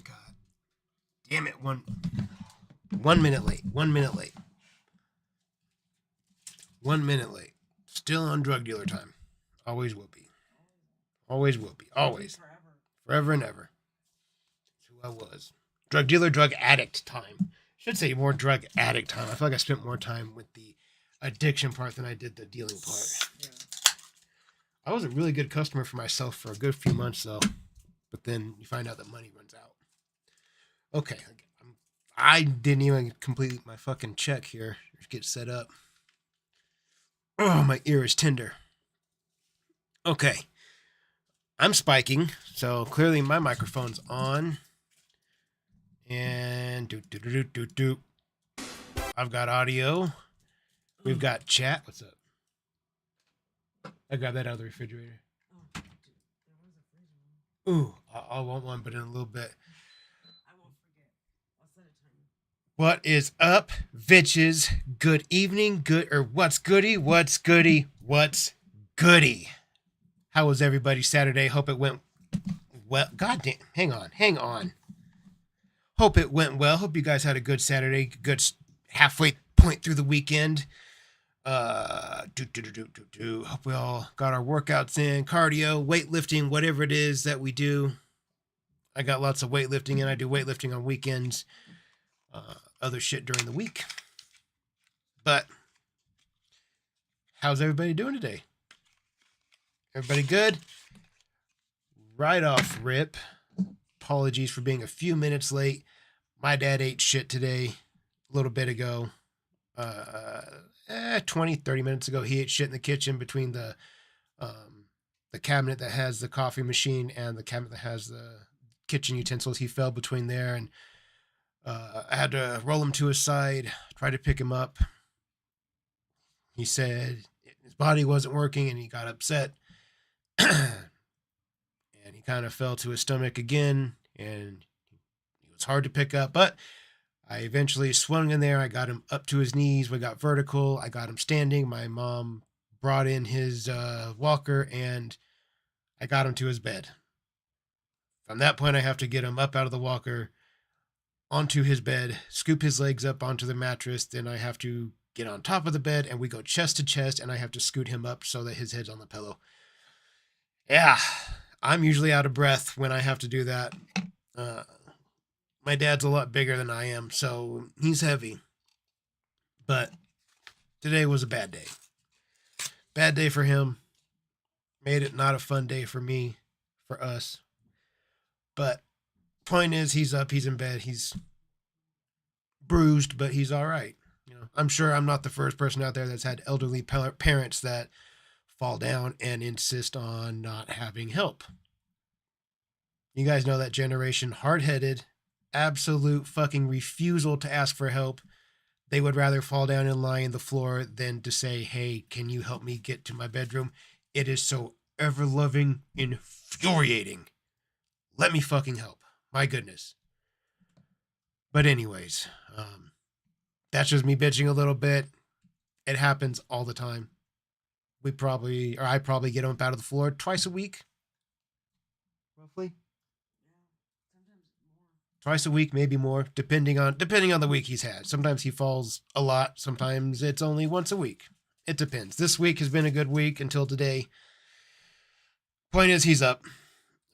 God damn it. 1 minute late. 1 minute late. 1 minute late. Still on drug dealer time. Always will be. Always will be. Always. Forever and ever. That's who I was. Drug dealer, drug addict time. Should say more drug addict time. I feel like I spent more time with the addiction part than I did the dealing part. Yeah. I was a really good customer for myself for a good few months, though. But then you find out that money runs out. Okay. I didn't even complete my fucking check here. Get set up. Oh, my ear is tender. Okay. I'm spiking, so clearly my microphone's on. And I've got audio. We've got chat. What's up? I grabbed that out of the refrigerator. Ooh, I want one, but in a little bit. I won't forget. I'll set a timer. What is up, bitches? Good evening. What's goody? What's goody? What's goody? How was everybody's Saturday? Hope it went well. God damn. Hang on. Hope it went well. Hope you guys had a good Saturday. Good halfway point through the weekend. Hope we all got our workouts in, cardio, weightlifting, whatever it is that we do. I got lots of weightlifting, and I do weightlifting on weekends. Other shit during the week. But how's everybody doing today? Everybody good? Right off rip. Apologies for being a few minutes late. My dad ate shit today a little bit ago. 20, 30 minutes ago, he ate shit in the kitchen between the cabinet that has the coffee machine and the cabinet that has the kitchen utensils. He fell between there, and I had to roll him to his side, try to pick him up. He said his body wasn't working, and he got upset. And he kind of fell to his stomach again, and it was hard to pick up, but I eventually swung in there. I got him up to his knees. We got vertical. I got him standing. My mom brought in his walker, and I got him to his bed. From that point, I have to get him up out of the walker, onto his bed, scoop his legs up onto the mattress. Then I have to get on top of the bed, and we go chest to chest, and I have to scoot him up so that his head's on the pillow. Yeah, I'm usually out of breath when I have to do that. My dad's a lot bigger than I am, so he's heavy. But today was a bad day. Bad day for him. Made it not a fun day for me, for us. But point is, he's up, he's in bed, he's bruised, but he's all right. You know, I'm sure I'm not the first person out there that's had elderly parents that fall down and insist on not having help. You guys know that generation, hard-headed, absolute fucking refusal to ask for help. They would rather fall down and lie on the floor than to say, hey, can you help me get to my bedroom? It is so ever-loving, infuriating. Let me fucking help. My goodness. But anyways, that's just me bitching a little bit. It happens all the time. I probably get him up out of the floor twice a week. Roughly. Twice a week, maybe more, depending on the week he's had. Sometimes he falls a lot. Sometimes it's only once a week. It depends. This week has been a good week until today. Point is, he's up.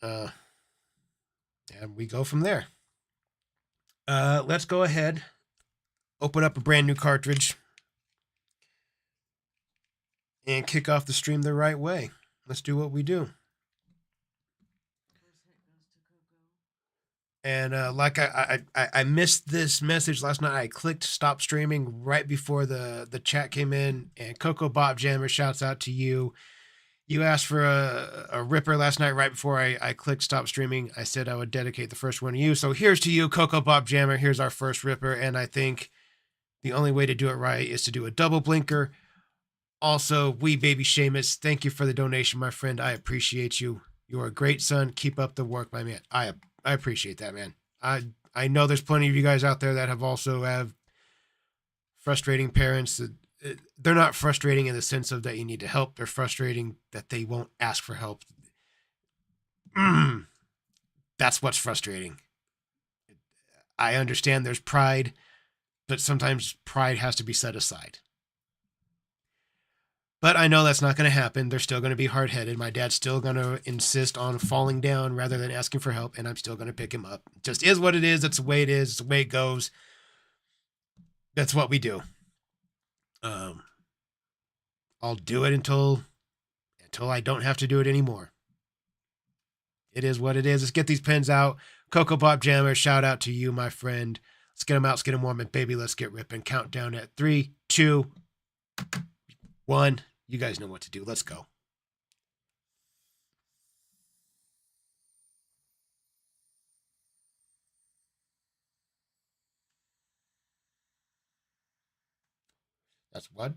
And we go from there. Let's go ahead. Open up a brand new cartridge. And kick off the stream the right way. Let's do what we do. And like I missed this message last night. I clicked stop streaming right before the chat came in. And Coco Bob Jammer, shouts out to you. You asked for a ripper last night right before I clicked stop streaming. I said I would dedicate the first one to you. So here's to you, Coco Bob Jammer. Here's our first ripper. And I think the only way to do it right is to do a double blinker. Also, Wee Baby Seamus, thank you for the donation, my friend. I appreciate you. You're a great son. Keep up the work, my man. I appreciate that, man. I know there's plenty of you guys out there that have frustrating parents they're not frustrating in the sense of that you need to help. They're frustrating that they won't ask for help. That's what's frustrating. I understand there's pride, but sometimes pride has to be set aside. But I know that's not going to happen. They're still going to be hard-headed. My dad's still going to insist on falling down rather than asking for help, and I'm still going to pick him up. It just is what it is. That's the way it is. It's the way it goes. That's what we do. I'll do it until I don't have to do it anymore. It is what it is. Let's get these pens out. Cocoa Pop Jammer, shout out to you, my friend. Let's get them out. Let's get them warm. And baby, let's get ripping. Countdown at 3, 2, 1. You guys know what to do. Let's go. That's one.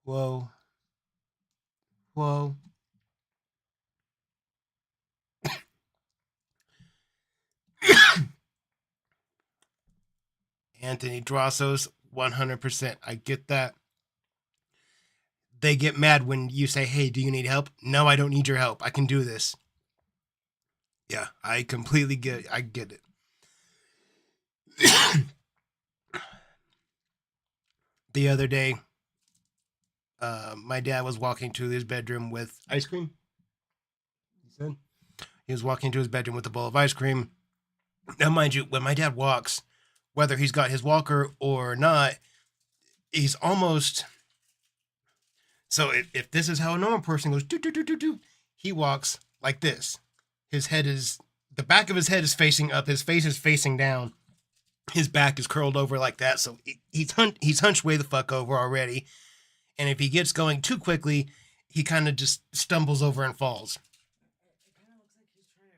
Whoa. Whoa. Anthony Drossos, 100%. I get that. They get mad when you say, hey, do you need help? No, I don't need your help. I can do this. Yeah, I completely get it. The other day, my dad was walking to his bedroom with ice cream. He said he was walking to his bedroom with a bowl of ice cream. Now, mind you, when my dad walks, whether he's got his walker or not, he's almost. So if this is how a normal person goes, do, do, do, do, do, he walks like this. The back of his head is facing up. His face is facing down. His back is curled over like that. So he's hunched way the fuck over already. And if he gets going too quickly, he kind of just stumbles over and falls. It kind of looks like he's trying to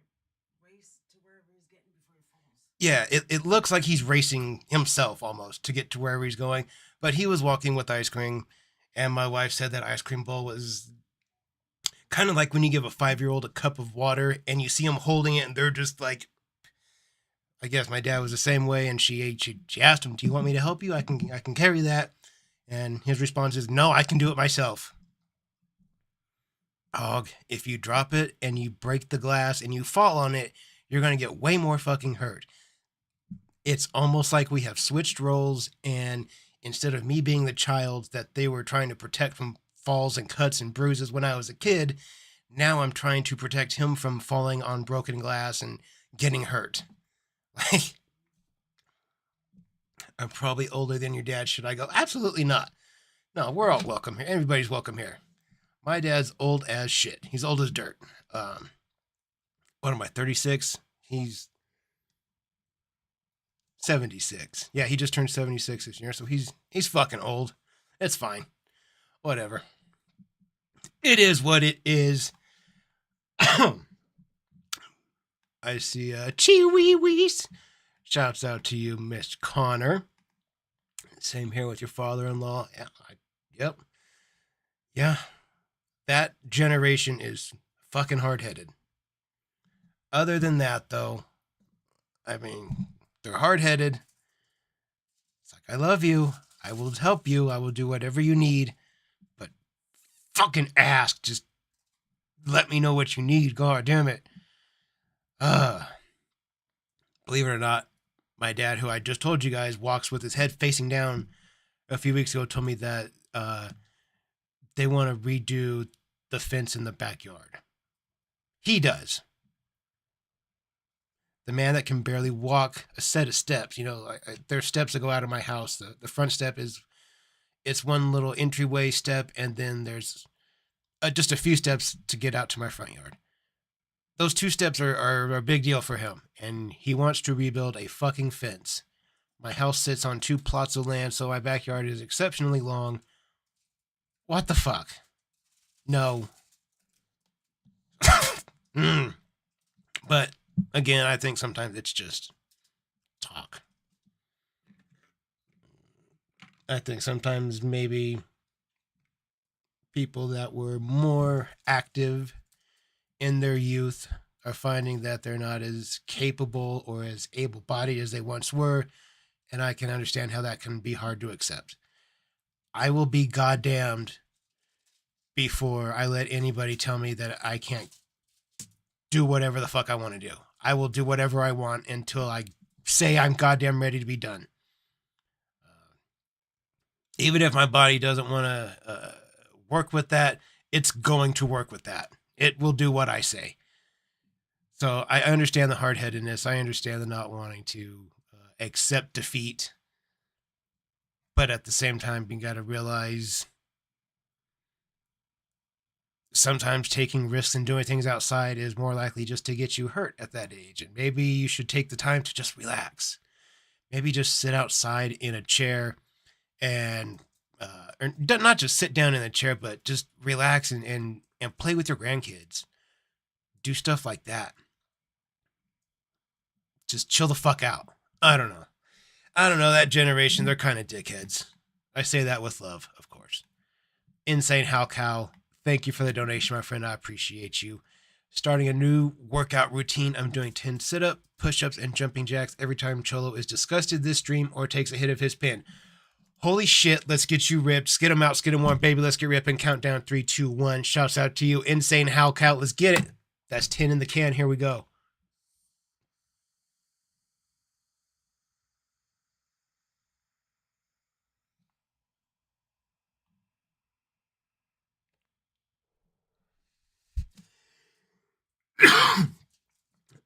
race to wherever he's getting before he falls. Yeah, it looks like he's racing himself almost to get to wherever he's going. But he was walking with ice cream. And my wife said that ice cream bowl was kind of like when you give a 5-year-old a cup of water and you see them holding it and they're just like, I guess my dad was the same way. And she asked him, do you want me to help you? I can carry that. And his response is, no, I can do it myself. Dog, if you drop it and you break the glass and you fall on it, you're going to get way more fucking hurt. It's almost like we have switched roles, and instead of me being the child that they were trying to protect from falls and cuts and bruises when I was a kid, now I'm trying to protect him from falling on broken glass and getting hurt. Like, I'm probably older than your dad. Should I go? Absolutely not. No, we're all welcome here. Everybody's welcome here. My dad's old as shit. He's old as dirt. What am I, 36? He's 76. Yeah, he just turned 76 this year, so he's fucking old. It's fine. Whatever. It is what it is. I see Chee-wee-wees. Shouts out to you, Miss Connor. Same here with your father-in-law. Yeah, yep. Yeah. That generation is fucking hard-headed. Other than that, though, I mean, they're hard-headed. It's like, I love you. I will help you. I will do whatever you need. But fucking ask. Just let me know what you need. God damn it. Believe it or not, my dad, who I just told you guys, walks with his head facing down, a few weeks ago told me that they want to redo the fence in the backyard. He does. The man that can barely walk a set of steps, there's steps that go out of my house. The front step it's one little entryway step, and then there's just a few steps to get out to my front yard. Those 2 steps are a big deal for him, and he wants to rebuild a fucking fence. My house sits on 2 plots of land, so my backyard is exceptionally long. What the fuck? No. But again, I think sometimes it's just talk. I think sometimes maybe people that were more active in their youth are finding that they're not as capable or as able-bodied as they once were, and I can understand how that can be hard to accept. I will be goddamned before I let anybody tell me that I can't do whatever the fuck I want to do. I will do whatever I want until I say I'm goddamn ready to be done. Even if my body doesn't want to work with that, it's going to work with that. It will do what I say. So I understand the hard-headedness. I understand the not wanting to accept defeat. But at the same time, you got to realize sometimes taking risks and doing things outside is more likely just to get you hurt at that age. And maybe you should take the time to just relax. Maybe just sit outside in a chair and, or not just sit down in a chair, but just relax and play with your grandkids. Do stuff like that. Just chill the fuck out. I don't know. That generation, they're kind of dickheads. I say that with love, of course. Insane How Cow. Thank you for the donation, my friend. I appreciate you. Starting a new workout routine. I'm doing 10 sit-up, push-ups, and jumping jacks every time Cholo is disgusted this stream or takes a hit of his pen. Holy shit, let's get you ripped. Skid them out, skid them warm, baby. Let's get ripping. Countdown 3, 2, 1. Shouts out to you. Insane How Cow. Let's get it. That's 10 in the can. Here we go.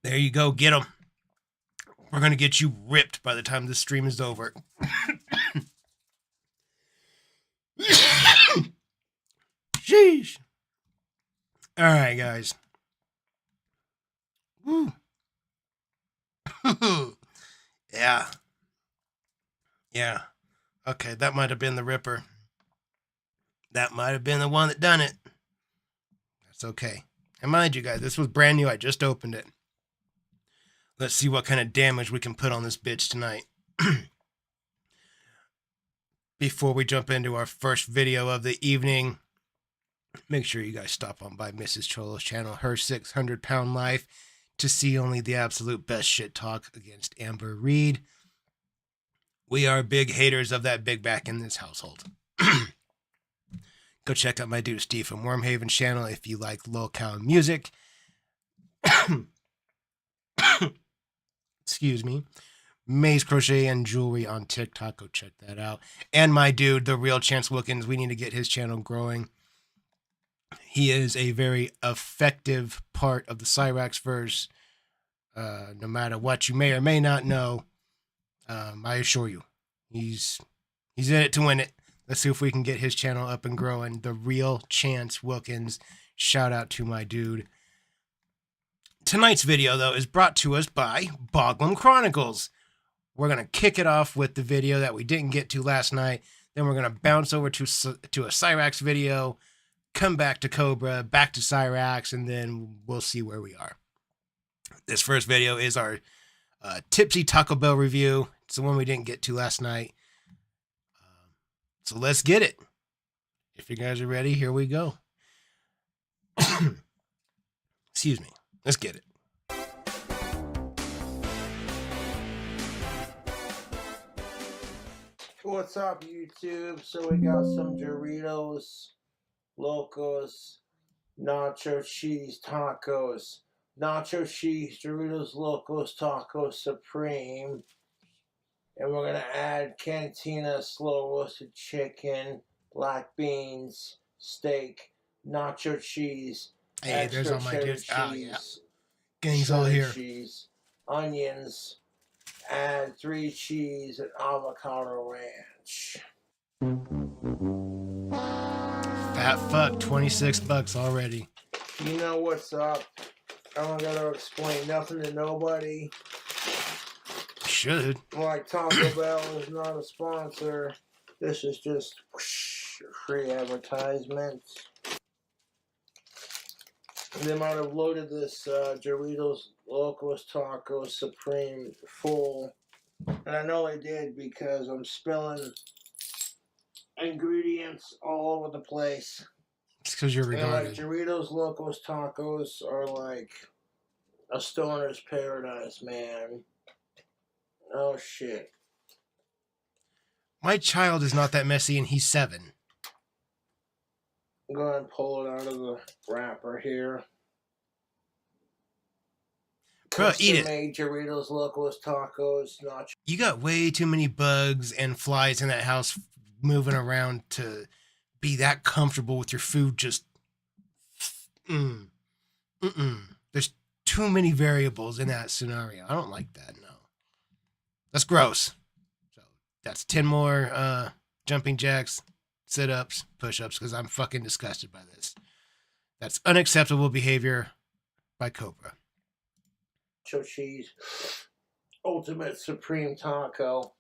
There you go. Get them. We're going to get you ripped by the time this stream is over. Sheesh. All right, guys. Woo. Yeah. Yeah. Okay, that might have been the Ripper. That might have been the one that done it. That's okay. And mind you, guys, this was brand new. I just opened it. Let's see what kind of damage we can put on this bitch tonight. Before we jump into our first video of the evening, make sure you guys stop on by Mrs. Cholo's channel, Her 600-Pound Life, to see only the absolute best shit talk against Amber Reed. We are big haters of that big back in this household. Go check out my dude Steve from Wormhaven channel if you like low-cow music. Excuse me. Maze Crochet and Jewelry on TikTok. Go check that out. And my dude, the real Chance Wilkins. We need to get his channel growing. He is a very effective part of the Cyrax verse. No matter what you may or may not know, I assure you, he's in it to win it. Let's see if we can get his channel up and growing. The real Chance Wilkins. Shout out to my dude. Tonight's video, though, is brought to us by Boglim Chronicles. We're going to kick it off with the video that we didn't get to last night. Then we're going to bounce over to a Cyrax video, come back to Cobra, back to Cyrax, and then we'll see where we are. This first video is our Tipsy Taco Bell review. It's the one we didn't get to last night. So let's get it. If you guys are ready, here we go. Excuse me. Let's get it. What's up, YouTube? So we got some Doritos Locos Nacho Cheese Tacos. Nacho Cheese Doritos Locos Taco Supreme. And we're going to add Cantina Slow Roasted Chicken, black beans, steak, nacho cheese, Hey, there's all my dudes. cheese, Oh, yeah. Gang's all here. cheese, onions, add 3 cheese and avocado ranch. Fat fuck, 26 bucks already. You know what's up. I don't gotta explain nothing to nobody. Should. Like Taco Bell is not a sponsor. This is just whoosh, free advertisement. They might have loaded this Doritos Locos Taco Supreme full. And I know they did because I'm spilling ingredients all over the place. It's because you're And like retarded. Doritos Locos Tacos are like a stoner's paradise, man. Oh shit. My child is not that messy, and he's 7. Go ahead and pull it out of the wrapper here. Bro, eat it. Custom-made Doritos Locos Tacos, nacho. You got way too many bugs and flies in that house moving around to be that comfortable with your food. Just, There's too many variables in that scenario. I don't like that. No, that's gross. So that's 10 more jumping jacks, sit-ups, push-ups, because I'm fucking disgusted by this. That's unacceptable behavior by Cobra. Cheese. Ultimate Supreme Taco.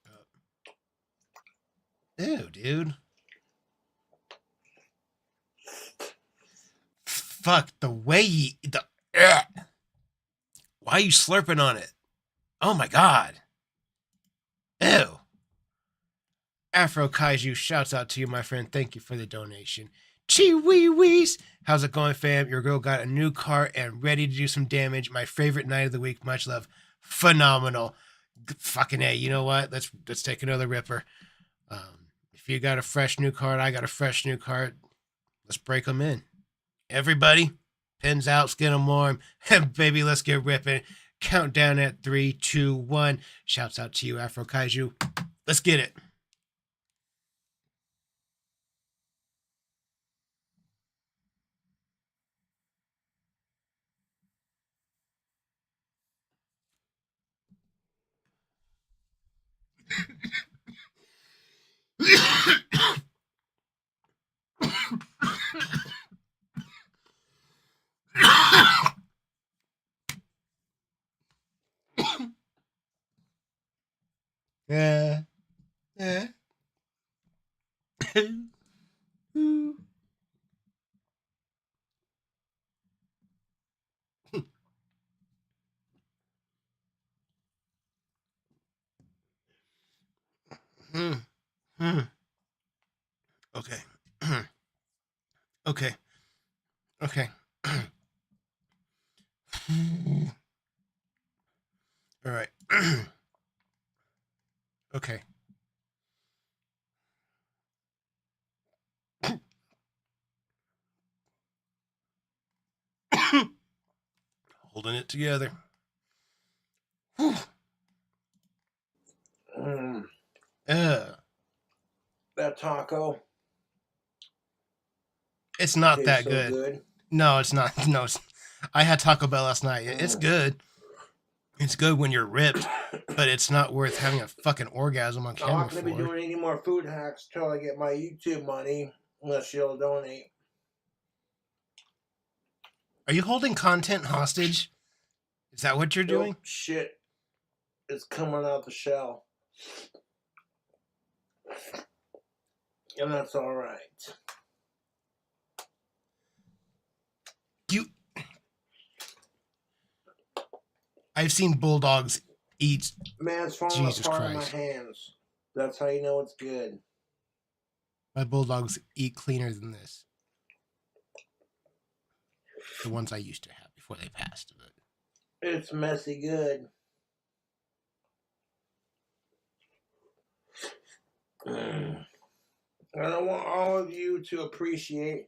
Ew, dude. Fuck, the way you... Why are you slurping on it? Oh my god. Ew. Afro Kaiju shouts out to you, my friend. Thank you for the donation. Chee-wee-wees. How's it going, fam? Your girl got a new car and ready to do some damage. My favorite night of the week. Much love. Phenomenal. Fucking A. You know what? Let's take another ripper. If you got a fresh new card, I got a fresh new card. Let's break them in. Everybody, pins out, skin them warm. Baby, let's get ripping. Countdown at 3, 2, 1. Shouts out to you, Afro Kaiju. Let's get it. Yeah. Yeah. Okay. Okay. Okay. All right. Okay. Holding it together. That taco. It's not that So good. No, it's not. No, I had Taco Bell last night. It's good. It's good when you're ripped, but it's not worth having a fucking orgasm on camera I'm not going to be doing any more food hacks till I get my YouTube money, unless you'll donate. Are you holding content hostage? Is that what you're doing? Nope, shit. It's coming out the shell. And that's alright. I've seen bulldogs eat. Man, it's falling apart in my hands. That's how you know it's good. My bulldogs eat cleaner than this. The ones I used to have before they passed. But it's messy good. And I want all of you to appreciate,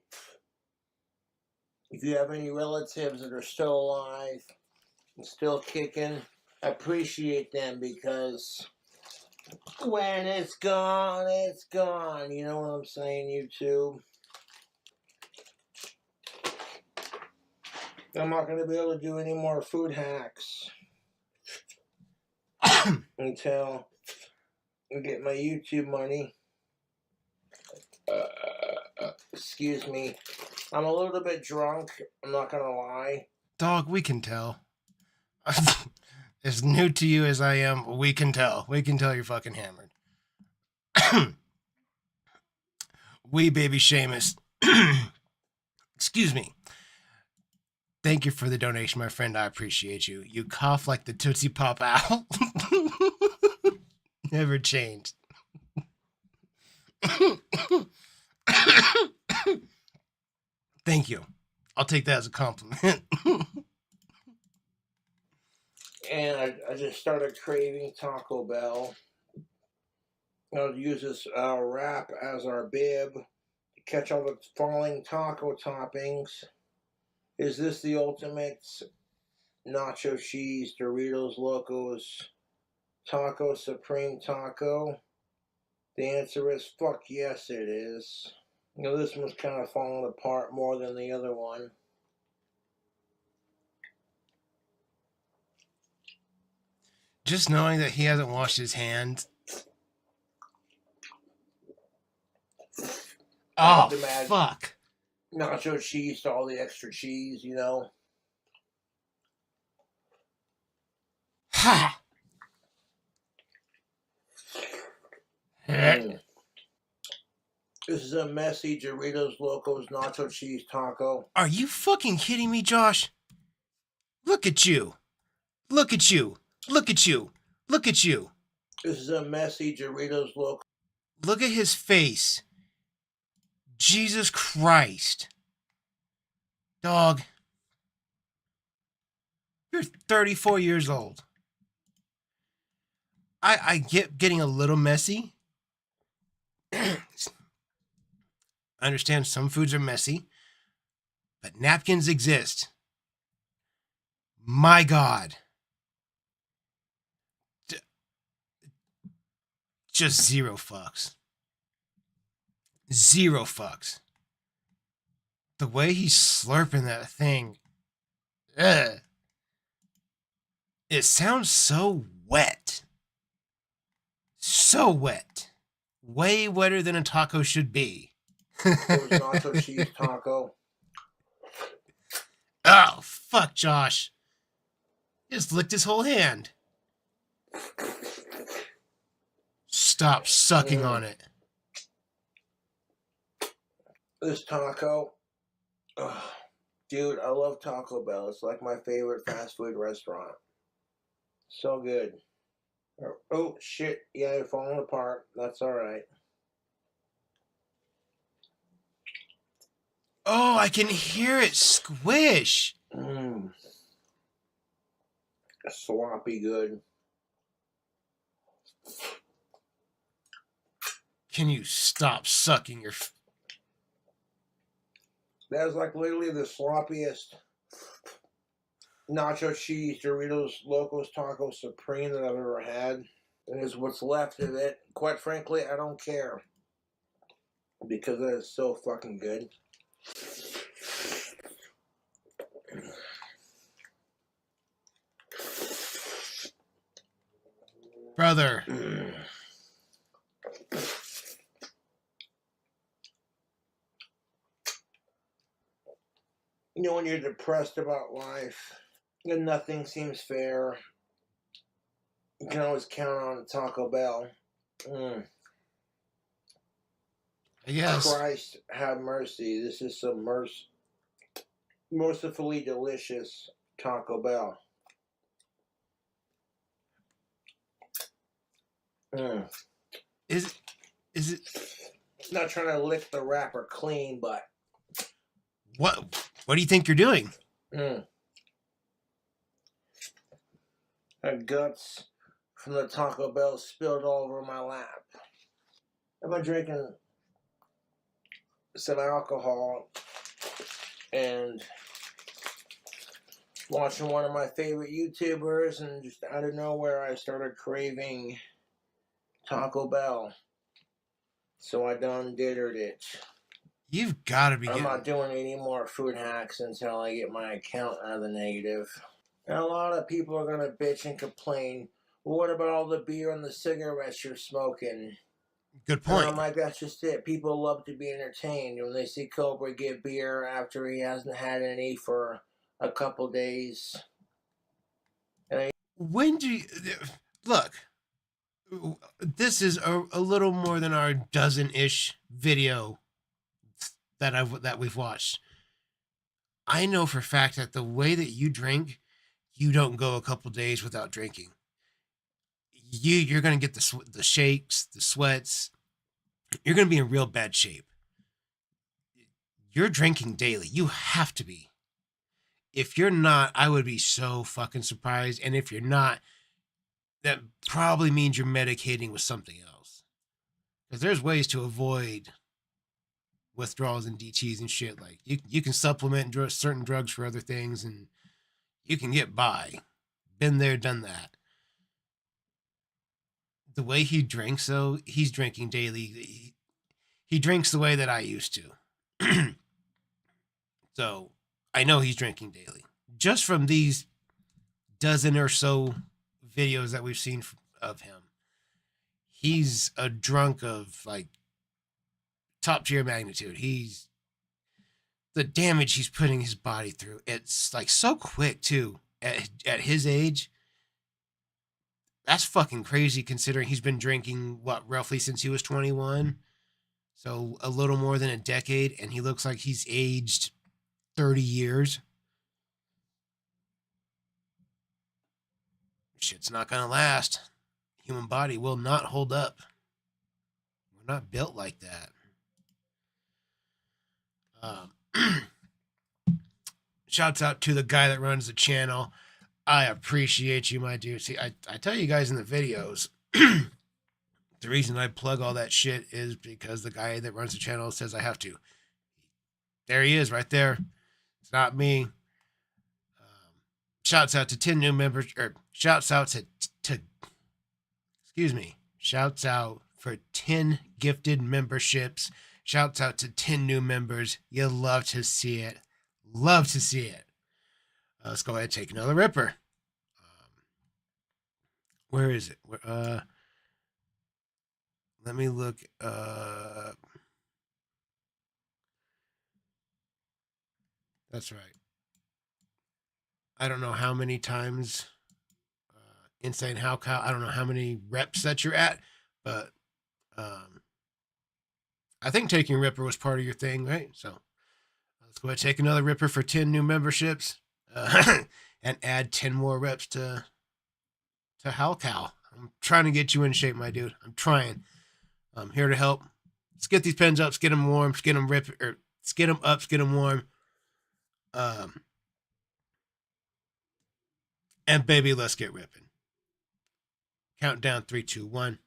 if you have any relatives that are still alive and still kicking, appreciate them, because when it's gone, it's gone. You know what I'm saying, YouTube? I'm not going to be able to do any more food hacks until I get my YouTube money. Excuse me. I'm a little bit drunk. I'm not going to lie. Dog, we can tell. As new to you as I am, we can tell. We can tell you're fucking hammered. We baby Seamus. Excuse me. Thank you for the donation, my friend. I appreciate you. You cough like the Tootsie Pop owl. Never changed. Thank you. I'll take that as a compliment. And I just started craving Taco Bell. I'll use this wrap as our bib to catch all the falling taco toppings. Is this the ultimate nacho cheese Doritos Locos Taco Supreme Taco? The answer is fuck yes, it is. You know, this one's kind of falling apart more than the other one. Just knowing that he hasn't washed his hands. Oh, fuck. Nacho cheese to all the extra cheese, you know. Ha! This is a messy Doritos Locos Nacho Cheese Taco. Are you fucking kidding me, Josh? Look at you. Look at you. Look at you. Look at you. This is a messy Doritos Locos. Look at his face. Jesus Christ. Dog. You're 34 years old. I get getting a little messy. I understand some foods are messy, but napkins exist. My God. Just zero fucks. Zero fucks. The way he's slurping that thing. Ugh. It sounds so wet. So wet. Way wetter than a taco should be. Nacho cheese taco. Oh, fuck, Josh. Just licked his whole hand. Stop sucking on it. This taco. Dude, I love Taco Bell. It's like my favorite fast food restaurant. So good. Oh, shit. Yeah, you're falling apart. That's alright. Oh, I can hear it squish. Sloppy good. Can you stop sucking your... That is like literally the sloppiest nacho cheese Doritos Locos Taco Supreme that I've ever had. And is what's left of it. Quite frankly, I don't care. Because that is so fucking good. Brother. You know, when you're depressed about life and nothing seems fair, you can always count on Taco Bell. Yes. Christ have mercy. This is some mercifully delicious Taco Bell. Is it? Not trying to lick the wrapper clean, but What do you think you're doing? The guts from the Taco Bell spilled all over my lap. I've been drinking some alcohol and watching one of my favorite YouTubers, and just out of nowhere I started craving Taco Bell. So I done dittered it. You've got to be I'm not doing any more food hacks until I get my account out of the negative. And a lot of people are going to bitch and complain, well, what about all the beer and the cigarettes you're smoking? Good point. And I'm like, that's just it. People love to be entertained. When they see Cobra get beer after he hasn't had any for a couple days. When do you... Look, this is a little more than our dozen-ish video that we've watched. I know for a fact that the way that you drink, you don't go a couple days without drinking. You're going to get the shakes, the sweats, you're going to be in real bad shape. You're drinking daily. You have to be. If you're not, I would be so fucking surprised. And if you're not, that probably means you're medicating with something else. Because there's ways to avoid withdrawals and DTs and shit. Like you can supplement certain drugs for other things, and you can get by. Been there, done that. The way he drinks, though, he's drinking daily. He drinks the way that I used to. So I know he's drinking daily. Just from these dozen or so videos that we've seen of him, he's a drunk of like top tier magnitude. He's the damage he's putting his body through. It's like so quick too. At his age, that's fucking crazy considering he's been drinking roughly since he was 21. So a little more than a decade, and he looks like he's aged 30 years. Shit's not gonna last. Human body will not hold up. We're not built like that. Shouts out to the guy that runs the channel. I appreciate you, my dude. See, I tell you guys in the videos, the reason I plug all that shit is because the guy that runs the channel says I have to. There he is, right there. It's not me. Shouts out to 10 new members, or shouts out to excuse me. Shouts out for 10 gifted memberships. Shouts out to 10 new members. You love to see it. Love to see it. Let's go ahead and take another ripper. Where is it? Let me look. That's right. I don't know how many times Insane How Cow. I don't know how many reps that you're at, but I think taking Ripper was part of your thing, right? So let's go ahead and take another Ripper for 10 new memberships and add 10 more reps to How Cow. I'm trying to get you in shape, my dude. I'm trying. I'm here to help. Let's get these pens up. Let's get them warm. Let's get them let's get them up. Let's get them warm. And baby, let's get ripping. Countdown 3, 2, 1.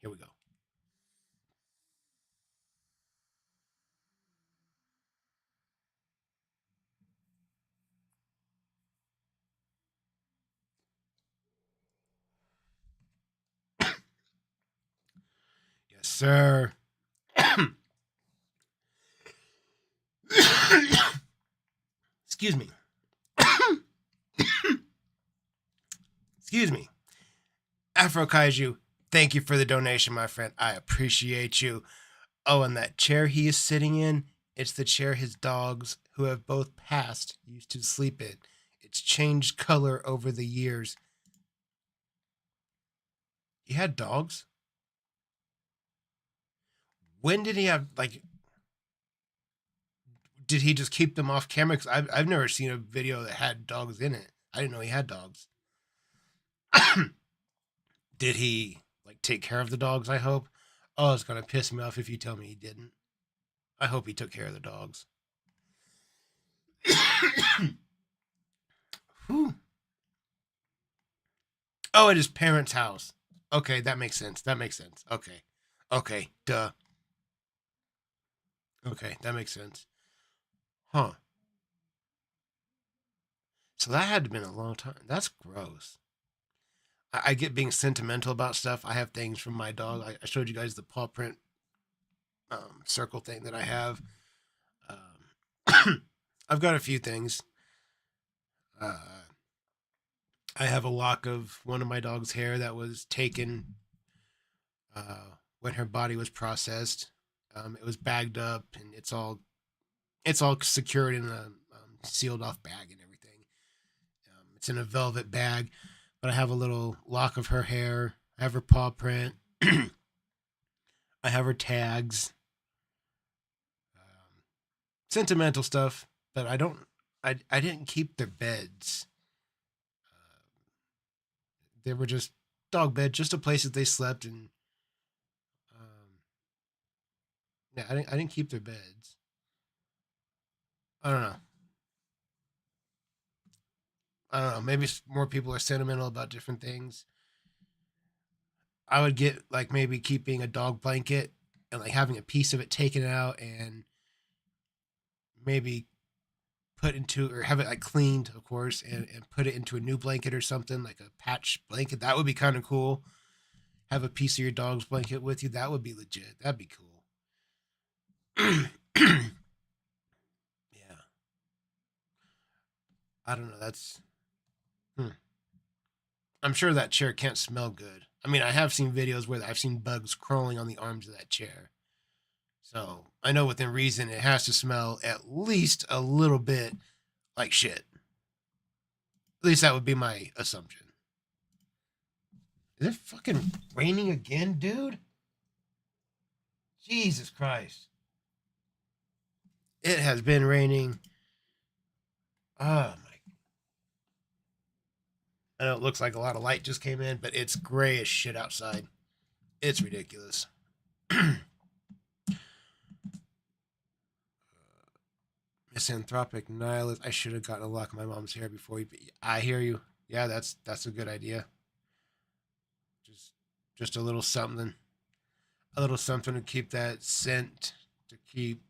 Here we go. Yes, sir. Excuse me. Excuse me. Afro Kaiju, thank you for the donation, my friend. I appreciate you. Oh, and that chair he is sitting in, it's the chair his dogs, who have both passed, used to sleep in. It's changed color over the years. He had dogs? When did he have, like, did he just keep them off camera? Because I've never seen a video that had dogs in it. I didn't know he had dogs. Did he, like, take care of the dogs, I hope? Oh, it's going to piss me off if you tell me he didn't. I hope he took care of the dogs. Whew. Oh, at his parents' house. Okay, that makes sense. That makes sense. Okay. Okay, duh. Okay, that makes sense. Huh. So that had to have been a long time. That's gross. I get being sentimental about stuff. I have things from my dog. I showed you guys the paw print circle thing that I have. I've got a few things. I have a lock of one of my dog's hair that was taken when her body was processed. It was bagged up and it's all secured in a sealed off bag and everything. It's in a velvet bag, but I have a little lock of her hair. I have her paw print. I have her tags. Sentimental stuff, but I didn't keep their beds. They were just dog bed, just a place that they slept, and Yeah, I didn't keep their beds. I don't know. I don't know. Maybe more people are sentimental about different things. I would get like maybe keeping a dog blanket and like having a piece of it taken out and maybe put into or have it like cleaned, of course, and put it into a new blanket or something like a patch blanket. That would be kind of cool. Have a piece of your dog's blanket with you. That would be legit. That'd be cool. Yeah. I don't know. That's. Hmm. I'm sure that chair can't smell good. I mean, I have seen videos where I've seen bugs crawling on the arms of that chair. So I know within reason it has to smell at least a little bit like shit. At least that would be my assumption. Is it fucking raining again, dude? Jesus Christ. It has been raining. Oh my. I know it looks like a lot of light just came in, but it's gray as shit outside. It's ridiculous. Misanthropic nihilist. I should have gotten a lock of my mom's hair before you. I hear you. Yeah, that's a good idea. Just just a little something. A little something to keep that scent. To keep.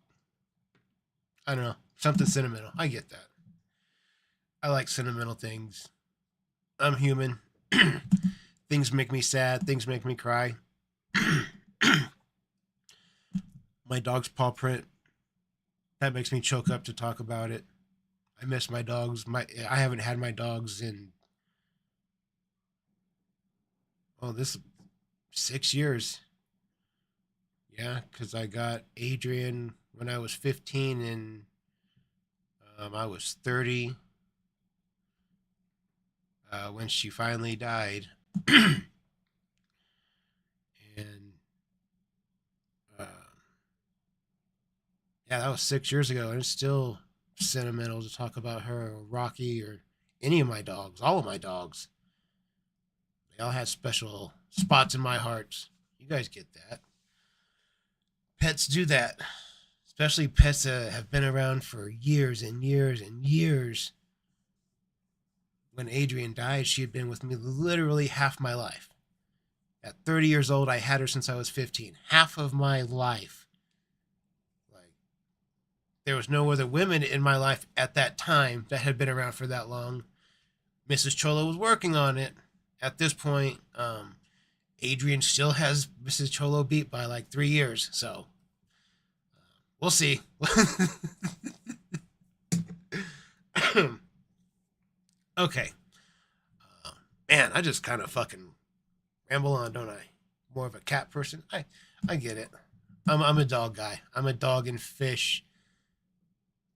I don't know. Something sentimental. I get that. I like sentimental things. I'm human. Things make me sad. Things make me cry. My dog's paw print. That makes me choke up to talk about it. I miss my dogs. I haven't had my dogs in this 6 years. Yeah, because I got Adrian when I was 15 and I was 30 when she finally died. And uh, yeah, that was 6 years ago, and it's still sentimental to talk about her or Rocky or any of my dogs, all of my dogs. They all had special spots in my heart. You guys get that. Pets do that, especially pets that have been around for years and years and years. When Adrian died, she had been with me literally half my life. At 30 years old, I had her since I was 15. Half of my life. Like, there was no other women in my life at that time that had been around for that long. Mrs. Cholo was working on it. At this point, Adrian still has Mrs. Cholo beat by like 3 years. So, we'll see. Okay. Uh, Man, I just kind of fucking ramble on, don't I? More of a cat person. I get it. I'm a dog guy. I'm a dog and fish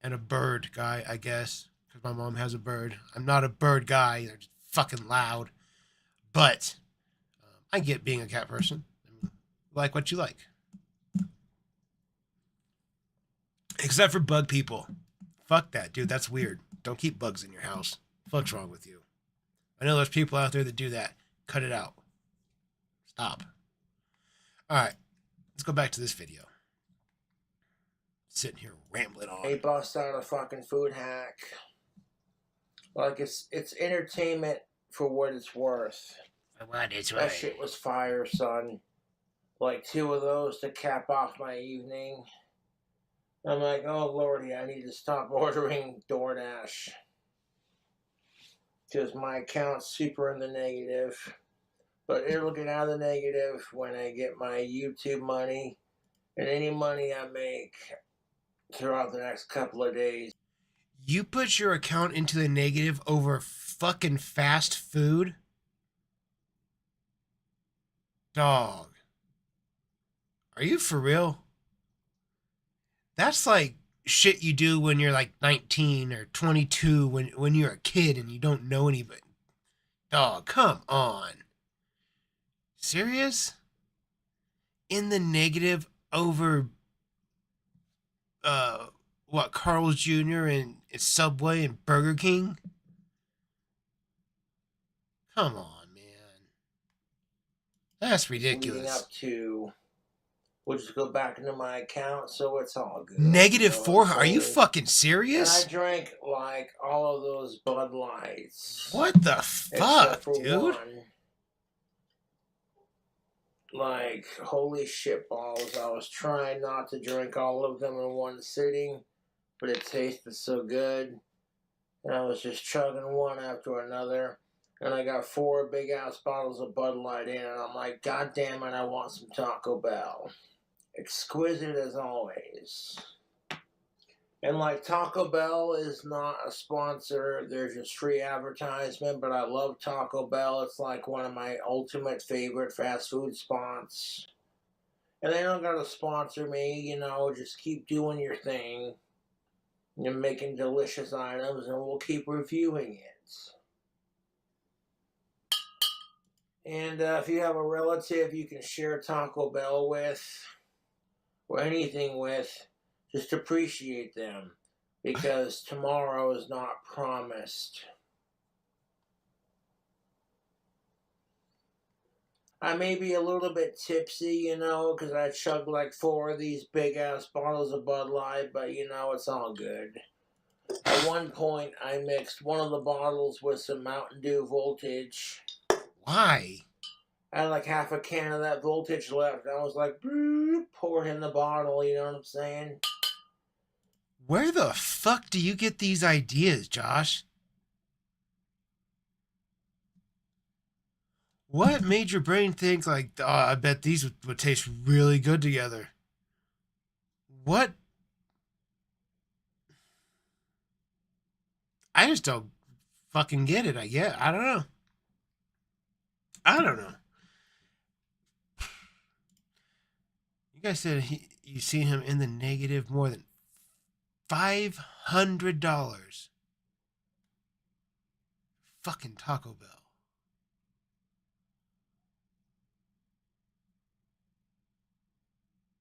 and a bird guy, I guess, because my mom has a bird. I'm not a bird guy. They're just fucking loud. But I get being a cat person. I mean, like what you like. Except for bug people. Fuck that, dude. That's weird. Don't keep bugs in your house. Fuck's wrong with you? I know there's people out there that do that. Cut it out. Stop. All right. Let's go back to this video. Sitting here rambling on. They bust out a fucking food hack. Like it's entertainment for what it's worth. For what it's That shit was fire, son. Like 2 of those to cap off my evening. I'm like, oh lordy, I need to stop ordering DoorDash. Because my account's super in the negative. But it'll get out of the negative when I get my YouTube money and any money I make throughout the next couple of days. You put your account into the negative over fucking fast food? Dog. Are you for real? That's like shit you do when you're like 19 or 22 when you're a kid and you don't know anybody. Dog, come on. Serious? In the negative over what, Carl's Jr. and Subway and Burger King? Come on, man. That's Leading ridiculous. up to will just go back into my account, so it's all good. Negative You know 4? what I'm Are you saying? fucking And I serious? drank like all of those Bud Lights. What the Except fuck, for dude? one. Like, holy shit balls. I was trying not to drink all of them in one sitting, but it tasted so good. And I was just chugging one after another. And I got 4 big ass bottles of Bud Light in, and I'm like, God damn it, I want some Taco Bell. Exquisite as always. And like, Taco Bell is not a sponsor, they're just free advertisement, but I love Taco Bell. It's like one of my ultimate favorite fast food spots. And they don't gotta sponsor me, you know, just keep doing your thing. You're making delicious items, and we'll keep reviewing it. And if you have a relative you can share Taco Bell with, or anything with, just appreciate them, because tomorrow is not promised. I may be a little bit tipsy, you know, because I chugged like 4 of these big ass bottles of Bud Light, but you know, it's all good. At one point, I mixed one of the bottles with some Mountain Dew Voltage. Why? I had like half a can of that Voltage left. I was like, pour it in the bottle, you know what I'm saying? Where the fuck do you get these ideas, Josh? What made your brain think like, oh, I bet these would taste really good together? What? I just don't fucking get it. I don't know. I don't know. You guys said you seen him in the negative more than $500. Fucking Taco Bell.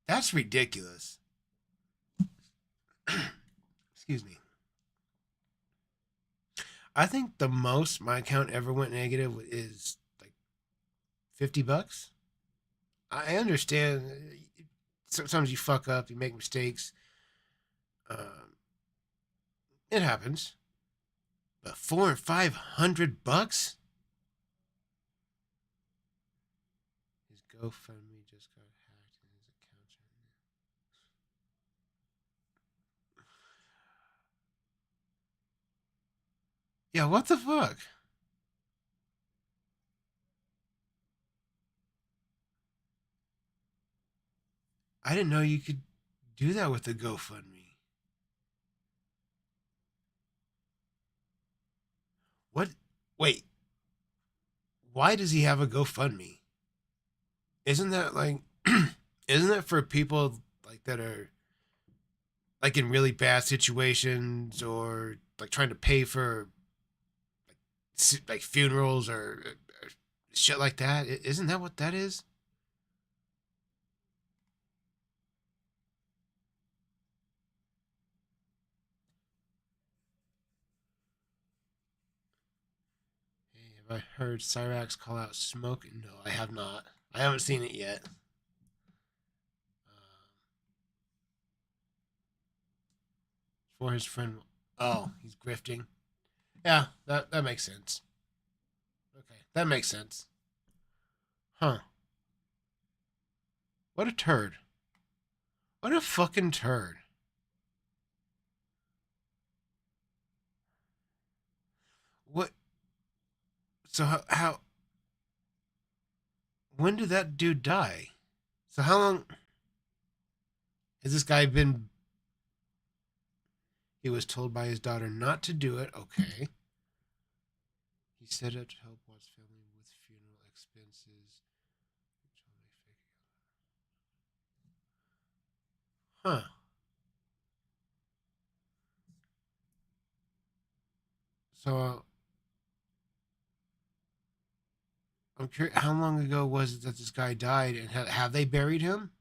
That's ridiculous. Excuse me. I think the most my account ever went negative is like $50. I understand. Sometimes you fuck up, you make mistakes. Um, it happens. But $400 and $500? His GoFundMe just got hacked and his account's yeah, what the fuck? I didn't know you could do that with the GoFundMe. What? Wait. Why does he have a GoFundMe? Isn't that like, isn't that for people like that are like in really bad situations or like trying to pay for like funerals or shit like that? Isn't that what that is? Hey, have I heard Cyrax call out smoke? No, I have not. I haven't seen it yet. For his friend. Oh, he's grifting. Yeah, that makes sense. Okay, that makes sense. Huh. What a turd. What a fucking turd. What? So how when did that dude die? So how long has this guy been? He was told by his daughter not to do it. Okay. He set up to help Watt's family with funeral expenses. Huh. So I'm curious. How long ago was it that this guy died, and have they buried him?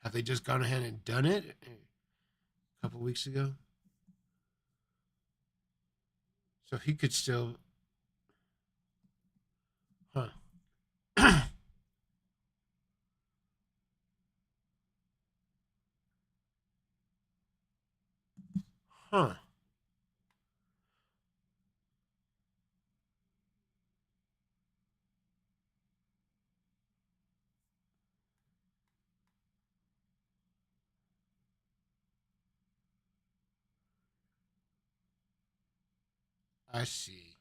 Have they just gone ahead and done it a couple weeks ago? So he could still. Huh. Huh. I see.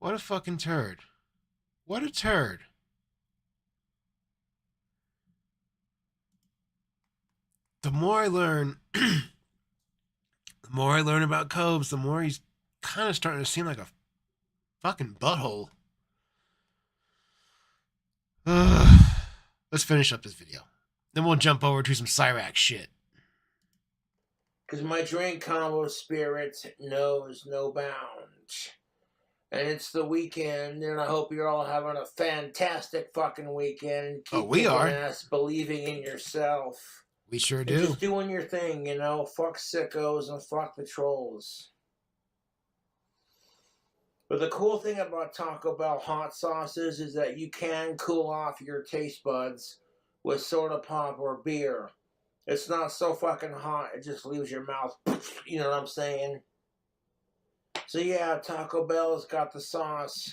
What a fucking turd. What a turd. The more I learn, the more I learn about Cobes, the more he's kind of starting to seem like a fucking butthole. Let's finish up this video. Then we'll jump over to some Cyrax shit. Because my drink combo spirit knows no bounds. And it's the weekend, and I hope you're all having a fantastic fucking weekend. Keep we are. ass believing in yourself. We sure And do. just doing your thing, you know. Fuck sickos and fuck the trolls. But the cool thing about Taco Bell hot sauces is that you can cool off your taste buds with soda pop or beer. It's not so fucking hot, it just leaves your mouth, you know what I'm saying? So yeah, Taco Bell's got the sauce.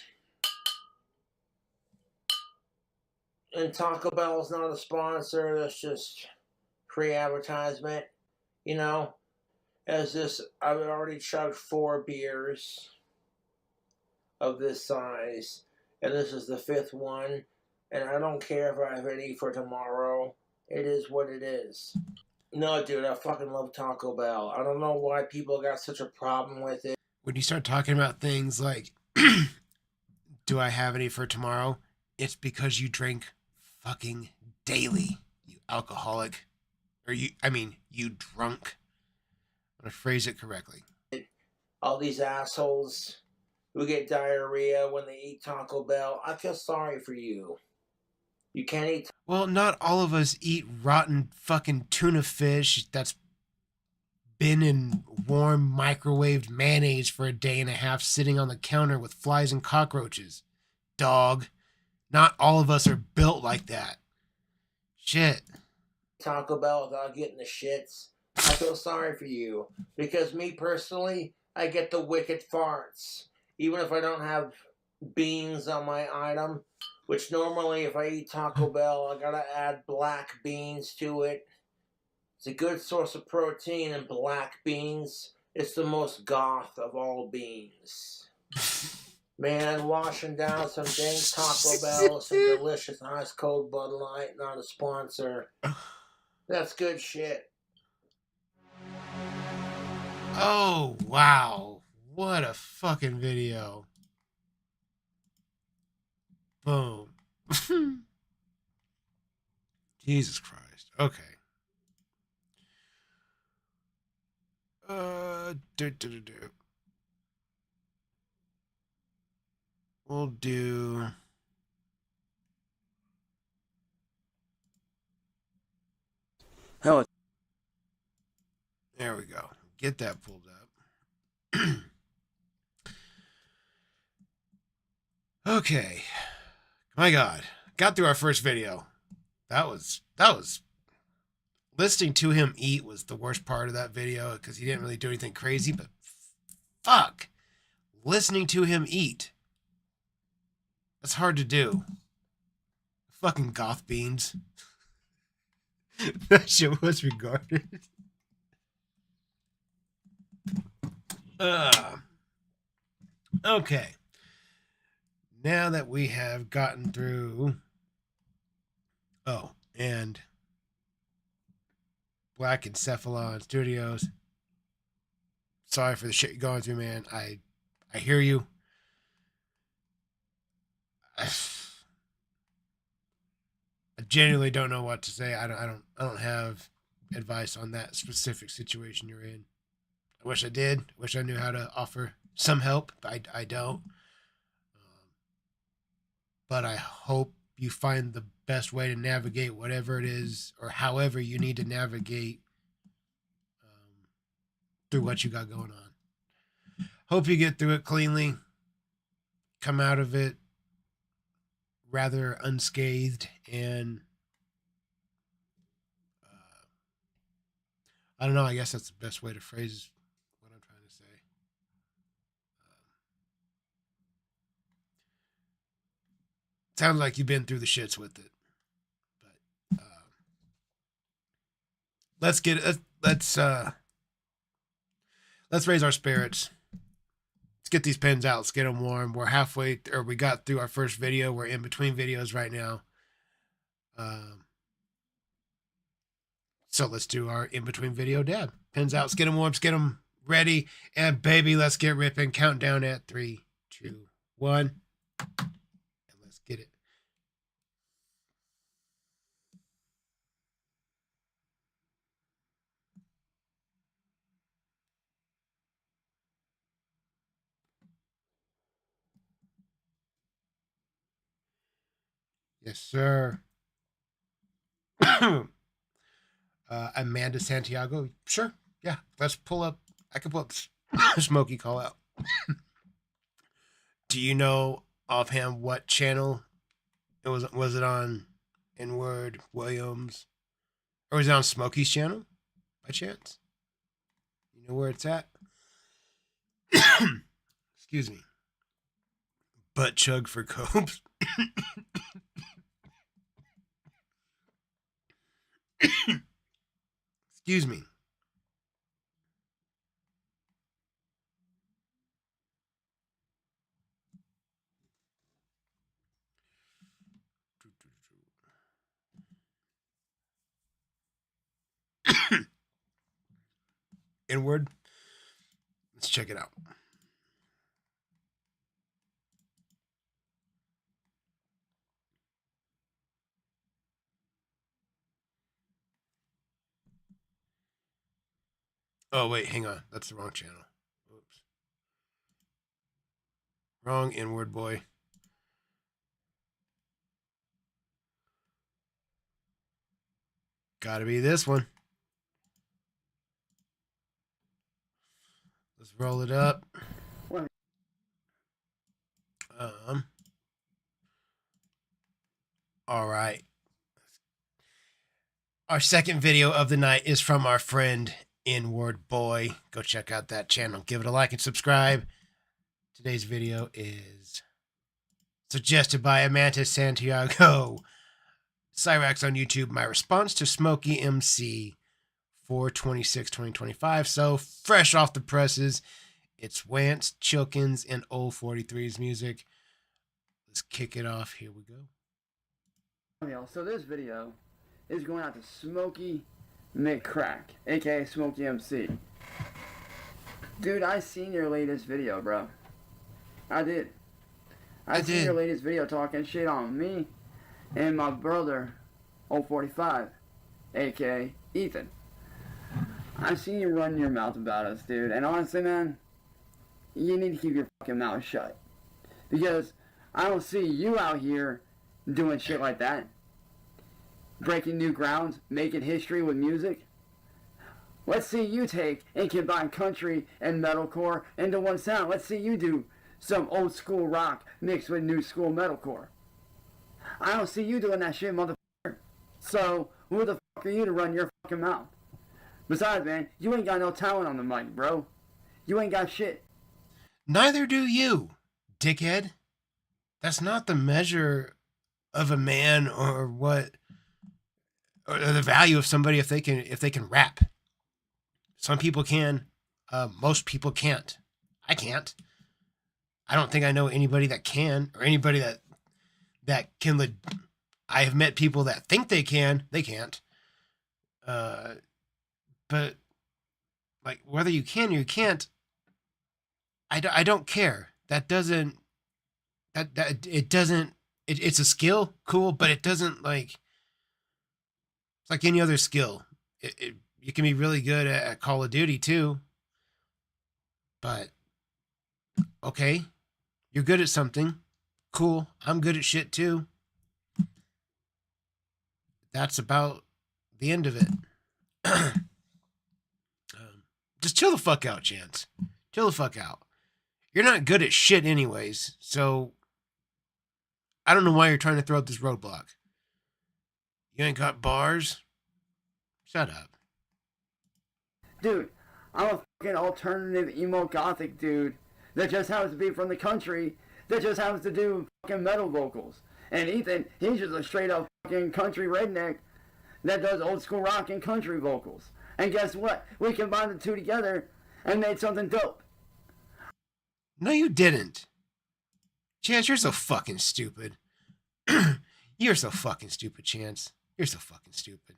And Taco Bell's not a sponsor, that's just free advertisement, you know? As this, I've already chugged 4 beers of this size, and this is the 5th one, and I don't care if I have any for tomorrow. It is what it is. No, dude, I fucking love Taco Bell. I don't know why people got such a problem with it. When you start talking about things like, do I have any for tomorrow? It's because you drink fucking daily, you alcoholic. Or you drunk. I'm going to phrase it correctly. All these assholes who get diarrhea when they eat Taco Bell, I feel sorry for you. You can't eat. Well, not all of us eat rotten fucking tuna fish that's been in warm microwaved mayonnaise for a day and a half sitting on the counter with flies and cockroaches. Dog. Not all of us are built like that. Shit. Taco Bell without getting the shits. I feel sorry for you. Because me personally, I get the wicked farts. Even if I don't have beans on my item. Which normally, if I eat Taco Bell, I gotta add black beans to it. It's a good source of protein, and black beans, it's the most goth of all beans. Man, washing down some dang Taco Bell, some delicious ice cold Bud Light, not a sponsor. That's good shit. Oh, wow. What a fucking video. Boom. Jesus Christ. Okay. We'll do. Hell, There we go. Get that pulled up. Okay. My God. Got through our first video. That was listening to him eat was the worst part of that video because he didn't really do anything crazy, but fuck. Listening to him eat. That's hard to do. Fucking goth beans. That shit was regarded. Okay. Now that we have gotten through. Oh, and Black Encephalon Studios. Sorry for the shit you're going through, man. I hear you. I genuinely don't know what to say. I don't have advice on that specific situation you're in. I wish I did. I wish I knew how to offer some help, but I don't. But I hope you find the best way to navigate whatever it is or however you need to navigate through what you got going on. Hope you get through it cleanly, come out of it rather unscathed, and I don't know. I guess that's the best way to phrase what I'm trying to say. Sounds like you've been through the shits with it, but let's raise our spirits. Let's get these pens out. Let's get them warm. We're halfway, or we got through our first video. We're in between videos right now. So let's do our in between video dab. Pens out. Let's get them warm. Let's get them ready. And baby, let's get ripping. Count down at 3, 2, 1. And let's get it. Yes, sir. Amanda Santiago. Sure. Yeah. Let's pull up. I can pull up Smokey call out. Do you know offhand what channel it was? Was it on Inward Williams, or was it on Smokey's channel by chance? You know where it's at? Excuse me. Butt chug for Cobes. Excuse me. Inward. Let's check it out. Oh, wait, hang on. That's the wrong channel. Oops. Wrong Inward boy. Gotta be this one. Let's roll it up. All right. Our second video of the night is from our friend Inward Boy. Go check out that channel. Give it a like and subscribe. Today's video is suggested by Amanda Santiago. Cyrax on YouTube. My response to Smokey MC 4/26/2025. So fresh off the presses. It's Wance, Chilkins, and Old 43's music. Let's kick it off. Here we go. So this video is going out to Smokey McCrack, aka Smokey MC. Dude, I seen your latest video, bro. I did. I seen your latest video talking shit on me and my brother, Old 45, aka Ethan. I seen you run your mouth about us, dude. And honestly, man, you need to keep your fucking mouth shut. Because I don't see you out here doing shit like that. Breaking new grounds, making history with music. Let's see you take and combine country and metalcore into one sound. Let's see you do some old school rock mixed with new school metalcore. I don't see you doing that shit, motherfucker. So, who the fuck are you to run your fucking mouth? Besides, man, you ain't got no talent on the mic, bro. You ain't got shit. Neither do you, dickhead. That's not the measure of a man or what, or the value of somebody if they can rap. Some people can, most people can't. I can't. I don't think I know anybody that can, or anybody that can. I have met people that think they can. They can't. But like whether you can or you can't, I don't care. That doesn't. That it doesn't. It's a skill, cool, but it doesn't like. It's like any other skill. You can be really good at Call of Duty too. But okay, you're good at something, cool. I'm good at shit too. That's about the end of it. Just chill the fuck out, Chance. Chill the fuck out. You're not good at shit anyways, so I don't know why you're trying to throw up this roadblock. You ain't got bars? Shut up. Dude, I'm a fucking alternative emo gothic dude that just happens to be from the country that just happens to do fucking metal vocals. And Ethan, he's just a straight up fucking country redneck that does old school rock and country vocals. And guess what? We combined the two together and made something dope. No, you didn't. Chance, you're so fucking stupid. You're so fucking stupid, Chance. You're so fucking stupid.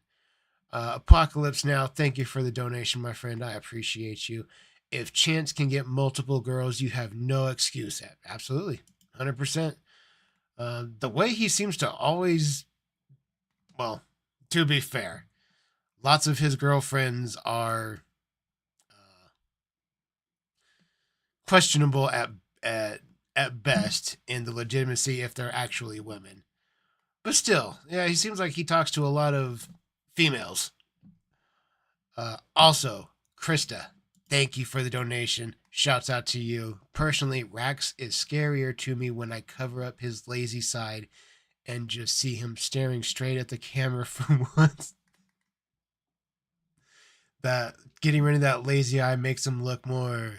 Apocalypse Now, thank you for the donation, my friend. I appreciate you. If Chance can get multiple girls, you have no excuse. Absolutely. 100%. The way he seems to always, well, to be fair, lots of his girlfriends are questionable at best in the legitimacy if they're actually women. But still, yeah, he seems like he talks to a lot of females. Also, Krista, thank you for the donation. Shouts out to you. Personally, Rax is scarier to me when I cover up his lazy side and just see him staring straight at the camera for once. That getting rid of that lazy eye makes him look more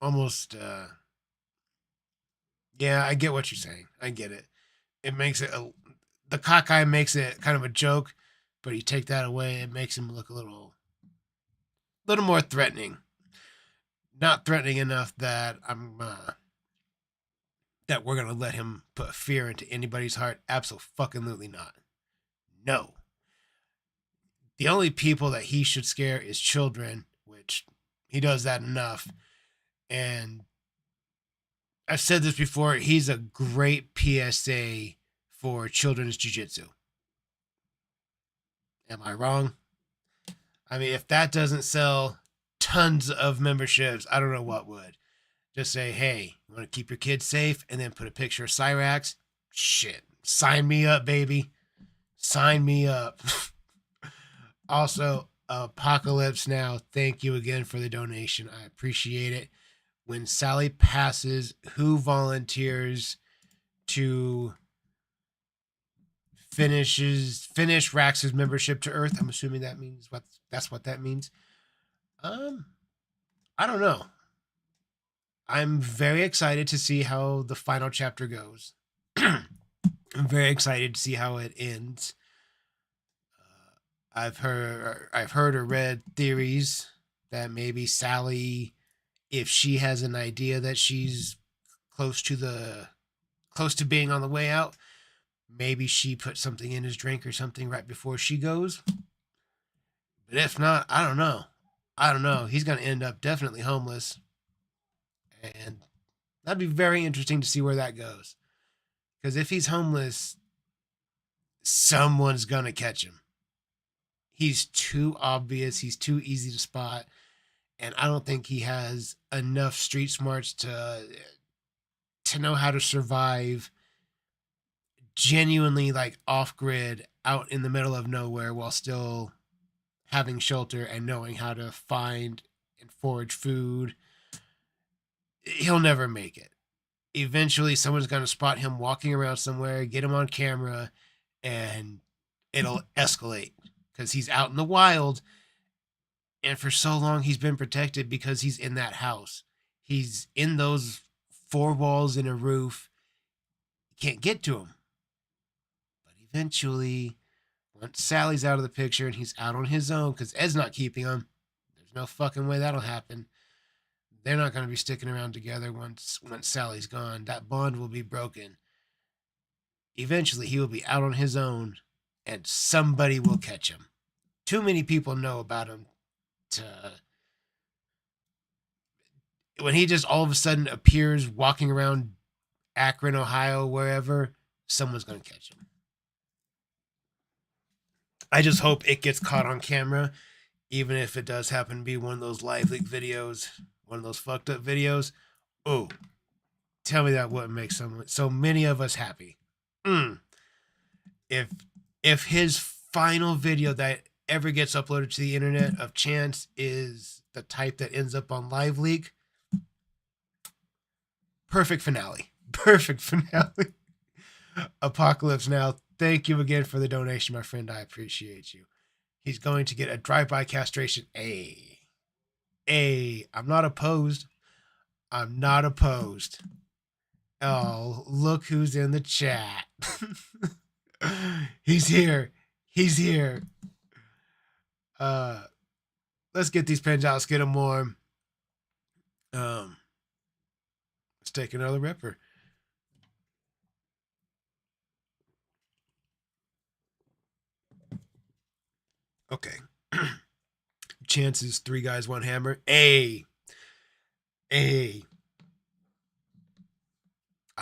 almost yeah, I get what you're saying. I get it. It makes it the cockeye makes it kind of a joke, but you take that away, it makes him look a little more threatening. Not threatening enough that that we're gonna let him put fear into anybody's heart. Absolutely not. No. The only people that he should scare is children, which he does that enough. And I've said this before, he's a great PSA for children's jiu-jitsu. Am I wrong? I mean, if that doesn't sell tons of memberships, I don't know what would. Just say, hey, you want to keep your kids safe? And then put a picture of Cyrax? Shit. Sign me up, baby. Sign me up. Also, Apocalypse Now, thank you again for the donation. I appreciate it. When Sally passes, who volunteers to finish Rax's membership to Earth? I'm assuming that means that's what that means. I don't know. I'm very excited to see how the final chapter goes. I'm very excited to see how it ends. I've heard or read theories that maybe Sally, if she has an idea that she's close to being on the way out, maybe she put something in his drink or something right before she goes. But if not, I don't know. He's going to end up definitely homeless. And that'd be very interesting to see where that goes. Because if he's homeless, someone's going to catch him. He's too obvious. He's too easy to spot. And I don't think he has enough street smarts to know how to survive genuinely like off grid out in the middle of nowhere while still having shelter and knowing how to find and forage food. He'll never make it. Eventually someone's going to spot him walking around somewhere, get him on camera, and it'll escalate because he's out in the wild. And for so long, he's been protected because he's in that house. He's in those four walls and a roof. You can't get to him. But eventually, once Sally's out of the picture and he's out on his own, because Ed's not keeping him, there's no fucking way that'll happen. They're not going to be sticking around together once Sally's gone. That bond will be broken. Eventually, he will be out on his own, and somebody will catch him. Too many people know about him. When he just all of a sudden appears walking around Akron, Ohio, wherever, someone's going to catch him. I just hope it gets caught on camera, even if it does happen to be one of those live leak videos, one of those fucked up videos. Oh, tell me that wouldn't make so many of us happy. If his final video that ever gets uploaded to the internet of Chance is the type that ends up on live leak, Perfect finale. Perfect finale. Apocalypse Now. Thank you again for the donation, my friend. I appreciate you. He's going to get a drive-by castration. I'm not opposed. I'm not opposed. Oh, look who's in the chat. He's here. He's here. Let's get these pens out. Let's get them warm. Let's take another ripper. Okay. Chances, 3 guys, 1 hammer. I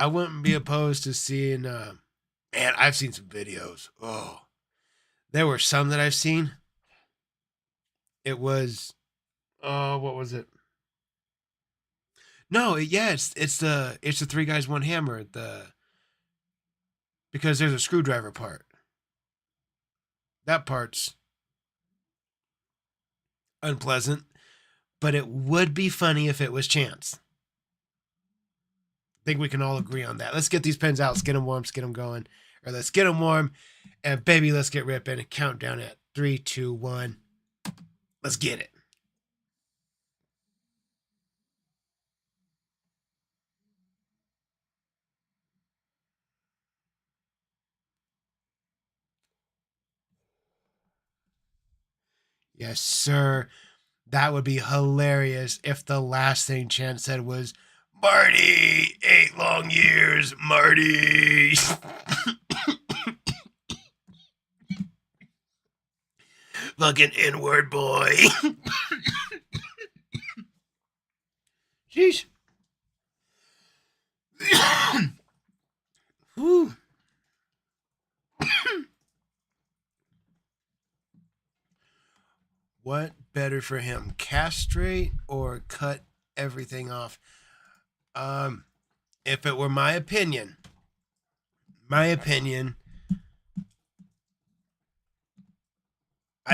wouldn't be opposed to seeing, man, I've seen some videos. Oh, there were some that I've seen. It was, what was it? No, it's the 3 guys, 1 hammer. Because there's a screwdriver part. That part's unpleasant, but it would be funny if it was chance. I think we can all agree on that. Let's get these pens out. Let's get them warm. Let's get them going. Or let's get them warm. And baby, let's get ripping and count down at 3, 2, 1. Let's get it. Yes, sir. That would be hilarious if the last thing Chance said was, Marty, 8 long years, Marty. Fucking N-word boy. Jeez. Whew. What better for him, castrate or cut everything off? If it were my opinion, I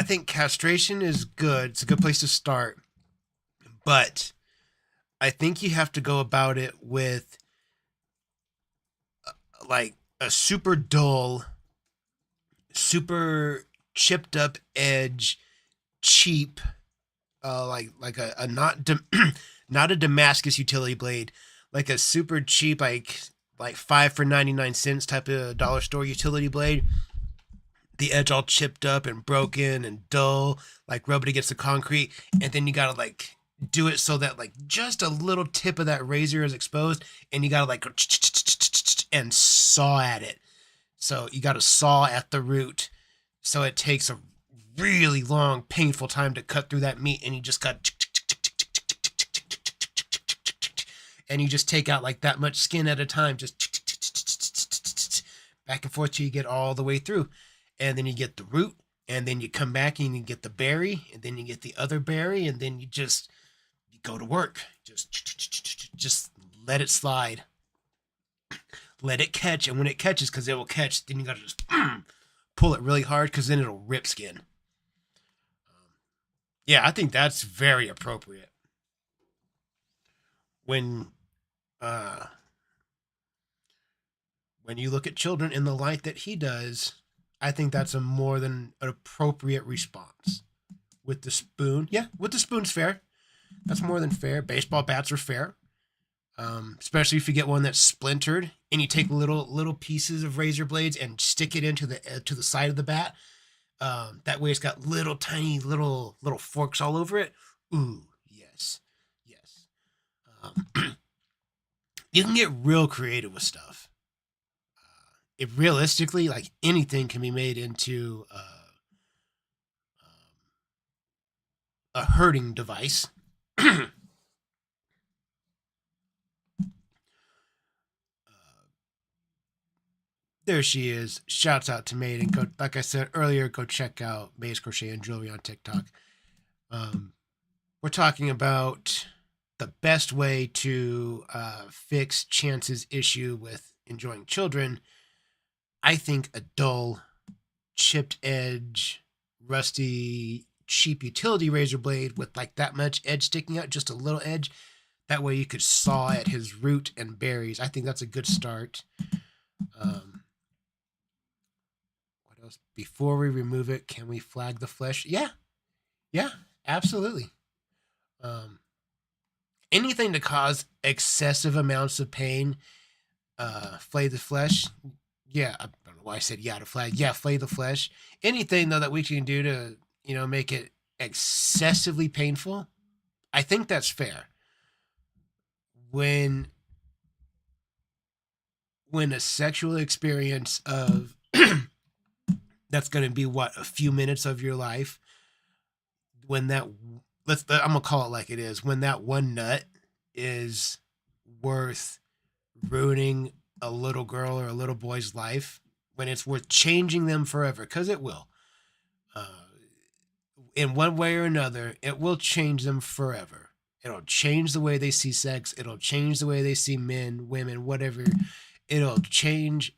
think castration is good. It's a good place to start. But I think you have to go about it with like a super dull, super chipped up edge, cheap, like a not not a Damascus utility blade, like a super cheap like 5 for 99 cents type of dollar store utility blade. The edge all chipped up and broken and dull, like rub it against the concrete, and then you gotta like do it so that like just a little tip of that razor is exposed, and you gotta like go and saw at it. So you gotta saw at the root, so it takes a really long, painful time to cut through that meat, and you just got, and you just take out like that much skin at a time, just back and forth till you get all the way through, and then you get the root, and then you come back and you get the berry, and then you get the other berry, and then you go to work, just let it slide, let it catch, and when it catches, because it will catch, then you gotta just pull it really hard, because then it'll rip skin. Yeah, I think that's very appropriate. When you look at children in the light that he does, I think that's a more than an appropriate response. With the spoon, yeah, with the spoon's fair. That's more than fair. Baseball bats are fair, especially if you get one that's splintered and you take little pieces of razor blades and stick it into the side of the bat. That way it's got little tiny little forks all over it. Ooh, yes. You can get real creative with stuff. It realistically, like anything can be made into a hurting device. There she is. Shouts out to Maid, and go, like I said earlier, go check out Maid's Crochet and Jewelry on TikTok. We're talking about the best way to fix Chance's issue with enjoying children. I think a dull, chipped edge, rusty, cheap utility razor blade with like that much edge sticking out, just a little edge, That way you could saw at his root and berries. I think that's a good start. What else? Before we remove it, can we flag the flesh? Yeah, yeah, absolutely. Um, Anything to cause excessive amounts of pain, flay the flesh. Yeah, I don't know why I said yeah to flag. Yeah, flay the flesh. Anything though that we can do to make it excessively painful, I think that's fair. When a sexual experience of that's going to be what, a few minutes of your life, when that I'm gonna call it like it is, when that one nut is worth ruining a little girl or a little boy's life, when it's worth changing them forever, because it will, uh, in one way or another, it will change them forever. It'll change the way they see sex. It'll change the way they see men, women, whatever. It'll change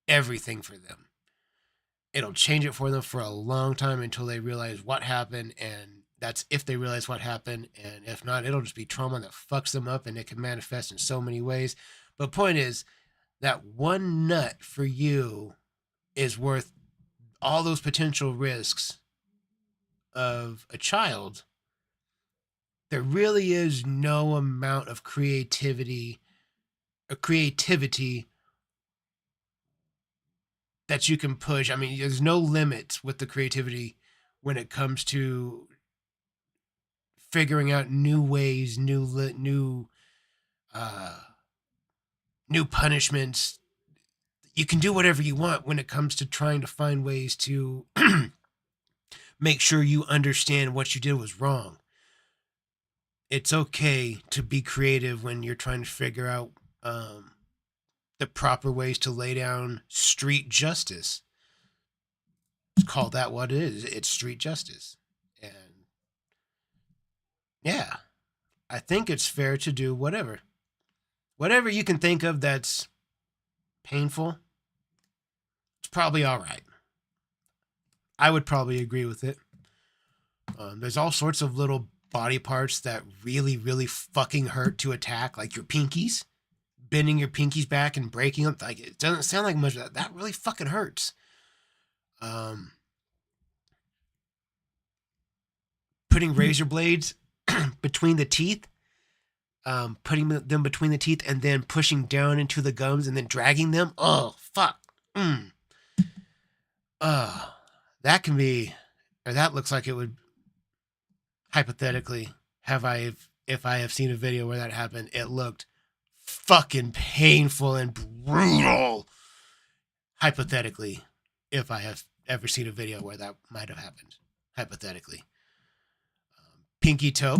everything for them. It'll change it for them for a long time until they realize what happened, and that's if they realize what happened. And if not, it'll just be trauma that fucks them up, and it can manifest in so many ways. But point is, that one nut for you is worth all those potential risks of a child. There really is no amount of creativity that you can push. I mean, there's no limits with the creativity when it comes to figuring out new ways, new punishments. You can do whatever you want when it comes to trying to find ways to make sure you understand what you did was wrong. It's okay to be creative when you're trying to figure out the proper ways to lay down street justice. Let's call that what it is. It's street justice. And yeah, I think it's fair to do whatever you can think of that's painful. It's probably all right. I would probably agree with it. There's all sorts of little body parts that really, really fucking hurt to attack, like your pinkies. Bending your pinkies back and breaking them. Like, it doesn't sound like much of that. That really fucking hurts. Putting razor blades between the teeth, putting them between the teeth and then pushing down into the gums and then dragging them. Oh, fuck. That can be, or that looks like it would, hypothetically, if I have seen a video where that happened, it looked fucking painful and brutal. Hypothetically, if I have ever seen a video where that might have happened. Hypothetically. Pinky toe,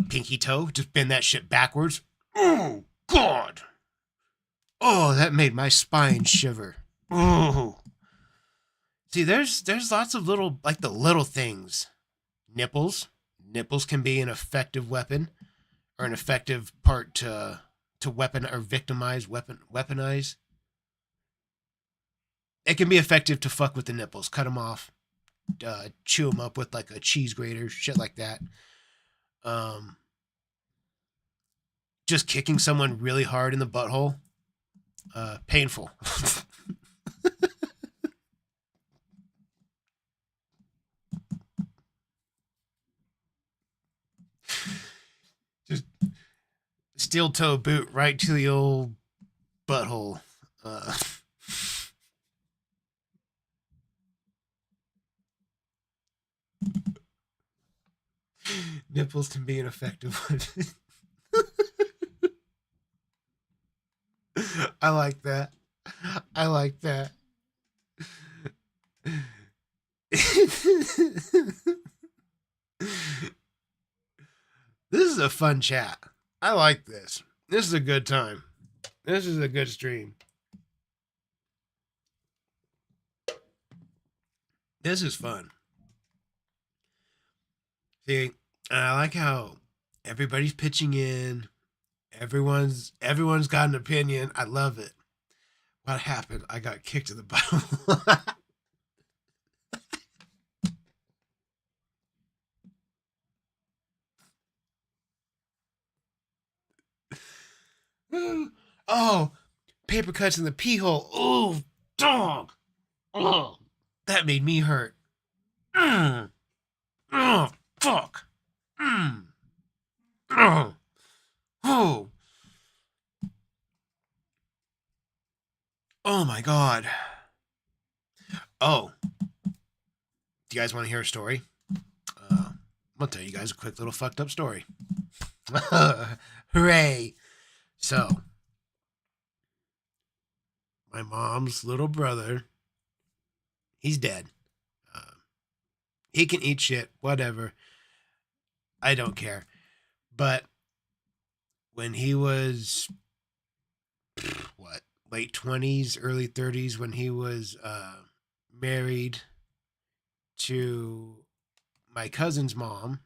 just bend that shit backwards. Oh, God. Oh, that made my spine shiver. Oh. See, there's lots of little, like the little things. Nipples can be an effective weapon, or an effective part to weapon or weaponize. It can be effective to fuck with the nipples, cut them off, chew them up with like a cheese grater, shit like that. Just kicking someone really hard in the butthole, painful. Just steel toe boot right to the old butthole. Nipples can be an effective one. I like that. This is a fun chat. I like this. This is a good time. This is a good stream. This is fun. See, I like how everybody's pitching in. Everyone's got an opinion. I love it. What happened? I got kicked to the bottom. paper cuts in the pee hole. Ooh, dog. Oh, that made me hurt. Oh, fuck. Oh, oh, oh my God. Oh, do you guys want to hear a story? I'm gonna tell you guys a quick little fucked up story. Hooray! So, my mom's little brother, he's dead. He can eat shit, whatever. I don't care. But when he was, what, late 20s, early 30s, when he was married to my cousin's mom,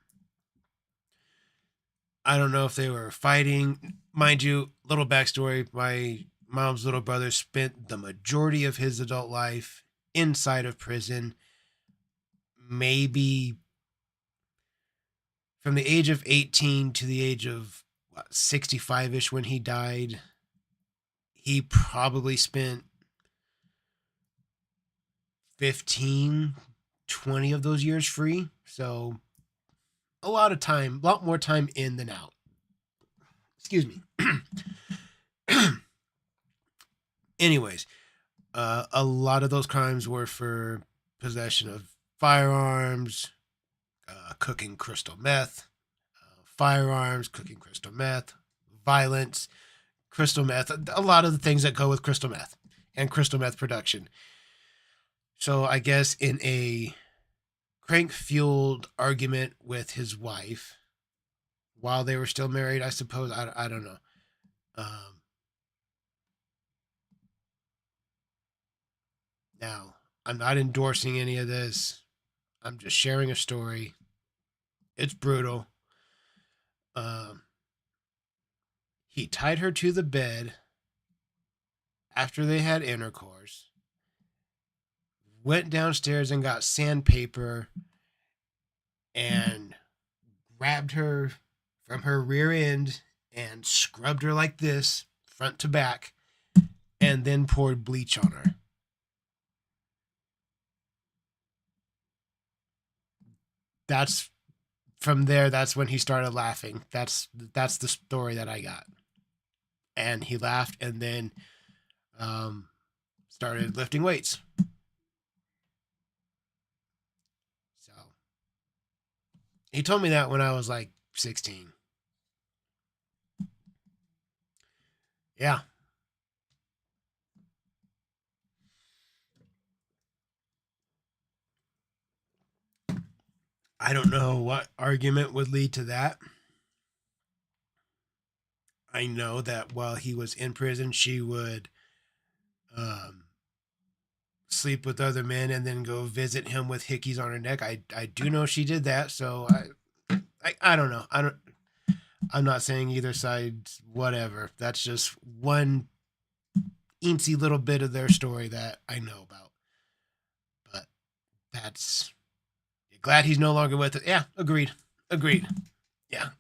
I don't know if they were fighting. Mind you, little backstory, my mom's little brother spent the majority of his adult life inside of prison. Maybe from the age of 18 to the age of 65-ish when he died, he probably spent 15, 20 of those years free. So a lot of time, a lot more time in than out. Excuse me. Anyways, a lot of those crimes were for possession of firearms, cooking crystal meth, firearms, cooking crystal meth, violence, crystal meth, a lot of the things that go with crystal meth and crystal meth production. So I guess in a crank-fueled argument with his wife while they were still married, I suppose, I don't know. Now, I'm not endorsing any of this. I'm just sharing a story. It's brutal. He tied her to the bed after they had intercourse, went downstairs and got sandpaper and grabbed her from her rear end and scrubbed her like this, front to back, and then poured bleach on her. That's from there. That's when he started laughing. That's the story that I got. And he laughed and then started lifting weights. So he told me that when I was like 16. Yeah. I don't know what argument would lead to that. I know that while he was in prison, she would sleep with other men and then go visit him with hickeys on her neck. I do know she did that, so I don't know. I'm not saying either side, whatever. That's just one eensy little bit of their story that I know about. But that's glad he's no longer with it. Yeah, agreed. Yeah.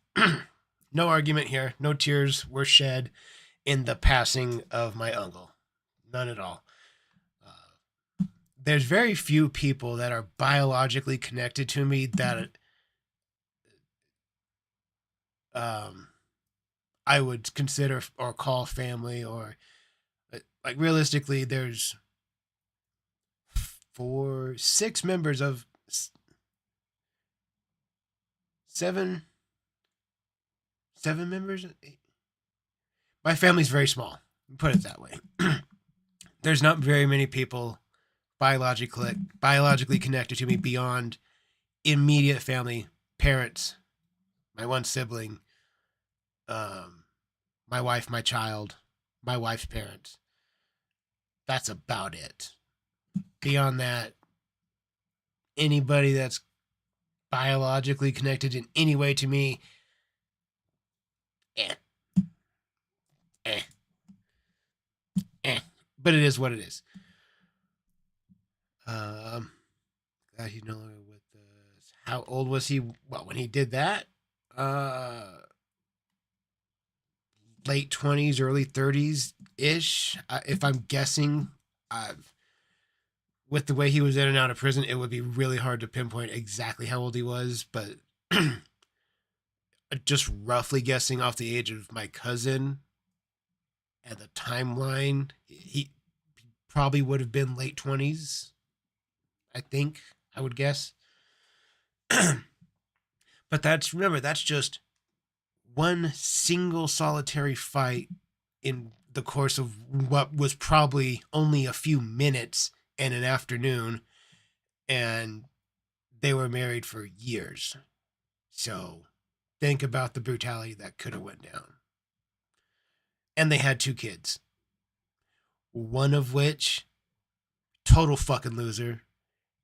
No argument here. No tears were shed in the passing of my uncle. None at all. There's very few people that are biologically connected to me that I would consider or call family, or like realistically there's 6 members of 7 members. My family's very small, put it that way. There's not very many people biologically connected to me beyond immediate family, parents, my one sibling, my wife, my child, my wife's parents. That's about it. Beyond that, anybody that's biologically connected in any way to me, but it is what it is. Glad he's no longer with us. How old was he? Well, when he did that, late 20s, early 30s ish. If I'm guessing, with the way he was in and out of prison, it would be really hard to pinpoint exactly how old he was, but just roughly guessing off the age of my cousin and the timeline, he probably would have been late 20s, I think, I would guess. But remember, that's just one single solitary fight in the course of what was probably only a few minutes and an afternoon, and they were married for years. So think about the brutality that could have went down. And they had 2 kids. One of which, total fucking loser.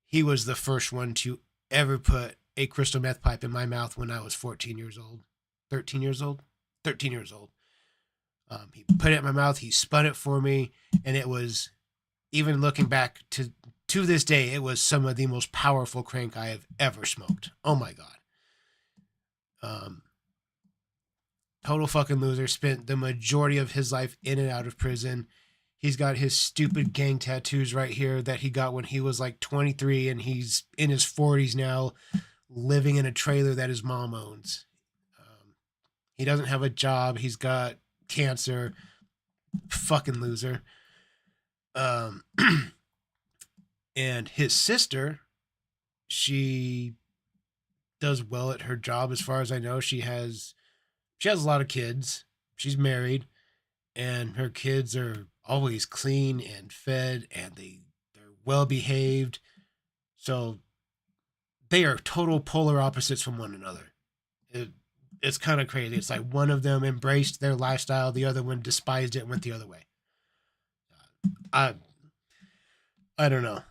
He was the first one to ever put a crystal meth pipe in my mouth when I was 14 years old. 13 years old? 13 years old. He put it in my mouth. He spun it for me. And it was, even looking back to this day, it was some of the most powerful crank I have ever smoked. Oh my God. Total fucking loser. Spent the majority of his life in and out of prison. He's got his stupid gang tattoos right here that he got when he was like 23, and he's in his 40s now, living in a trailer that his mom owns. He doesn't have a job. He's got cancer. Fucking loser. And his sister, she does well at her job as far as I know. She has a lot of kids. She's married, and her kids are always clean and fed, and they're well behaved. So they are total polar opposites from one another. It's kind of crazy. It's like one of them embraced their lifestyle, the other one despised it and went the other way. I don't know.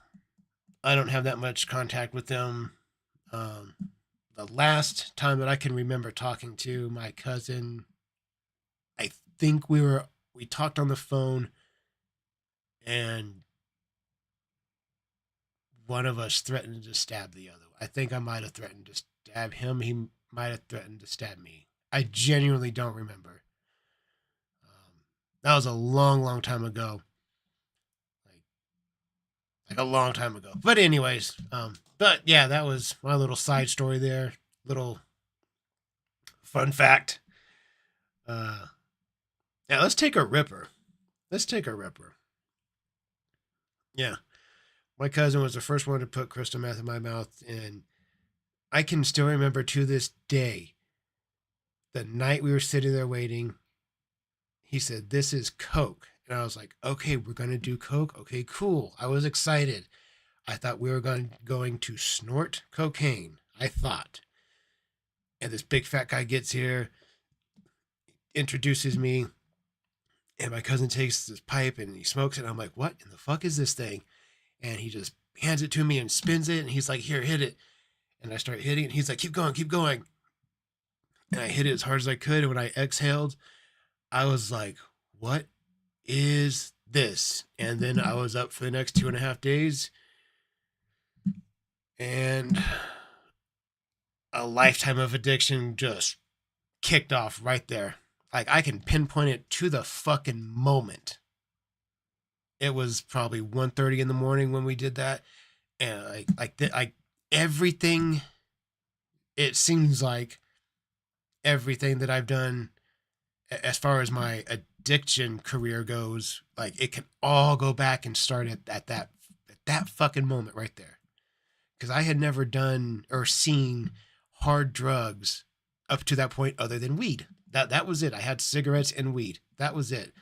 I don't have that much contact with them. The last time that I can remember talking to my cousin, I think we talked on the phone, and one of us threatened to stab the other. I think I might have threatened to stab him. He might have threatened to stab me. I genuinely don't remember. That was a long, long time ago. Like a long time ago. But anyways, but yeah, that was my little side story there. Little fun fact. Yeah, let's take a ripper. Yeah. My cousin was the first one to put crystal meth in my mouth, and I can still remember to this day, the night we were sitting there waiting, he said, "This is Coke." And I was like, "Okay, we're going to do Coke. Okay, cool." I was excited. I thought we were going to snort cocaine. I thought. And this big fat guy gets here, introduces me, and my cousin takes this pipe and he smokes it. And I'm like, "What in the fuck is this thing?" And he just hands it to me and spins it. And he's like, "Here, hit it." And I start hitting it. And he's like, "Keep going, keep going." And I hit it as hard as I could. And when I exhaled, I was like, "What is this?" And then I was up for the next 2.5 days. And a lifetime of addiction just kicked off right there. Like, I can pinpoint it to the fucking moment. It was probably 1:30 in the morning when we did that. And like everything, it seems like everything that I've done as far as my addiction career goes, like it can all go back and start at that fucking moment right there. Because I had never done or seen hard drugs up to that point other than weed. That was it. I had cigarettes and weed. That was it.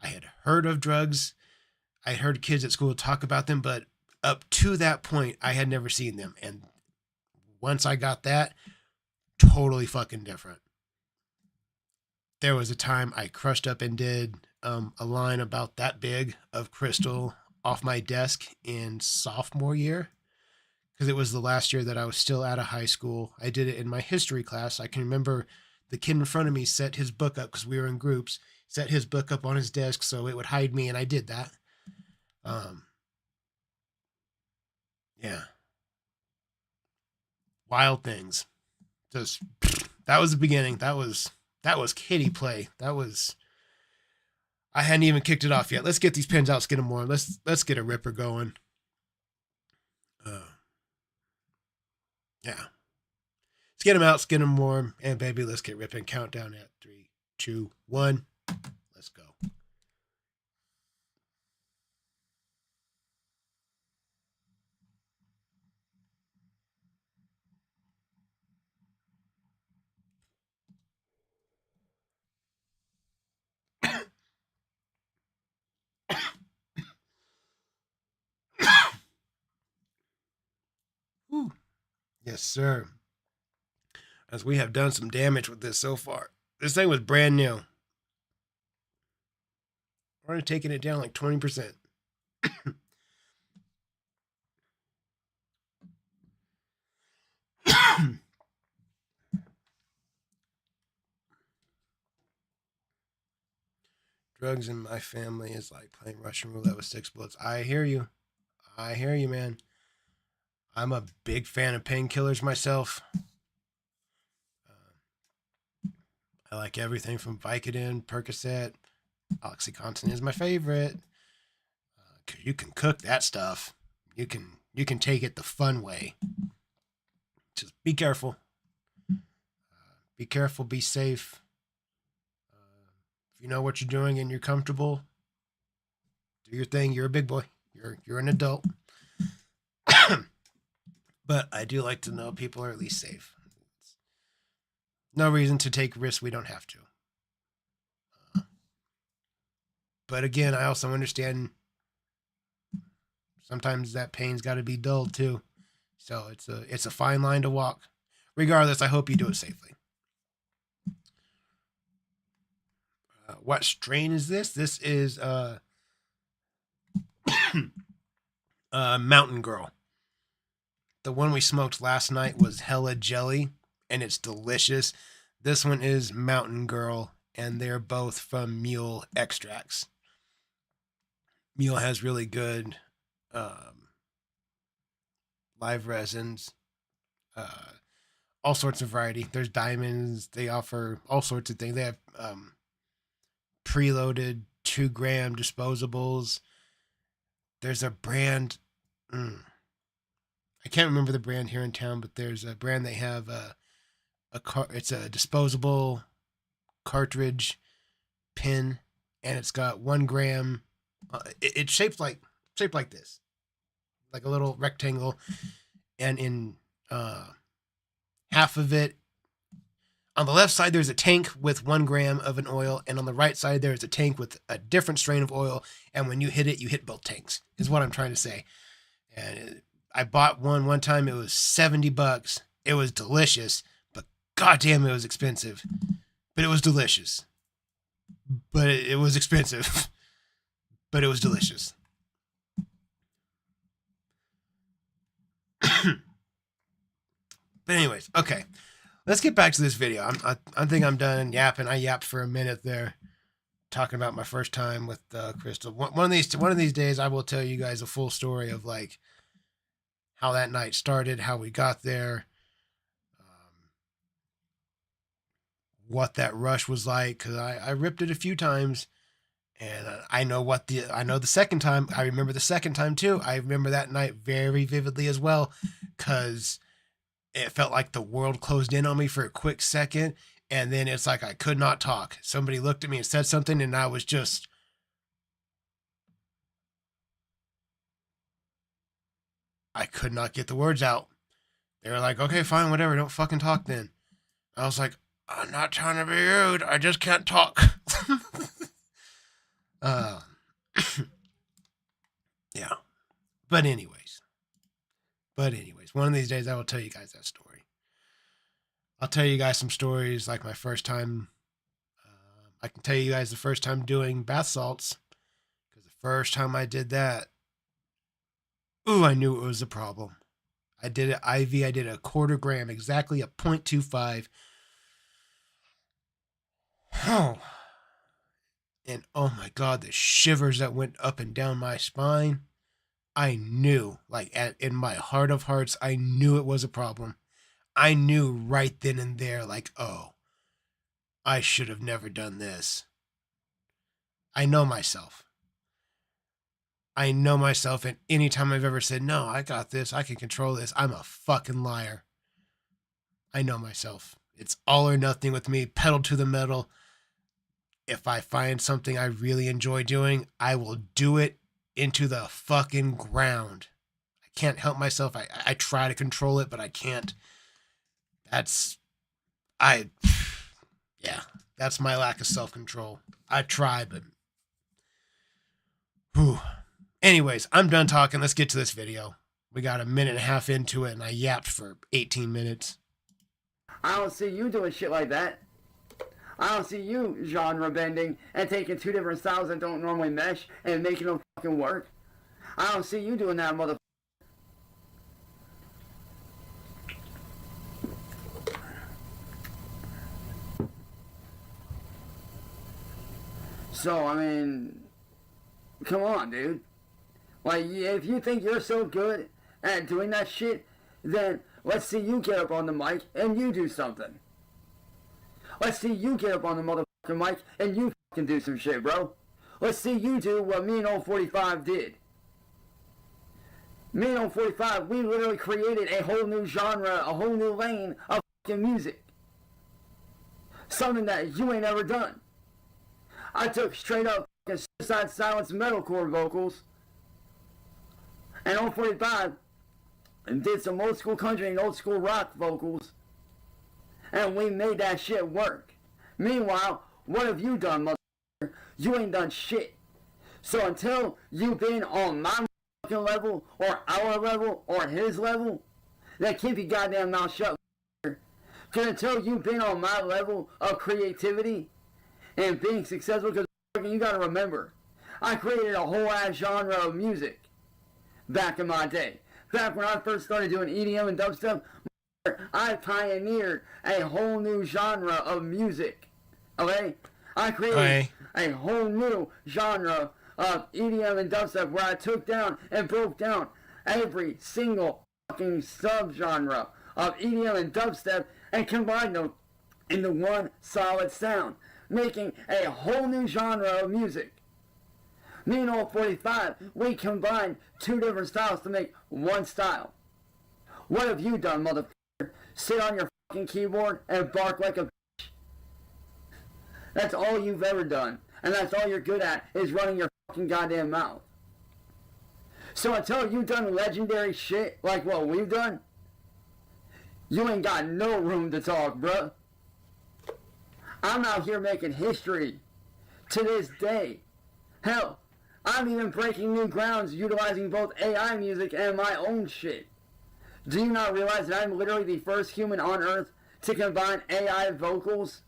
I had heard of drugs. I heard kids at school talk about them, but up to that point, I had never seen them. And once I got that, totally fucking different. There was a time I crushed up and did a line about that big of crystal off my desk in sophomore year, because it was the last year that I was still out of high school. I did it in my history class. I can remember the kid in front of me set his book up, because we were in groups, set his book up on his desk so it would hide me, and I did that. Yeah. Wild things. Just, that was the beginning. That was kiddie play. That was I hadn't even kicked it off yet. Let's get these pins out, let's get them warm. Let's get a ripper going. Yeah. Let's get them out, let's get them warm, and baby, let's get ripping. Countdown at 3, 2, 1. Let's go. Whew. Yes, sir. As we have done some damage with this so far. This thing was brand new. We're only taking it down like 20%. Drugs in my family is like playing Russian roulette with 6 bullets. I hear you. I hear you, man. I'm a big fan of painkillers myself. I like everything from Vicodin, Percocet. OxyContin is my favorite. You can cook that stuff. You can take it the fun way. Just be careful. Be careful. Be safe. If you know what you're doing and you're comfortable, do your thing. You're a big boy. You're an adult. But I do like to know people are at least safe. No reason to take risks we don't have to. But again, I also understand sometimes that pain's got to be dulled too. So it's a fine line to walk. Regardless, I hope you do it safely. What strain is this? This is Mountain Girl. The one we smoked last night was Hella Jelly, and it's delicious. This one is Mountain Girl, and they're both from Mule Extracts. Mule has really good live resins, all sorts of variety. There's diamonds. They offer all sorts of things. They have preloaded 2-gram disposables. There's a brand. I can't remember the brand here in town, but there's a brand they have it's a disposable cartridge pin, and it's got 1 gram. It's shaped like this, like a little rectangle, and in half of it, on the left side there's a tank with 1 gram of an oil, and on the right side there's a tank with a different strain of oil. And when you hit it, you hit both tanks. Is what I'm trying to say. And I bought one time. It was $70. It was delicious, but goddamn, it was expensive. But it was delicious. But it was expensive. But it was delicious. But anyways, okay. Let's get back to this video. I think I'm done yapping. I yapped for a minute there, talking about my first time with Crystal. One of these days, I will tell you guys a full story of like how that night started, how we got there, what that rush was like. Because I ripped it a few times, and I know the second time. I remember the second time too. I remember that night very vividly as well, because it felt like the world closed in on me for a quick second, and then it's like I could not talk. Somebody looked at me and said something, and I was just... I could not get the words out. They were like, okay, fine, whatever, don't fucking talk then. I was like, I'm not trying to be rude, I just can't talk. Yeah. But anyways, one of these days I will tell you guys that story. I'll tell you guys some stories like my first time. I can tell you guys the first time doing bath salts, because the first time I did that, I knew it was a problem. I did it IV. I did a 1/4 gram, exactly a 0.25. Oh, and oh my God, the shivers that went up and down my spine. I knew, like in my heart of hearts, I knew it was a problem. I knew right then and there, like, oh, I should have never done this. I know myself. I know myself, and anytime I've ever said, no, I got this, I can control this, I'm a fucking liar. I know myself. It's all or nothing with me, pedal to the metal. If I find something I really enjoy doing, I will do it into the fucking ground. I can't help myself. I try to control it, but I can't. That's my lack of self-control. I try, but whew. Anyways, I'm done talking. Let's get to this video. We got a minute and a half into it, and I yapped for 18 minutes. I don't see you doing shit like that. I don't see you genre bending and taking two different styles that don't normally mesh and making them fucking work. I don't see you doing that, motherfucker. So, I mean, come on, dude. Like, if you think you're so good at doing that shit, then let's see you get up on the mic and you do something. Let's see you get up on the motherfucking mic and you fucking do some shit, bro. Let's see you do what me and Old 45 did. Me and Old 45, we literally created a whole new genre, a whole new lane of fucking music. Something that you ain't ever done. I took straight up fucking Suicide Silence metalcore vocals and Old 45 and did some old school country and old school rock vocals, and we made that shit work. Meanwhile, what have you done, motherfucker? You ain't done shit. So until you've been on my fucking level, or our level, or his level, then keep your goddamn mouth shut, motherfucker. Cause until you've been on my level of creativity and being successful, because you gotta remember, I created a whole ass genre of music back in my day. Back when I first started doing EDM and dubstep, I pioneered a whole new genre of music. Okay? I created a whole new genre of EDM and dubstep where I took down and broke down every single fucking subgenre of EDM and dubstep and combined them into one solid sound, making a whole new genre of music. Me and Old 45, we combined two different styles to make one style. What have you done, motherfucker? Sit on your fucking keyboard and bark like a bitch. That's all you've ever done. And that's all you're good at, is running your fucking goddamn mouth. So until you've done legendary shit like what we've done, you ain't got no room to talk, bruh. I'm out here making history to this day. Hell, I'm even breaking new grounds utilizing both AI music and my own shit. Do you not realize that I'm literally the first human on Earth to combine AI vocals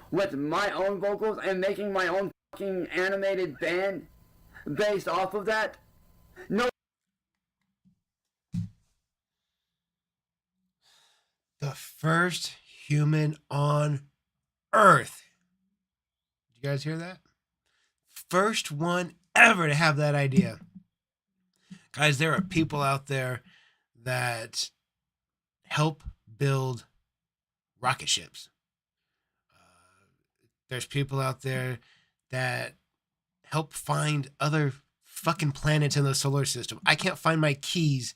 with my own vocals and making my own fucking animated band based off of that? No. The first human on Earth. Did you guys hear that? First one ever to have that idea. Guys, there are people out there that help build rocket ships. There's people out there that help find other fucking planets in the solar system. I can't find my keys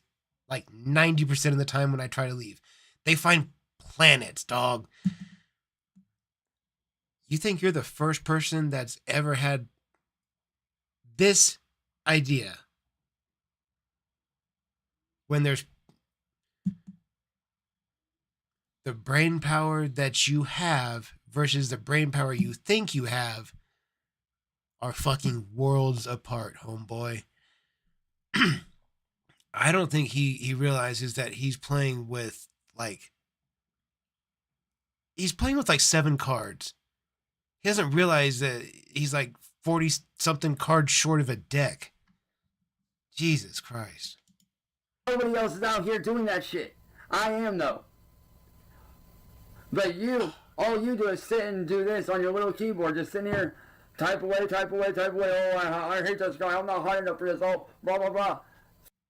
like 90% of the time when I try to leave. They find planets, dog. You think you're the first person that's ever had this idea when there's the brain power that you have versus the brain power you think you have are fucking worlds apart, homeboy. I don't think he realizes that he's playing with like 7 cards. He doesn't realize that he's like 40 something cards short of a deck. Jesus Christ. Nobody else is out here doing that shit. I am though. But you, all you do is sit and do this on your little keyboard, just sitting here, type away, type away, type away. Oh, I hate this guy. I'm not hard enough for this. Oh, blah, blah, blah.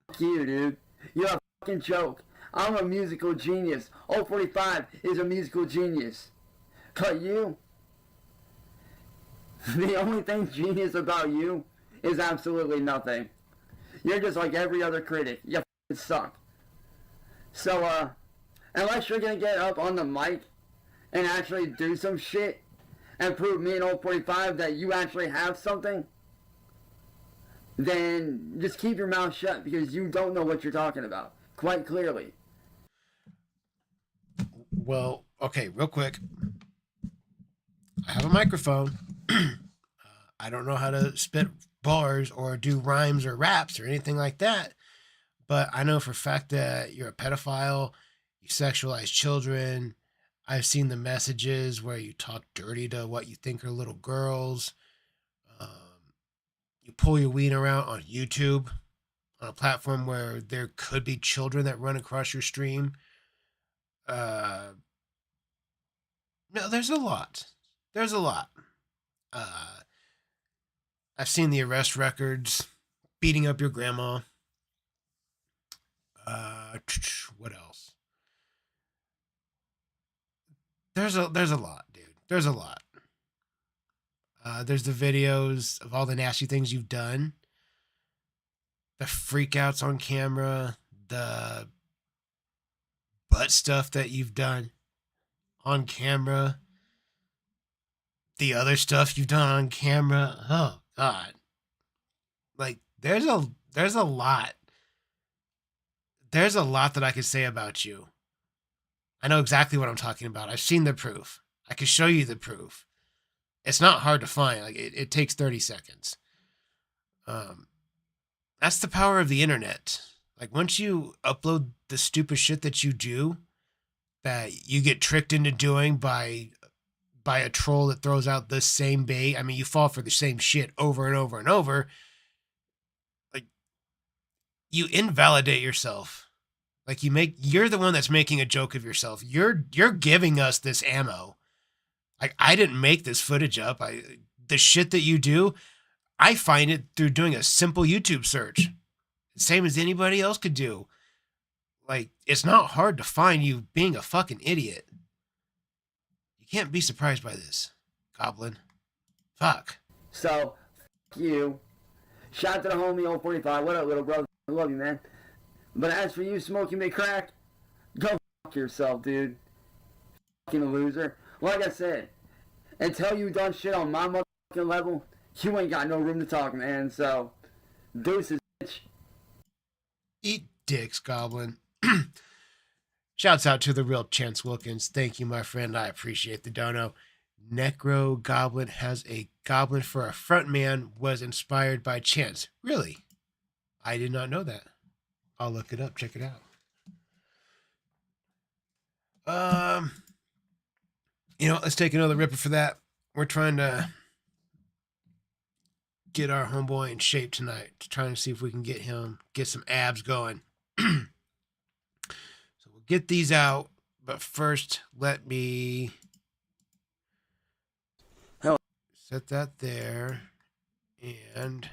Fuck you, dude. You're a fucking joke. I'm a musical genius. 045 is a musical genius. Cut you. The only thing genius about you is absolutely nothing. You're just like every other critic. You f***ing suck. So, unless you're gonna get up on the mic and actually do some shit and prove me and Old 45 that you actually have something, then just keep your mouth shut because you don't know what you're talking about. Quite clearly. Well, okay, real quick. I have a microphone. I don't know how to spit bars or do rhymes or raps or anything like that. But I know for a fact that you're a pedophile, you sexualize children. I've seen the messages where you talk dirty to what you think are little girls. Um, you pull your ween around on YouTube, on a platform where there could be children that run across your stream. No, there's a lot. There's a lot. Uh, I've seen the arrest records, beating up your grandma. What else? There's a lot, dude. There's a lot. There's the videos of all the nasty things you've done, the freakouts on camera, the butt stuff that you've done on camera, the other stuff you've done on camera. Oh God. Like there's a lot. There's a lot that I could say about you. I know exactly what I'm talking about. I've seen the proof. I can show you the proof. It's not hard to find. Like it takes 30 seconds. That's the power of the internet. Like once you upload the stupid shit that you do, that you get tricked into doing by a troll that throws out the same bait. I mean, you fall for the same shit over and over and over. Like you invalidate yourself. Like you're the one that's making a joke of yourself. You're giving us this ammo. Like I didn't make this footage up. The shit that you do, I find it through doing a simple YouTube search. Same as anybody else could do. Like it's not hard to find you being a fucking idiot. You can't be surprised by this, Goblin. Fuck. So, f*** you. Shout out to the homie Old 45. What up, little bro? I love you, man. But as for you smoking me crack, go f*** yourself, dude. Fucking loser. Like I said, until you done shit on my motherfucking level, you ain't got no room to talk, man. So, deuces, bitch. Eat dicks, Goblin. Shouts out to the real Chance Wilkins. Thank you, my friend. I appreciate the dono. Necro Goblin has a goblin for a front man was inspired by Chance. Really? I did not know that. I'll look it up. Check it out. Let's take another ripper for that. We're trying to get our homeboy in shape tonight. Trying to see if we can get some abs going. So we'll get these out, but first let me set that there and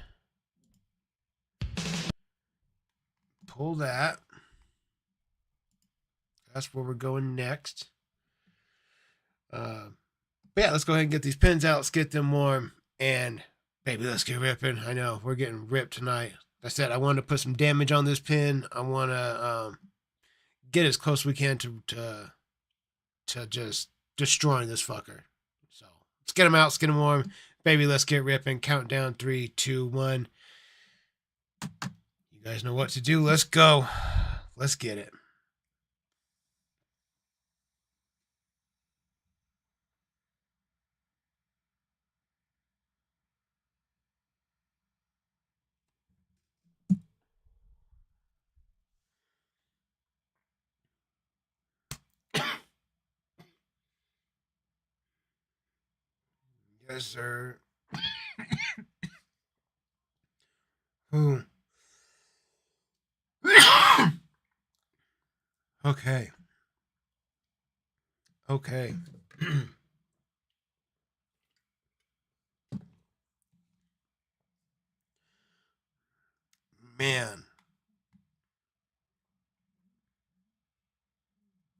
pull that. That's where we're going next. But yeah, let's go ahead and get these pins out. Let's get them warm. And baby, let's get ripping. I know we're getting ripped tonight. Like I said, I want to put some damage on this pin. I want to get as close as we can to just destroying this fucker. So let's get them out. Let's get them warm. Baby, let's get ripping. Count down 3, 2, 1. You guys know what to do. Let's go. Let's get it. Yes, sir. Ooh. Okay. Okay. Man.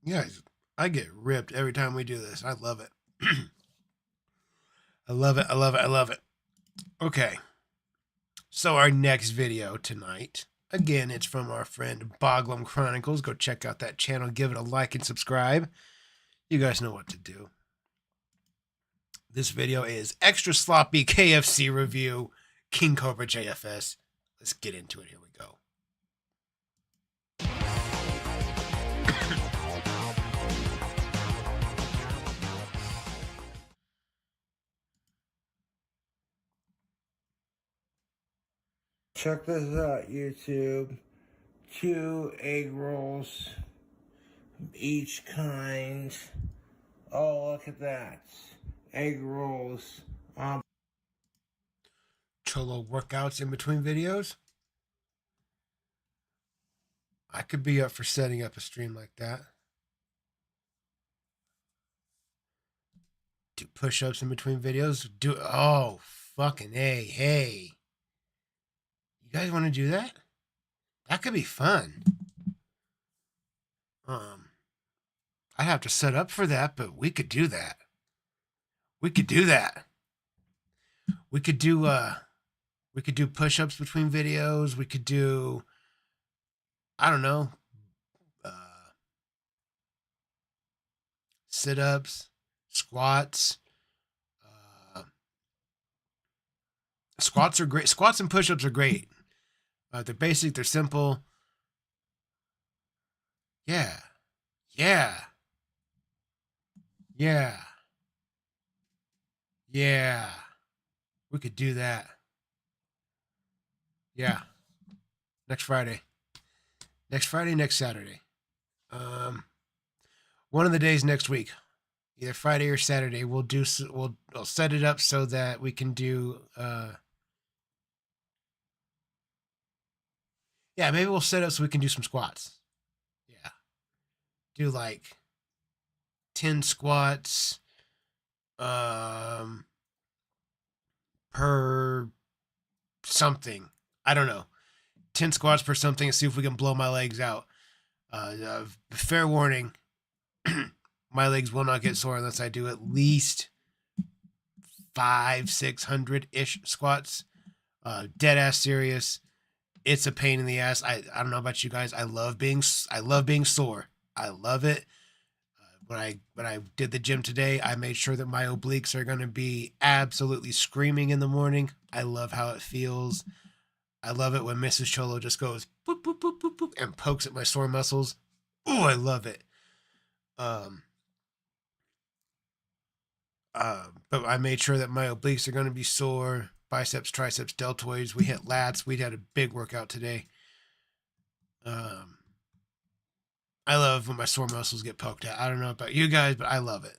You guys, I get ripped every time we do this. I love it. I love it. I love it. I love it. Okay. So our next video tonight, again, it's from our friend Boglim Chronicles. Go check out that channel. Give it a like and subscribe. You guys know what to do. This video is extra sloppy KFC review, King Cobra JFS. Let's get into it. Here we go. Check this out, YouTube. 2 egg rolls, each kind. Oh, look at that. Egg rolls. Cholo workouts in between videos. I could be up for setting up a stream like that. Do push-ups in between videos. Oh, fucking A. Hey. You guys want to do that? That could be fun. I'd have to set up for that, but we could do that. We could do that. We could do push-ups between videos. We could do, I don't know, sit-ups, squats. Squats are great. Squats and push-ups are great. They're basic. They're simple. Yeah. Yeah. Yeah. Yeah. We could do that. Yeah. Next Friday. Next Friday, next Saturday. One of the days next week. Either Friday or Saturday. We'll set it up so that we can do yeah, maybe we'll set up so we can do some squats. Yeah. Do like 10 squats per something. I don't know. 10 squats per something and see if we can blow my legs out. Fair warning. My legs will not get sore unless I do at least 500-600-ish squats. Dead ass serious. It's a pain in the ass. I don't know about you guys. I love being sore. I love it. When I did the gym today, I made sure that my obliques are going to be absolutely screaming in the morning. I love how it feels. I love it when Mrs. Cholo just goes boop, boop, boop, boop, boop, and pokes at my sore muscles. Oh, I love it. But I made sure that my obliques are going to be sore. Biceps, triceps, deltoids. We hit lats. We had a big workout today. I love when my sore muscles get poked at. I don't know about you guys, but I love it.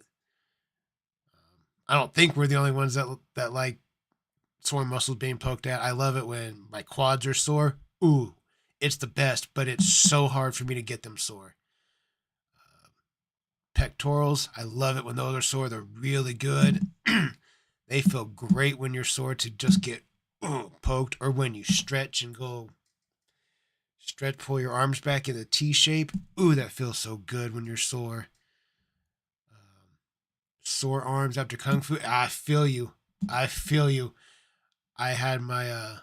I don't think we're the only ones that like sore muscles being poked at. I love it when my quads are sore. Ooh, it's the best, but it's so hard for me to get them sore. Pectorals, I love it when those are sore. They're really good. They feel great when you're sore to just get poked, or when you stretch and pull your arms back in the T shape. Ooh, that feels so good when you're sore. Sore arms after Kung Fu. I feel you. I had my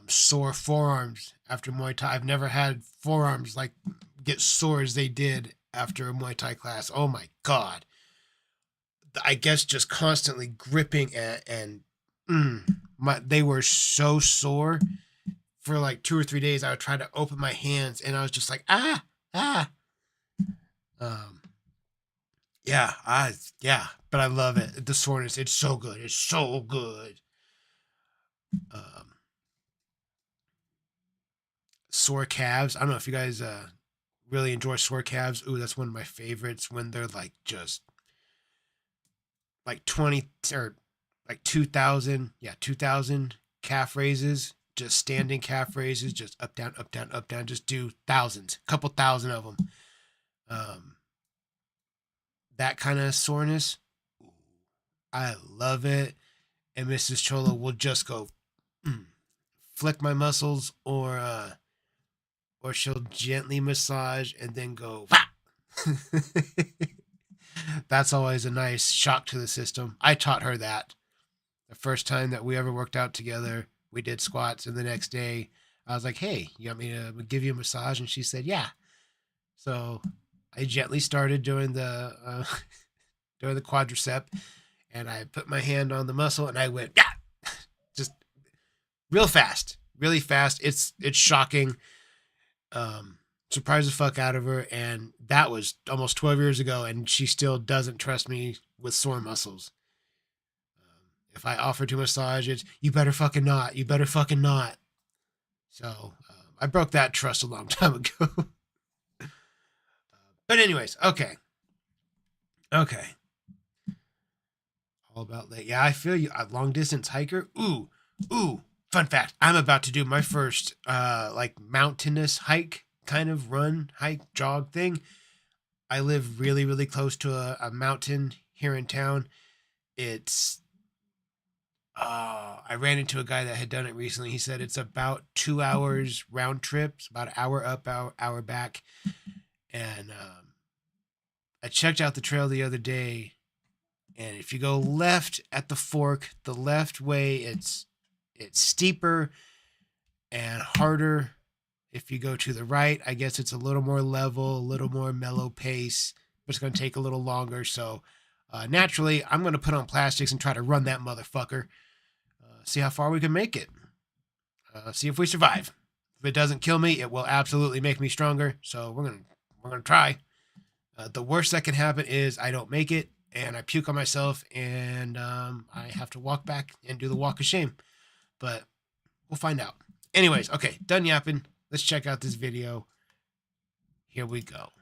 sore forearms after Muay Thai. I've never had forearms like get sore as they did after a Muay Thai class. Oh my God. I guess just constantly gripping and they were so sore for like 2 or 3 days. I would try to open my hands and I was just like, but I love it. The soreness, it's so good. It's so good. Sore calves. I don't know if you guys really enjoy sore calves. Ooh, that's one of my favorites when they're like just like 20 or like 2,000. Yeah, 2,000 calf raises, just standing calf raises, just up, down, up, down, up, down. Just do thousands, couple thousand of them. That kind of soreness, I love it. And Mrs. Cholo will just go flick my muscles, or she'll gently massage and then go. That's always a nice shock to the system. I taught her that. The first time that we ever worked out together, we did squats, and the next day I was like, "Hey, you want me to give you a massage?" And she said, "Yeah." So I gently started doing the doing the quadricep, and I put my hand on the muscle, and I went, "Yeah," just real fast, really fast. It's shocking. Surprised the fuck out of her, and that was almost 12 years ago, and she still doesn't trust me with sore muscles. If I offer to massage, it's you better fucking not. You better fucking not. So I broke that trust a long time ago. But anyways, okay. All about that. Yeah, I feel you. A long distance hiker. Ooh. Fun fact. I'm about to do my first like mountainous hike, kind of run, hike, jog thing. I live really, really close to a mountain here in town. It's I ran into a guy that had done it recently. He said it's about 2 hours round trip. It's about an hour up, hour back. And I checked out the trail the other day, and if you go left at the fork, the left way, it's steeper and harder. If you go to the right, I guess it's a little more level, a little more mellow pace, but it's going to take a little longer. So naturally, I'm going to put on plastics and try to run that motherfucker. See how far we can make it. See if we survive. If it doesn't kill me, it will absolutely make me stronger. So we're gonna try. The worst that can happen is I don't make it and I puke on myself, and I have to walk back and do the walk of shame. But we'll find out. Anyways, okay, done yapping. Let's check out this video. Here we go.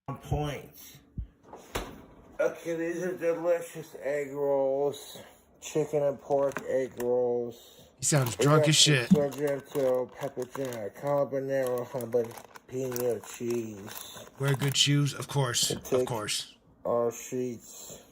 Points. Okay, these are delicious egg rolls. Chicken and pork egg rolls. He sounds drunk as shit. Sargento, pepper jack, habanero, jalapeno cheese. Wear good shoes, of course. Of course. Our sheets.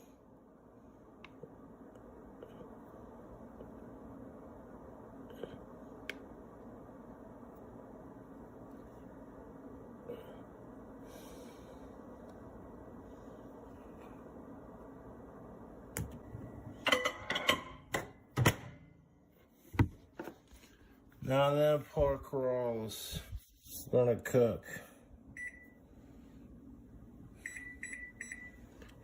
Now them pork rolls gonna cook.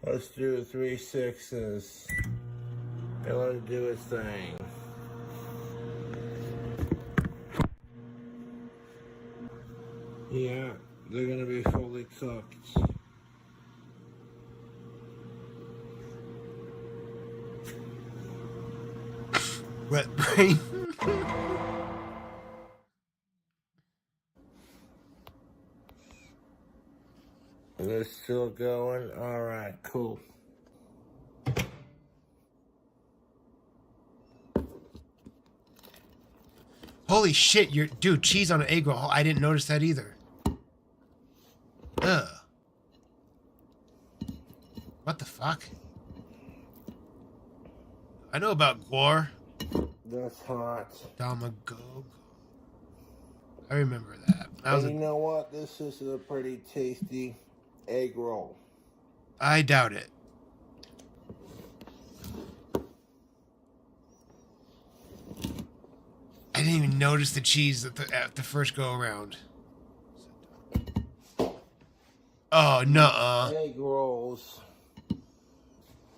Let's do 3 6s and let it do its thing. Yeah, they're gonna be fully cooked. Wet brain. They're still going? Alright, cool. Holy shit, dude, cheese on an egg roll. I didn't notice that either. Ugh. What the fuck? I know about gore. That's hot. Damagogo. I remember that. And you know what? This is a pretty tasty egg roll. I doubt it. I didn't even notice the cheese at the first go around. Oh, nuh-uh. Egg rolls.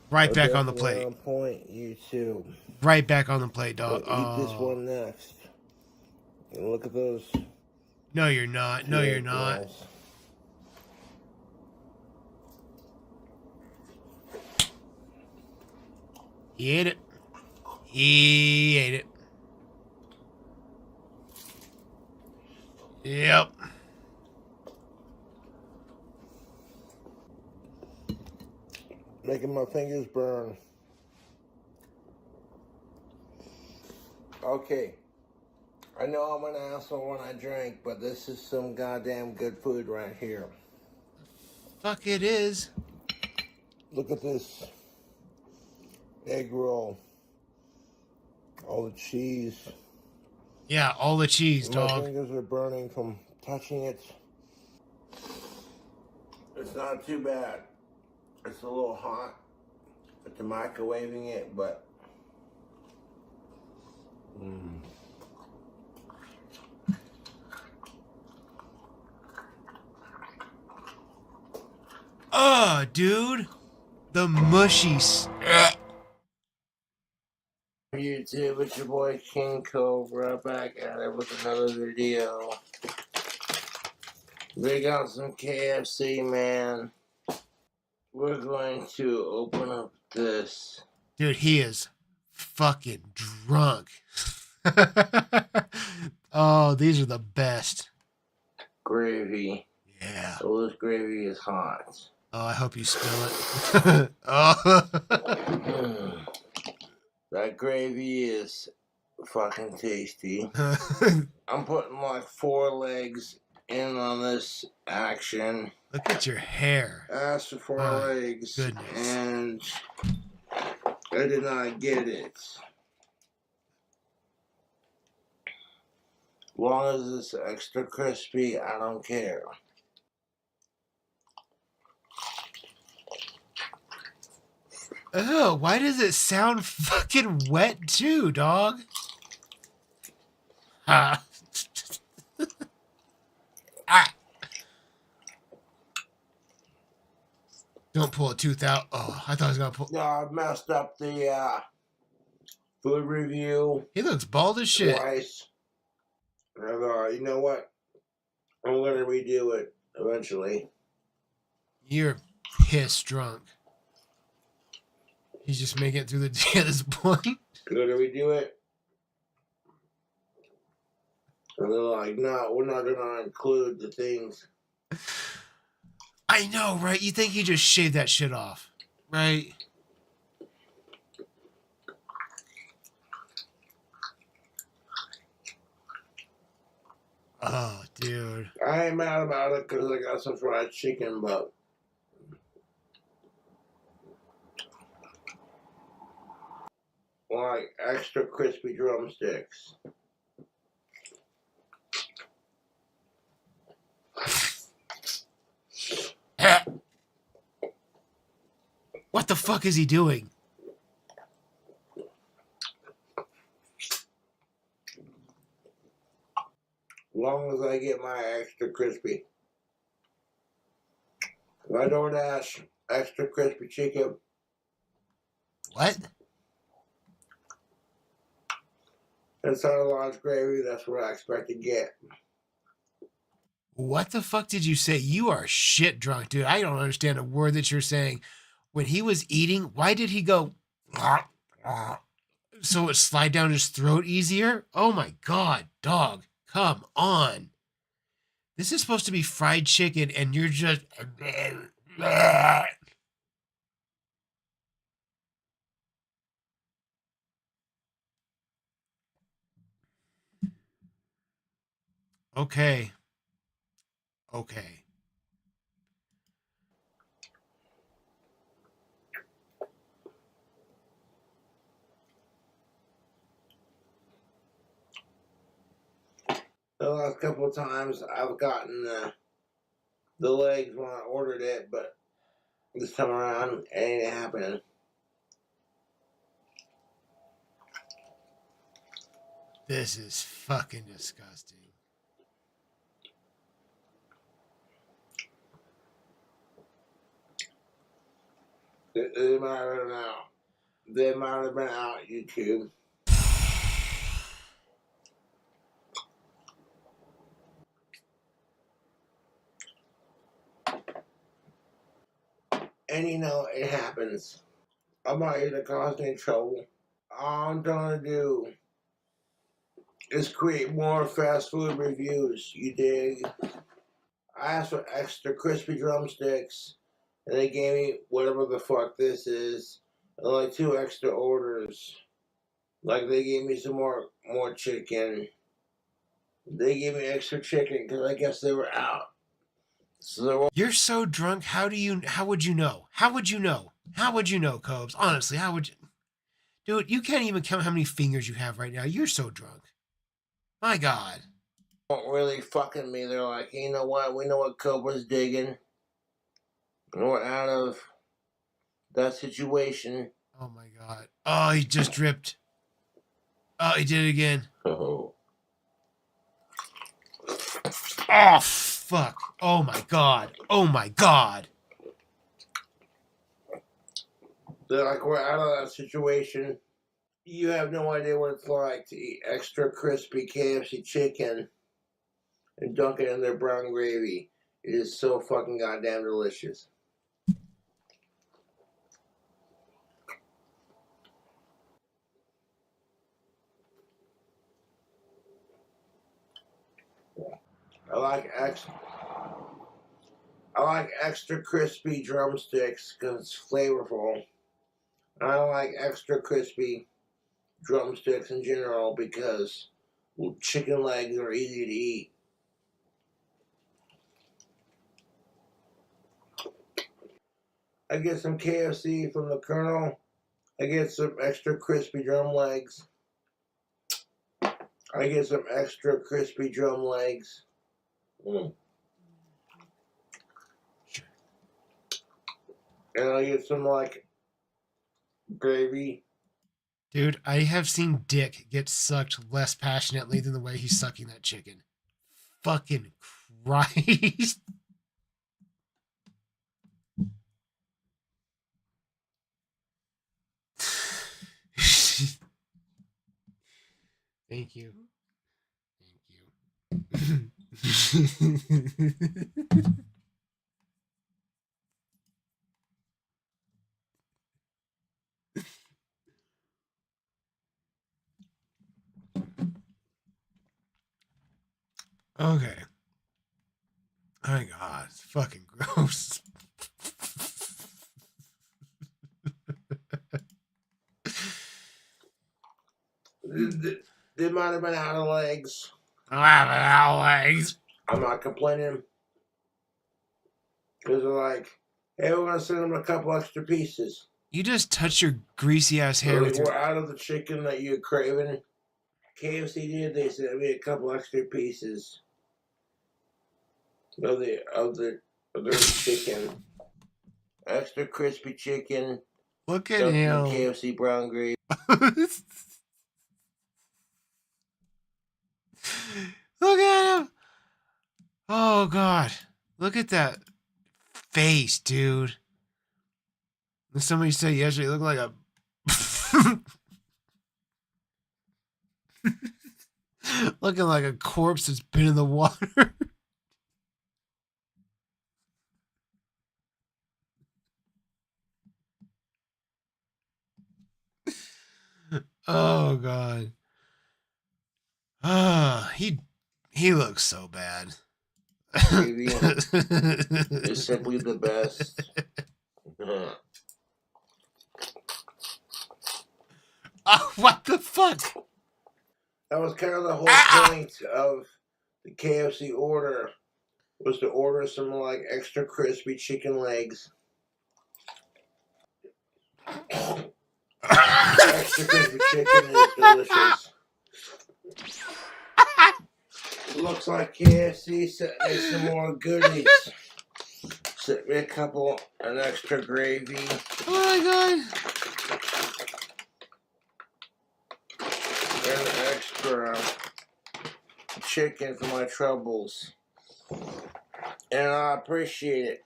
Right back on the plate. On point, you two. Right back on the plate, dog. Eat this one next. And look at those. No, you're not. No, you're not. Rolls. He ate it. He ate it. Yep. Making my fingers burn. Okay. I know I'm an asshole when I drink, but this is some goddamn good food right here. Fuck it is. Look at this egg roll. All the cheese. Yeah, all the cheese, My dog. fingers are burning from touching it. It's not too bad. It's a little hot. to microwaving it, but Oh, dude. The mushy. YouTube, it's your boy King Cobra back at it with another video. We got some KFC, man. We're going to open up this. Dude, he is fucking drunk. Oh, these are the best. Gravy. Yeah. Oh, this gravy is hot. Oh, I hope you spill it. Oh. That gravy is fucking tasty. I'm putting like 4 legs in on this action. Look at your hair. Asked for 4 My legs, goodness. and I did not get it. As long as it's extra crispy, I don't care. Oh, why does it sound fucking wet too, dog? Ah. Ah. Don't pull a tooth out. Oh, I thought I was gonna pull. No, I messed up the food review He looks bald as shit. twice. And I thought, you know what? I'm gonna redo it eventually. You're pissed drunk. He's just making it through the day at this point. I'm gonna redo it. And they're like, no, we're not gonna include the things. I know, right? You think you just shaved that shit off, right? Oh, dude. I ain't mad about it because I got some fried chicken, but like extra crispy drumsticks. What the fuck is he doing? As long as I get my extra crispy. My DoorDash extra crispy chicken. What? Inside a large gravy, that's what I expect to get. What the fuck did you say? You are shit drunk, dude. I don't understand a word that you're saying. When he was eating, why did he go so it slide down his throat easier? Oh my god, dog. Come on. This is supposed to be fried chicken and you're just okay. Okay. The last couple of times I've gotten the legs when I ordered it, but this time around it ain't happening. This is fucking disgusting. They might have been out. They might have been out, YouTube. And you know, it happens. I'm not here to cause any trouble. All I'm trying to do is create more fast food reviews, you dig? I asked for extra crispy drumsticks, and they gave me whatever the fuck this is, and like 2 extra orders. Like they gave me some more chicken. They gave me extra chicken because I guess they were out. So there were. You're so drunk. How would you know? How would you know? How would you know, Cobes? Honestly, how would you? Dude, you can't even count how many fingers you have right now. You're so drunk. My God. Weren't really fucking me. They're like, you know what? We know what Cobra's digging. And we're out of that situation. Oh my god. Oh, he just dripped. Oh, he did it again. Oh. Oh, fuck. Oh my god. Oh my god. They're like, we're out of that situation. You have no idea what it's like to eat extra crispy KFC chicken and dunk it in their brown gravy. It is so fucking goddamn delicious. I like extra crispy drumsticks because it's flavorful. I like extra crispy drumsticks in general because chicken legs are easy to eat. I get some KFC from the Colonel. I get some extra crispy drum legs. I get some extra crispy drum legs. And I get some like gravy. Dude, I have seen dick get sucked less passionately than the way he's sucking that chicken. Fucking Christ. Thank you. Thank you. Okay. Oh my god, it's fucking gross. They might have been out of legs. Legs. I'm not complaining. Because they're like, hey, we're going to send them a couple extra pieces. You just touch your greasy ass hand with your... We're out of the chicken that you're craving. KFC did, they sent me a couple extra pieces of the chicken. Extra crispy chicken. Look at him. KFC brown gravy. Look at him. Oh god. Look at that face, dude. Somebody said yesterday, looked like a looking like a corpse that's been in the water. Oh god. Ah, he looks so bad. Gravy is simply the best. Oh, what the fuck? That was kind of the whole point of the KFC order, was to order some like extra crispy chicken legs. Extra crispy chicken is delicious. Looks like KFC sent me some more goodies. Sent me an extra gravy. Oh my god. And extra chicken for my troubles. And I appreciate it.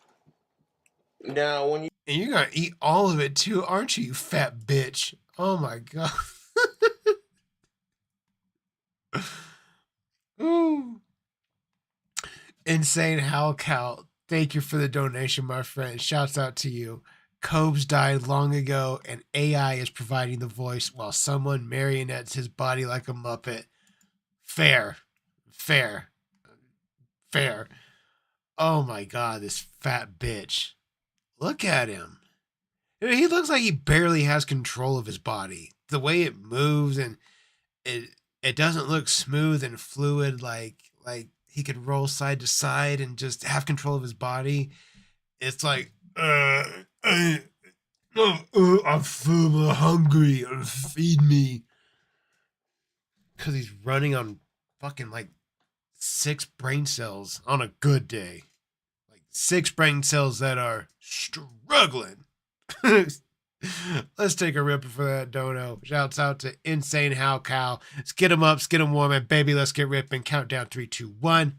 Now, when you... And you're gonna eat all of it too, aren't you, you fat bitch? Oh my god. Ooh. Insane Hal Cow. Thank you for the donation, my friend. Shouts out to you. Cobes died long ago, and AI is providing the voice while someone marionettes his body like a Muppet. Fair. Fair. Fair. Oh my god, this fat bitch. Look at him. He looks like he barely has control of his body. The way it moves, and it doesn't look smooth and fluid like he could roll side to side and just have control of his body. It's like, I'm hungry, feed me. Because he's running on fucking like 6 brain cells on a good day. Like 6 brain cells that are struggling. Let's take a ripper for that dono. Shouts out to Insane How Cow. Let's get him up, let's get him warm, and baby, let's get ripping. Countdown 3, 2, 1.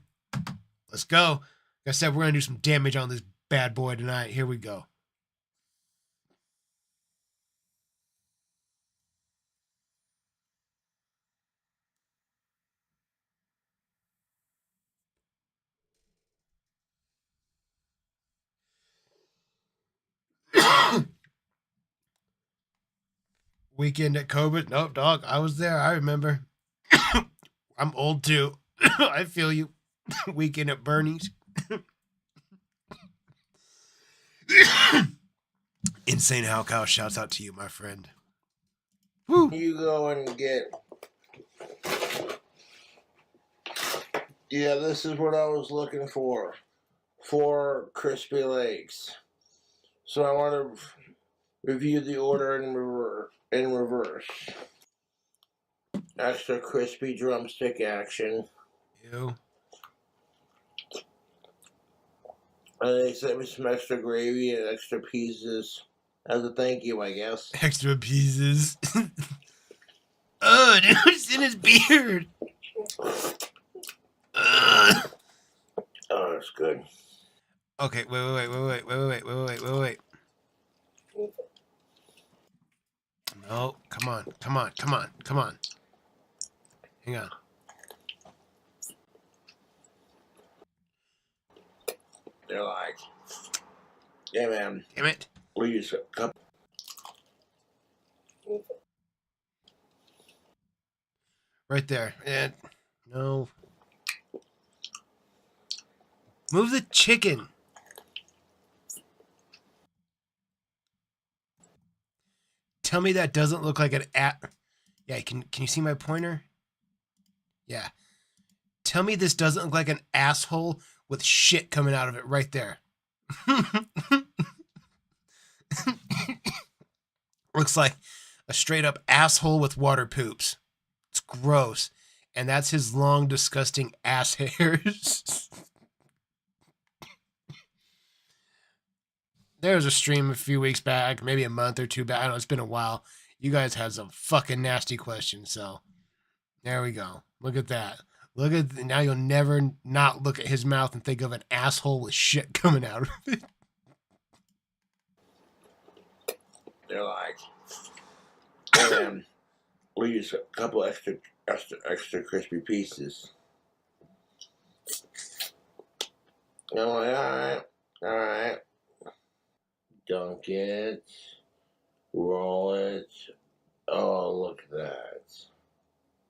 Let's go. Like I said, we're gonna do some damage on this bad boy tonight. Here we go. Weekend at Cobra. Nope, dog. I was there. I remember. I'm old too. I feel you. Weekend at Bernie's. Insane How Cow. Shouts out to you, my friend. Woo. You go and get. Yeah, this is what I was looking for. 4 crispy legs. So I want to review the order in reverse. Extra crispy drumstick action. Ew. And they sent me some extra gravy and extra pieces as a thank you, I guess. Extra pieces. Oh, dude, it's in his beard. Ugh. Oh, that's good. Okay, wait. No, come on. Hang on. They're like, yeah, man. Damn it. We use a cup. Right there. And no. Move the chicken. Tell me that doesn't look like an Yeah, can you see my pointer? Yeah. Tell me this doesn't look like an asshole with shit coming out of it right there. Looks like a straight up asshole with water poops. It's gross. And that's his long, disgusting ass hairs. There was a stream a few weeks back, maybe a month or two back. I don't know, it's been a while. You guys had some fucking nasty questions, so there we go. Look at that. Now you'll never not look at his mouth and think of an asshole with shit coming out of it. They're like, man, we use a couple extra crispy pieces. And I'm like, all right. Dunk it, roll it. Oh, look at that.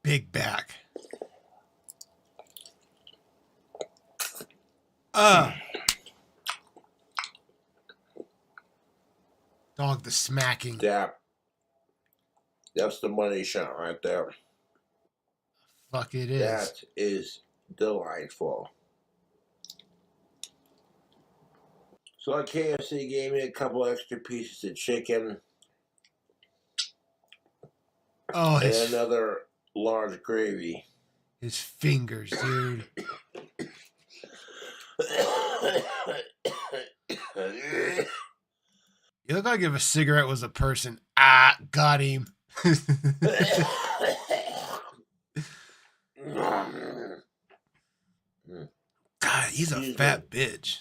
Big back. Dog, the smacking. That's the money shot right there. Fuck it is. That is delightful. So KFC gave me a couple extra pieces of chicken. Oh, and another large gravy. His fingers, dude. You look like if a cigarette was a person. Ah, got him. God, he's a fat bitch.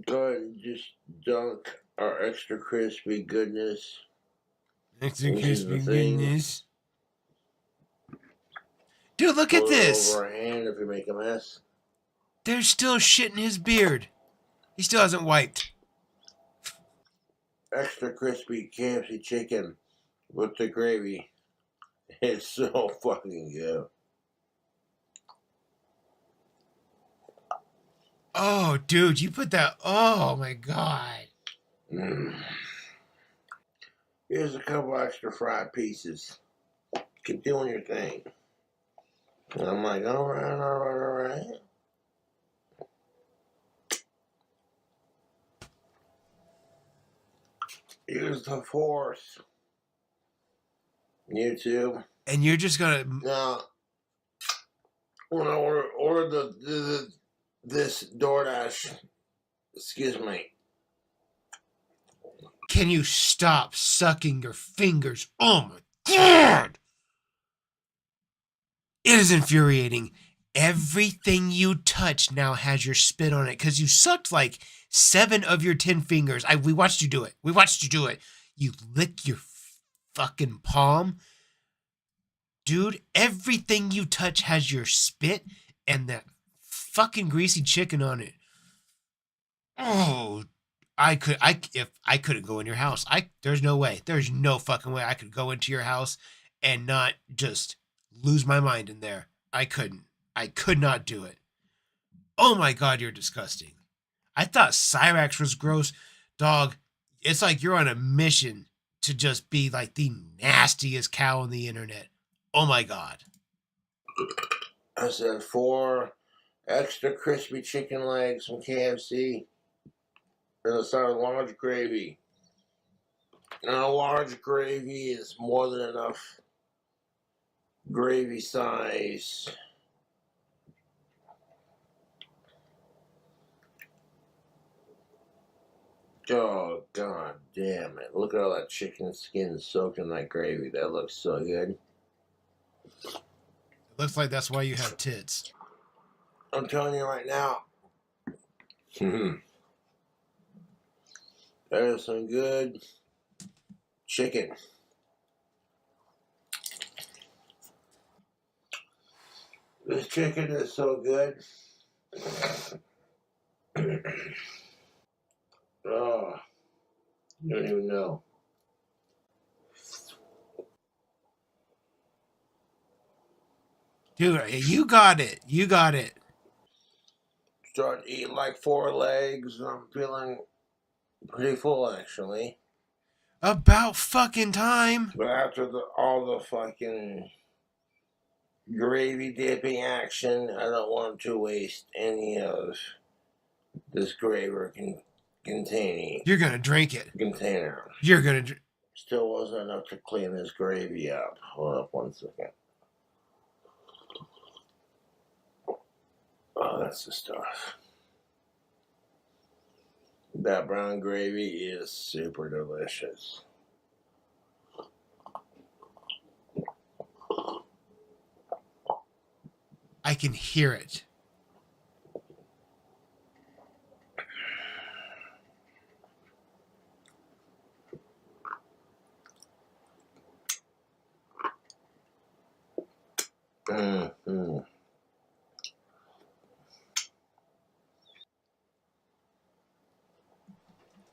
Go ahead and just dunk our extra crispy goodness. Extra crispy goodness. Dude, look at this. Over our hand if we make a mess. There's still shit in his beard. He still hasn't wiped. Extra crispy KFC chicken with the gravy. It's so fucking good. Oh, dude, you put that. Oh, my God. Here's a couple extra fried pieces. Keep doing your thing. And I'm like, all right. Here's the fourth. YouTube. And you're just gonna. Now, when I ordered this DoorDash, excuse me, Can you stop sucking your fingers? Oh my God! It is infuriating. Everything you touch now has your spit on it because you sucked like 7 of your 10 fingers. We watched you do it. We watched you do it. You lick your fucking palm. Dude, everything you touch has your spit and that fucking greasy chicken on it. Oh, if I couldn't go in your house. There's no way. There's no fucking way I could go into your house and not just lose my mind in there. I couldn't. I could not do it. Oh my God, you're disgusting. I thought Cyrax was gross. Dog, it's like you're on a mission to just be like the nastiest cow on the internet. Oh my God. I said 4 extra crispy chicken legs from KFC and a side of large gravy. And a large gravy is more than enough gravy size. Oh, God damn it. Look at all that chicken skin soaked in that gravy. That looks so good. It looks like that's why you have tits. I'm telling you right now. That is some good chicken. This chicken is so good. Oh, you don't even know. Dude, you got it. You got it. Started eating like 4 legs, and I'm feeling pretty full actually. About fucking time. But after all the fucking gravy dipping action, I don't want to waste any of this gravy containing. You're gonna drink it. Container. You're gonna. Still wasn't enough to clean this gravy up. Hold up 1 second. Oh, that's the stuff. That brown gravy is super delicious. I can hear it. Mm-hmm.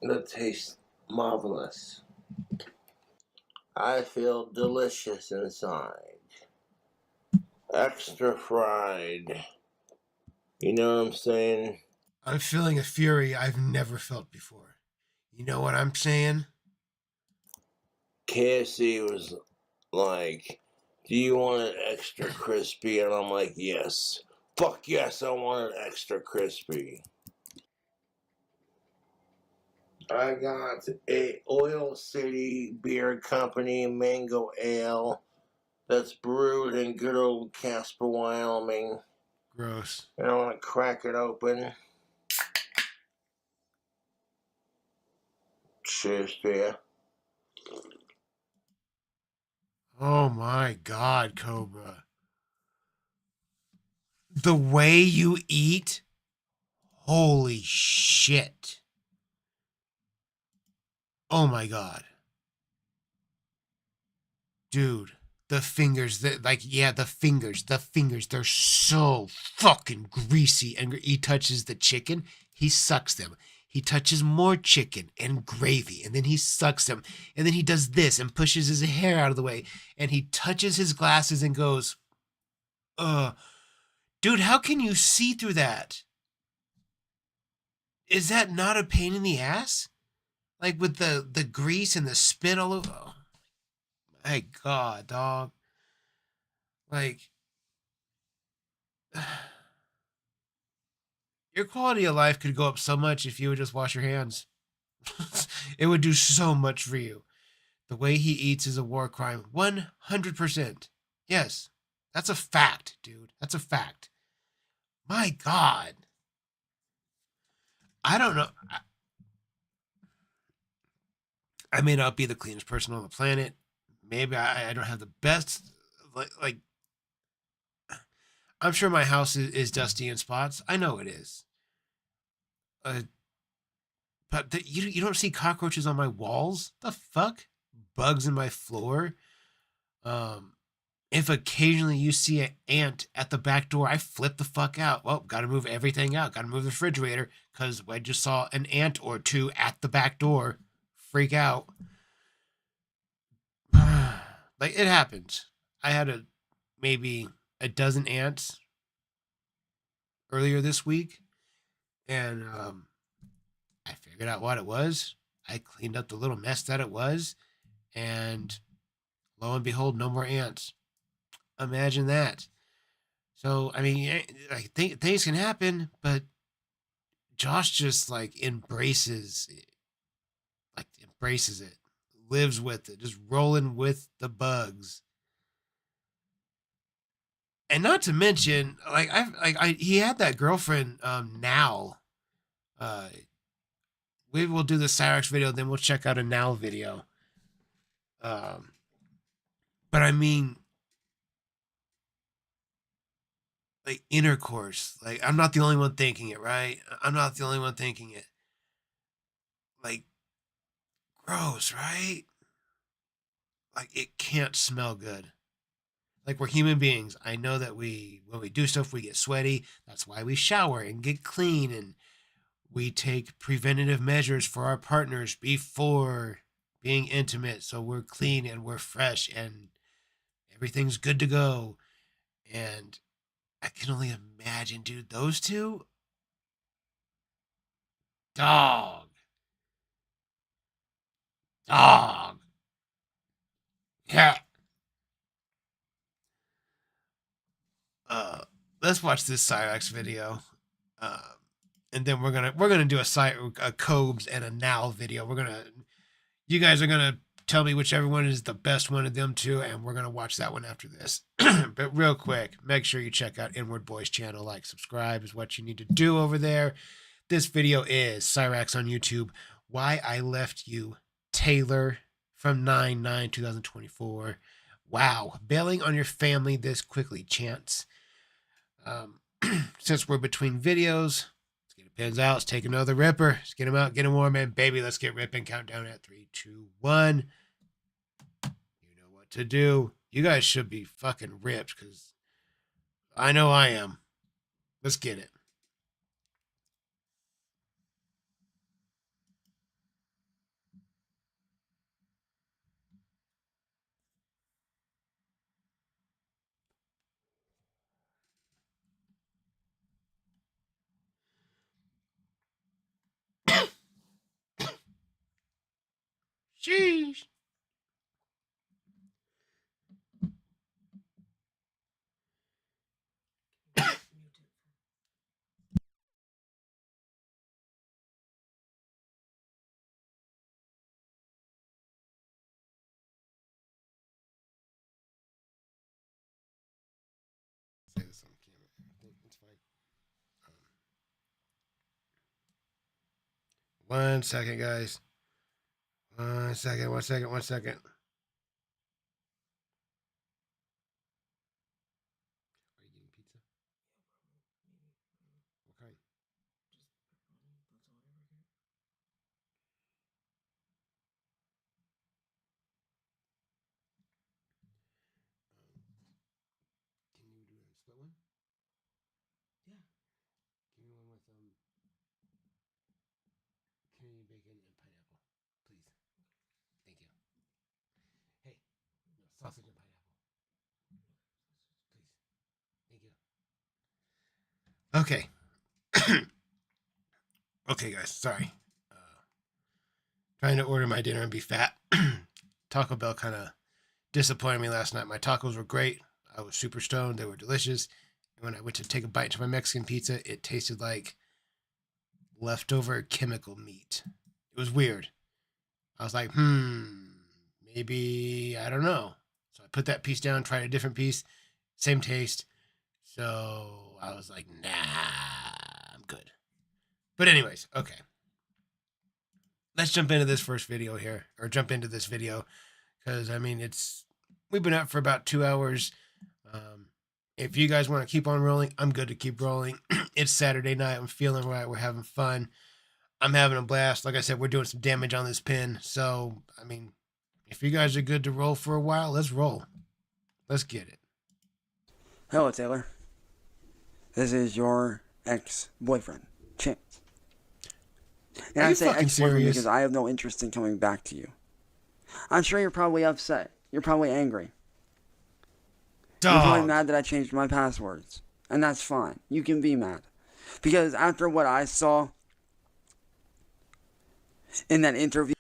That tastes marvelous. I feel delicious inside. Extra fried. You know what I'm saying? I'm feeling a fury I've never felt before. You know what I'm saying? KFC was like, do you want it extra crispy? And I'm like, yes. Fuck yes, I want it extra crispy. I got a Oil City Beer Company Mango Ale that's brewed in good old Casper, Wyoming. Gross. And I want to crack it open. Cheers to you. Oh my God, Cobra. The way you eat? Holy shit. Oh my God. Dude, the fingers, the fingers, they're so fucking greasy. And he touches the chicken, he sucks them. He touches more chicken and gravy, and then he sucks them. And then he does this and pushes his hair out of the way. And he touches his glasses and goes, dude, how can you see through that? Is that not a pain in the ass? Like with the grease and the spit all over? Oh, my God, dog. Like, your quality of life could go up so much if you would just wash your hands. It would do so much for you. The way he eats is a war crime. 100%. Yes. That's a fact, dude. That's a fact. My God. I don't know. I may not be the cleanest person on the planet. Maybe I don't have the best, like I'm sure my house is dusty in spots. I know it is. Uh, but you don't see cockroaches on my walls? The fuck? Bugs in my floor? Um, if occasionally you see an ant at the back door, I flip the fuck out. Well, gotta move everything out. Gotta move the refrigerator because I just saw an ant or two at the back door. Freak out. Like, it happens. I had maybe a dozen ants earlier this week, and I figured out what it was. I cleaned up the little mess that it was, and lo and behold, no more ants. Imagine that. So, I mean, like things can happen, but Josh just like embraces it, lives with it, just rolling with the bugs. And not to mention, he had that girlfriend now. Uh, we will do the Cyrax video, then we'll check out a now video. But I mean, like intercourse. Like, I'm not the only one thinking it, right? I'm not the only one thinking it. Like, gross, right? Like, it can't smell good. Like, we're human beings. I know that when we do stuff, we get sweaty. That's why we shower and get clean, and we take preventative measures for our partners before being intimate, so we're clean and we're fresh and everything's good to go. And I can only imagine, dude, those two, dog, dog, yeah. Let's watch this Cyrax video, um, and then we're gonna do a Cobes and a Now video. You guys are gonna tell me whichever one is the best one of them two, and we're gonna watch that one after this. But real quick, make sure you check out Inward Boys channel. Like, subscribe is what you need to do over there. This video is Cyrax on YouTube. Why I Left You, Taylor, from 9/9/2024. Wow, bailing on your family this quickly, Chance. Since we're between videos, let's get a pins out. Let's take another ripper. Let's get them out, get them warm, and baby, let's get ripping. Countdown at 3, 2, 1. You know what to do. You guys should be fucking ripped because I know I am. Let's get it. Sheesh. Say this on camera. I think it's fine. 1 second, guys. 1 second, 1 second, 1 second. Are you getting pizza? What kind? Can you do a split one? Yeah. Give me one with Canadian bacon and pineapple, please. Thank you. Hey, no, sausage and pineapple, please. Thank you. Okay. Okay, guys. Sorry. Trying to order my dinner and be fat. Taco Bell kind of disappointed me last night. My tacos were great. I was super stoned. They were delicious. And when I went to take a bite into my Mexican pizza, it tasted like leftover chemical meat. It was weird. I was like, maybe, I don't know. So I put that piece down, tried a different piece, same taste. So I was like, nah, I'm good. But anyways, okay. let's jump into this first video here, or jump into this video, because I mean, we've been up for about 2 hours. If you guys want to keep on rolling, I'm good to keep rolling. It's Saturday night. I'm feeling right. We're having fun. I'm having a blast. Like I said, we're doing some damage on this pin. So, I mean, if you guys are good to roll for a while, let's roll. Let's get it. Hello, Taylor. This is your ex-boyfriend, Chance. And Are I you say fucking ex-boyfriend serious? because I have no interest in coming back to you. I'm sure you're probably upset. You're probably angry. You're probably Dog. mad that I changed my passwords. And that's fine. You can be mad. Because after what I saw in that interview,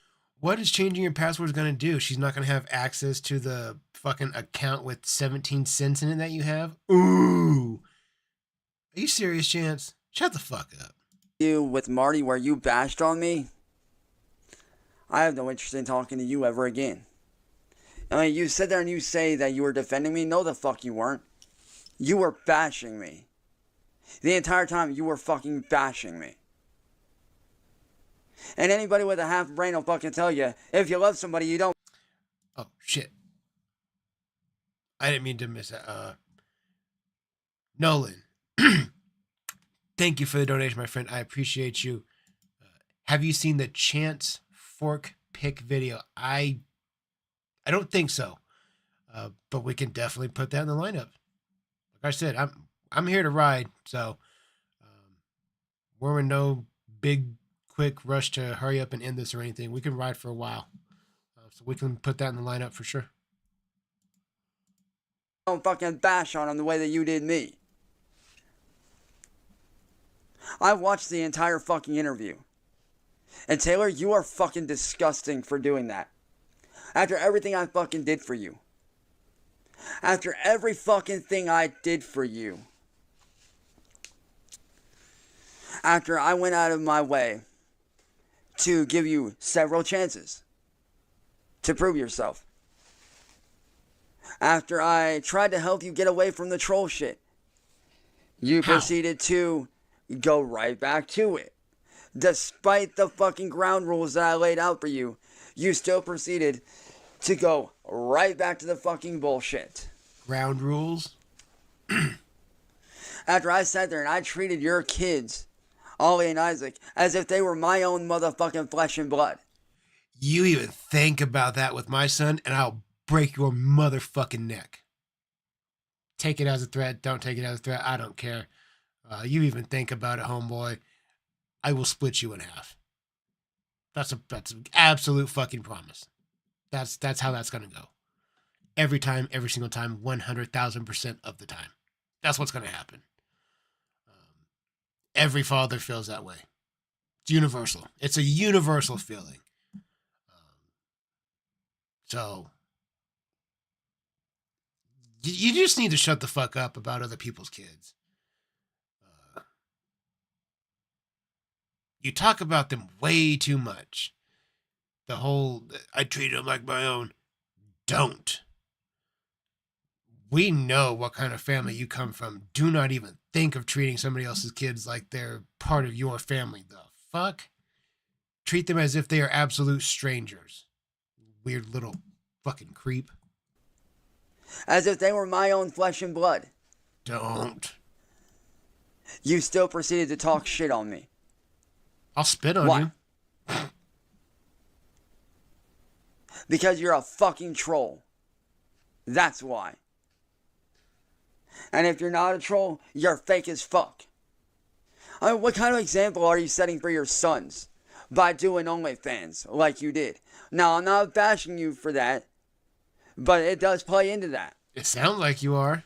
What is changing your password going to do? She's not going to have access to the fucking account with 17 cents in it that you have? Ooh. Are you serious, Chance? Shut the fuck up. with Marty where you bashed on me, I have no interest in talking to you ever again. I mean, you sit there and you say that you were defending me. No, the fuck you weren't. You were bashing me. The entire time you were fucking bashing me. And anybody with a half brain will fucking tell you, if you love somebody, you don't. Oh, shit. I didn't mean to miss that. Nolan. Thank you for the donation, my friend. I appreciate you. Have you seen the Chance fork pick video? I don't think so. But we can definitely put that in the lineup. Like I said, I'm here to ride, so we're in no big quick rush to hurry up and end this or anything. We can ride for a while. So we can put that in the lineup for sure. Don't fucking bash on him the way that you did me. I watched the entire fucking interview. And Taylor, you are fucking disgusting for doing that. After everything I fucking did for you. After every fucking thing I did for you. After I went out of my way to give you several chances to prove yourself. After I tried to help you get away from the troll shit. You How? proceeded to go right back to it. Despite the fucking ground rules that I laid out for you, you still proceeded to go right back to the fucking bullshit. Ground rules. After I sat there and I treated your kids, Ollie and Isaac, as if they were my own motherfucking flesh and blood. You even think about that with my son, and I'll break your motherfucking neck. Take it as a threat. Don't take it as a threat. I don't care. You even think about it, homeboy. I will split you in half. That's an absolute fucking promise. That's how that's gonna go. Every time, every single time, 100,000% of the time. That's what's gonna happen. Every father feels that way. It's universal. It's a universal feeling. So you just need to shut the fuck up about other people's kids. You talk about them way too much. The whole, I treat them like my own. Don't. We know what kind of family you come from. Do not even think of treating somebody else's kids like they're part of your family. The fuck? Treat them as if they are absolute strangers. Weird little fucking creep. As if they were my own flesh and blood. Don't. You still proceeded to talk shit on me. I'll spit on Why? you. Because you're a fucking troll. That's why. And if you're not a troll, you're fake as fuck. I mean, what kind of example are you setting for your sons by doing OnlyFans like you did? Now, I'm not bashing you for that, but it does play into that. It sounds like you are.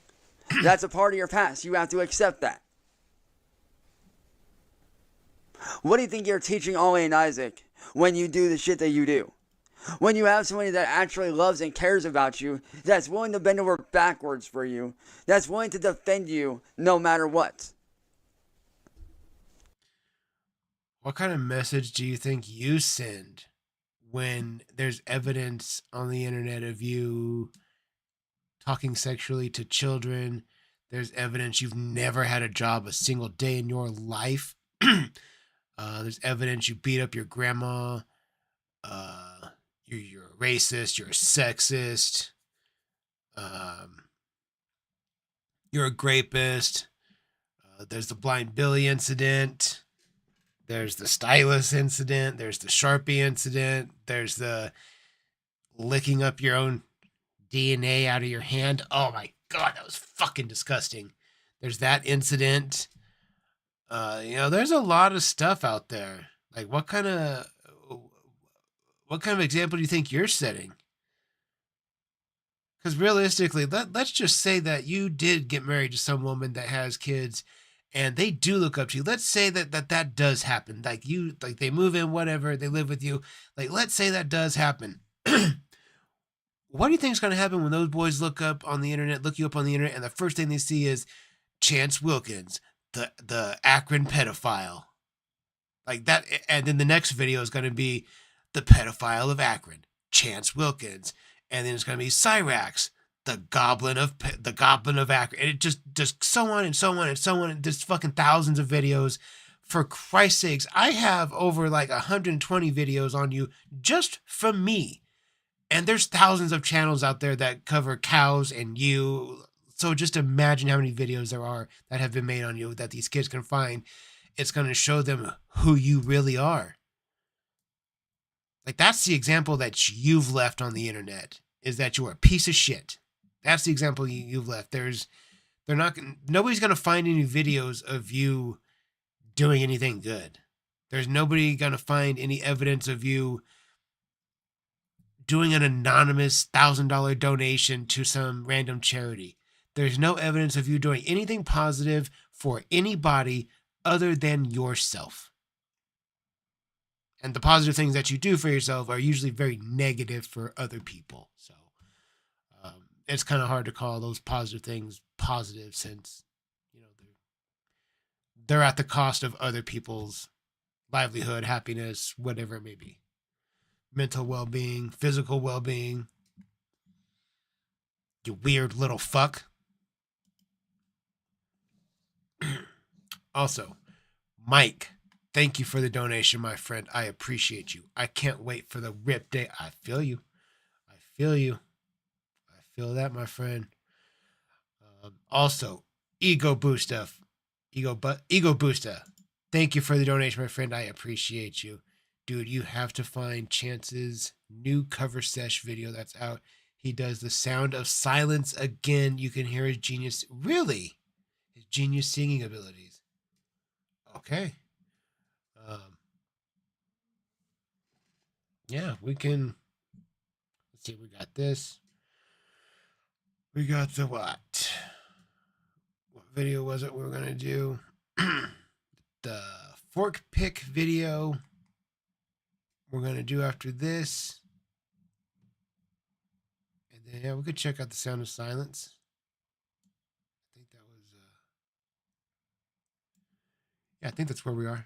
That's a part of your past. You have to accept that. What do you think you're teaching Ollie and Isaac when you do the shit that you do? When you have somebody that actually loves and cares about you, that's willing to bend over backwards for you, that's willing to defend you no matter what. What kind of message do you think you send when there's evidence on the internet of you talking sexually to children? There's evidence you've never had a job a single day in your life. There's evidence you beat up your grandma. you're a racist, you're a sexist, you're a grapist. There's the Blind Billy incident. There's the stylus incident. There's the Sharpie incident. There's the licking up your own DNA out of your hand. Oh my God, that was fucking disgusting. There's that incident. There's a lot of stuff out there. Like, what kind of example do you think you're setting? Because realistically, let's just say that you did get married to some woman that has kids and they do look up to you. Let's say that does happen. Like they move in, whatever, they live with you. Like, let's say that does happen. What do you think is going to happen when those boys look you up on the internet, and the first thing they see is Chance Wilkins, the Akron pedophile? Like that, and then the next video is going to be the pedophile of Akron, Chance Wilkins, and then it's going to be Cyrax, the goblin of Akron, and it just so on and so on and so on. There's fucking thousands of videos. For Christ's sakes, I have over like 120 videos on you just from me. And there's thousands of channels out there that cover cows and you. So just imagine how many videos there are that have been made on you that these kids can find. It's going to show them who you really are. Like, that's the example that you've left on the internet, is that you're a piece of shit. That's the example you've left. Nobody's going to find any videos of you doing anything good. There's nobody going to find any evidence of you doing an anonymous $1,000 donation to some random charity. There's no evidence of you doing anything positive for anybody other than yourself. And the positive things that you do for yourself are usually very negative for other people. So it's kind of hard to call those positive things positive, since they're at the cost of other people's livelihood, happiness, whatever it may be. Mental well-being, physical well-being. You weird little fuck. Also, Mike, thank you for the donation, my friend. I appreciate you. I can't wait for the rip day. I feel you. I feel that, my friend. Also, Ego Booster. Thank you for the donation, my friend. I appreciate you. Dude, you have to find Chance's new cover sesh video that's out. He does the sound of silence again. You can hear his genius. Really? His genius singing abilities. Okay. Yeah, we can. Let's see, we got this. We got the what? What video was it we were going to do? The fork pick video we're going to do after this. And then, yeah, we could check out the sound of silence. I think that was, I think that's where we are.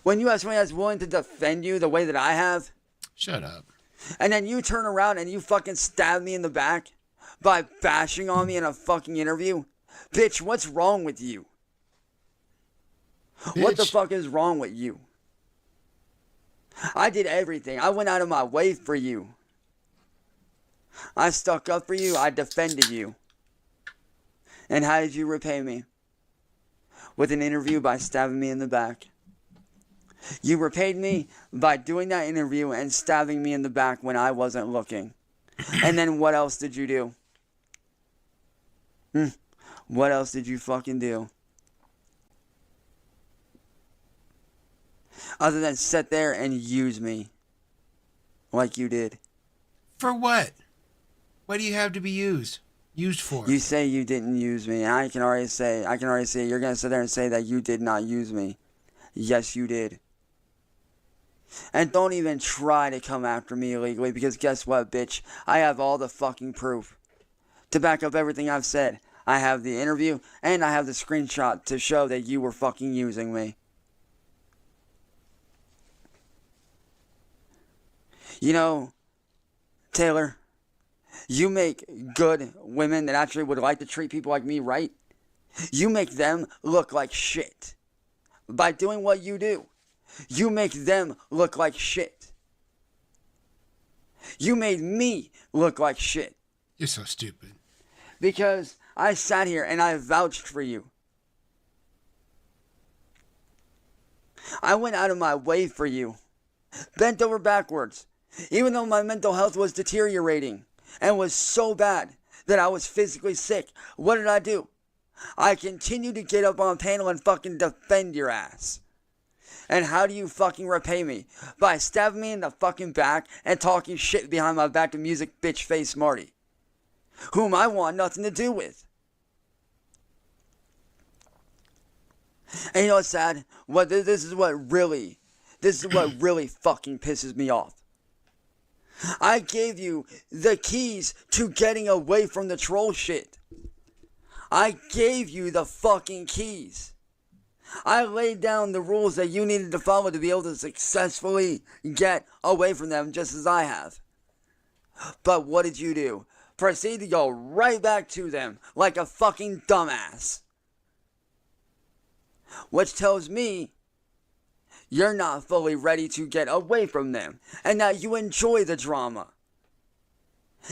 When you have somebody that's willing to defend you the way that I have, shut up. And then you turn around and you fucking stab me in the back by bashing on me in a fucking interview, bitch, what's wrong with you? Bitch. What the fuck is wrong with you? I did everything. I went out of my way for you. I stuck up for you. I defended you. And how did you repay me? With an interview by stabbing me in the back. You repaid me by doing that interview and stabbing me in the back when I wasn't looking. And then what else did you do? What else did you fucking do? Other than sit there and use me. Like you did. For what? What do you have to be used for? You say you didn't use me. And I can already say you're going to sit there and say that you did not use me. Yes, you did. And don't even try to come after me illegally, because guess what, bitch? I have all the fucking proof to back up everything I've said. I have the interview, and I have the screenshot to show that you were fucking using me. You know, Taylor, you make good women that actually would like to treat people like me right. You make them look like shit. By doing what you do, you make them look like shit. You made me look like shit. You're so stupid. Because I sat here and I vouched for you. I went out of my way for you. Bent over backwards. Even though my mental health was deteriorating and was so bad that I was physically sick, what did I do? I continued to get up on a panel and fucking defend your ass. And how do you fucking repay me? By stabbing me in the fucking back and talking shit behind my back to music bitch face Marty, whom I want nothing to do with. And you know what's sad? This is what really fucking pisses me off. I gave you the keys to getting away from the troll shit. I gave you the fucking keys. I laid down the rules that you needed to follow to be able to successfully get away from them, just as I have. But what did you do? Proceed to go right back to them like a fucking dumbass. Which tells me you're not fully ready to get away from them, and that you enjoy the drama.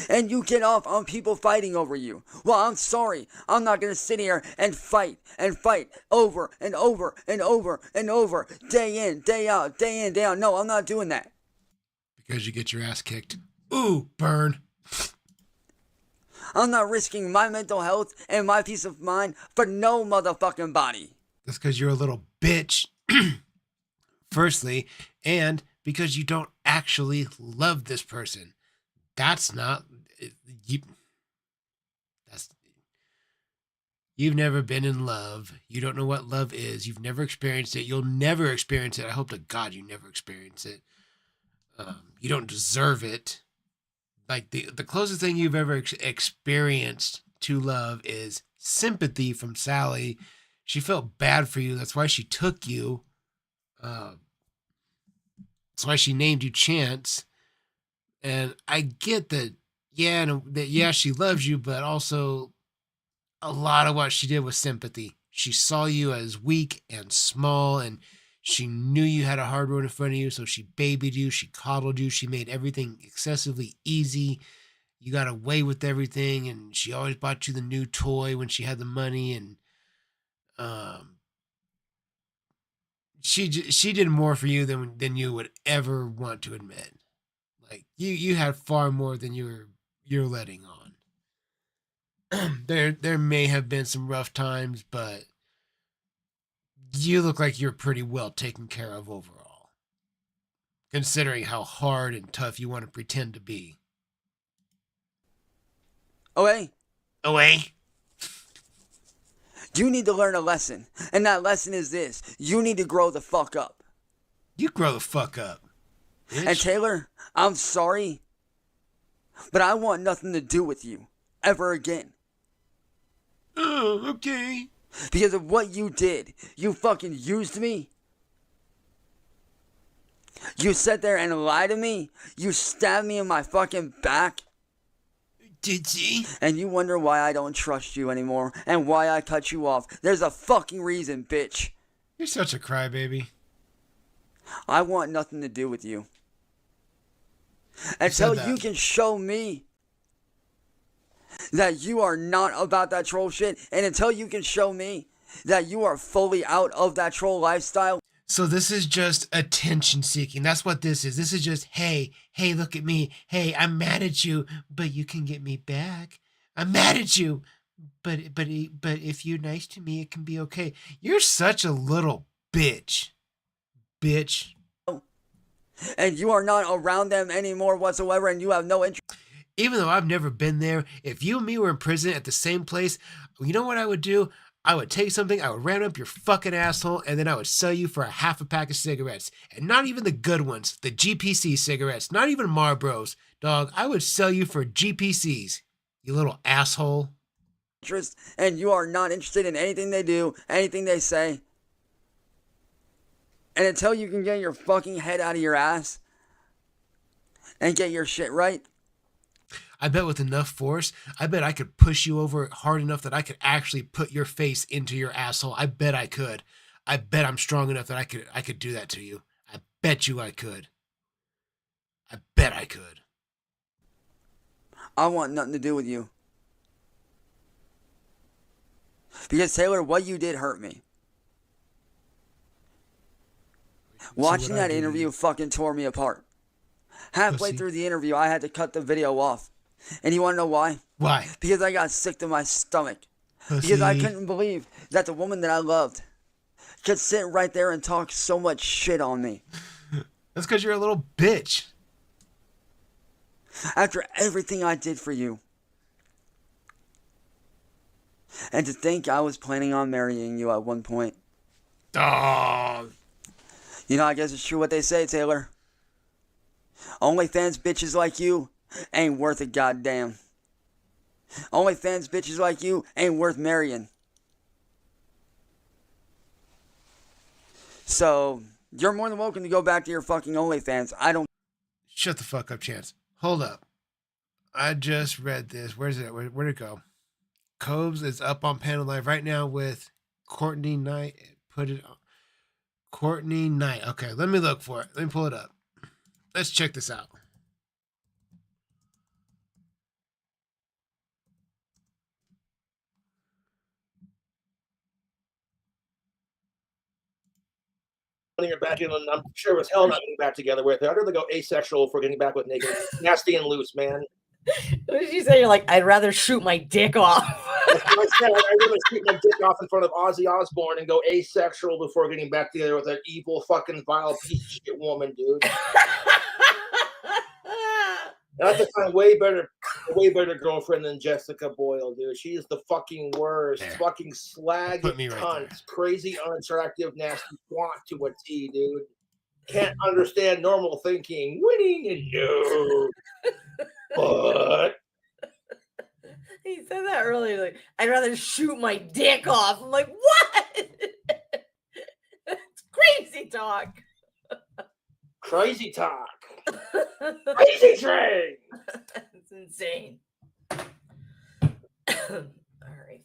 And you get off on people fighting over you. Well, I'm sorry. I'm not going to sit here and fight over and over and over and over, day in, day out, day in, day out. No, I'm not doing that. Because you get your ass kicked. Ooh, burn. I'm not risking my mental health and my peace of mind for no motherfucking body. That's because you're a little bitch. Firstly, and because you don't actually love this person. That's not you. You've never been in love. You don't know what love is. You've never experienced it. You'll never experience it. I hope to God you never experience it. You don't deserve it. Like the closest thing you've ever experienced to love is sympathy from Sally. She felt bad for you. That's why she took you. That's why she named you Chance. And I get that, she loves you, but also a lot of what she did was sympathy. She saw you as weak and small, and she knew you had a hard road in front of you, so she babied you, she coddled you, she made everything excessively easy. You got away with everything, and she always bought you the new toy when she had the money, and she did more for you than you would ever want to admit. Like you had far more than you're letting on. There may have been some rough times, but you look like you're pretty well taken care of overall, considering how hard and tough you want to pretend to be. Away. Away. You need to learn a lesson, and that lesson is this: you need to grow the fuck up. You grow the fuck up. Bitch. And Taylor, I'm sorry, but I want nothing to do with you ever again. Oh, okay. Because of what you did. You fucking used me. You sat there and lied to me. You stabbed me in my fucking back. Did she? And you wonder why I don't trust you anymore and why I cut you off. There's a fucking reason, bitch. You're such a crybaby. I want nothing to do with you. Until you can show me that you are not about that troll shit, and until you can show me that you are fully out of that troll lifestyle. So this is just attention seeking. That's what this is. This is just, hey, look at me. Hey, I'm mad at you, but you can get me back. I'm mad at you, but if you're nice to me, it can be okay. You're such a little bitch. Bitch. And you are not around them anymore whatsoever, and you have no interest. Even though I've never been there, if you and me were in prison at the same place, you know what I would do? I would take something, I would ram up your fucking asshole, and then I would sell you for a half a pack of cigarettes. And not even the good ones, the GPC cigarettes, not even Marlboros. Dog, I would sell you for GPCs, you little asshole. And you are not interested in anything they do, anything they say. And until you can get your fucking head out of your ass and get your shit right. I bet with enough force, I bet I could push you over hard enough that I could actually put your face into your asshole. I bet I could. I bet I'm strong enough that I could do that to you. I bet you I could. I bet I could. I want nothing to do with you. Because, Taylor, what you did hurt me. Watching that interview fucking tore me apart. Halfway through the interview, I had to cut the video off. And you want to know why? Why? Because I got sick to my stomach. Pussy. Because I couldn't believe that the woman that I loved could sit right there and talk so much shit on me. That's because you're a little bitch. After everything I did for you. And to think I was planning on marrying you at one point. Dog. You know, I guess it's true what they say, Taylor. OnlyFans bitches like you ain't worth a goddamn. OnlyFans bitches like you ain't worth marrying. So, you're more than welcome to go back to your fucking OnlyFans. I don't... Shut the fuck up, Chance. Hold up. I just read this. Where's it? Where'd it go? Cobes is up on Panel Live right now with Courtney Knight. Put it on. Courtney Knight. Okay, let me look for it. Let me pull it up. Let's check this out. Getting back in, I'm sure as hell not getting back together with her. I'd rather go asexual for getting back with naked. Nasty and loose, man. What did you say? You're like, I'd rather shoot my dick off. That's what I said. I'd rather shoot my dick off in front of Ozzy Osbourne and go asexual before getting back together with that evil, fucking, vile piece of shit woman, dude. I have to find a way better girlfriend than Jessica Boyle, dude. She is the fucking worst. There. Fucking slag Put me right cunt. there. Crazy, unattractive, nasty twat to a T, dude. Can't understand normal thinking. Winning and no. But He said that earlier. Like, I'd rather shoot my dick off. I'm like, what? It's crazy talk. crazy talk. Crazy train. It's insane. All right.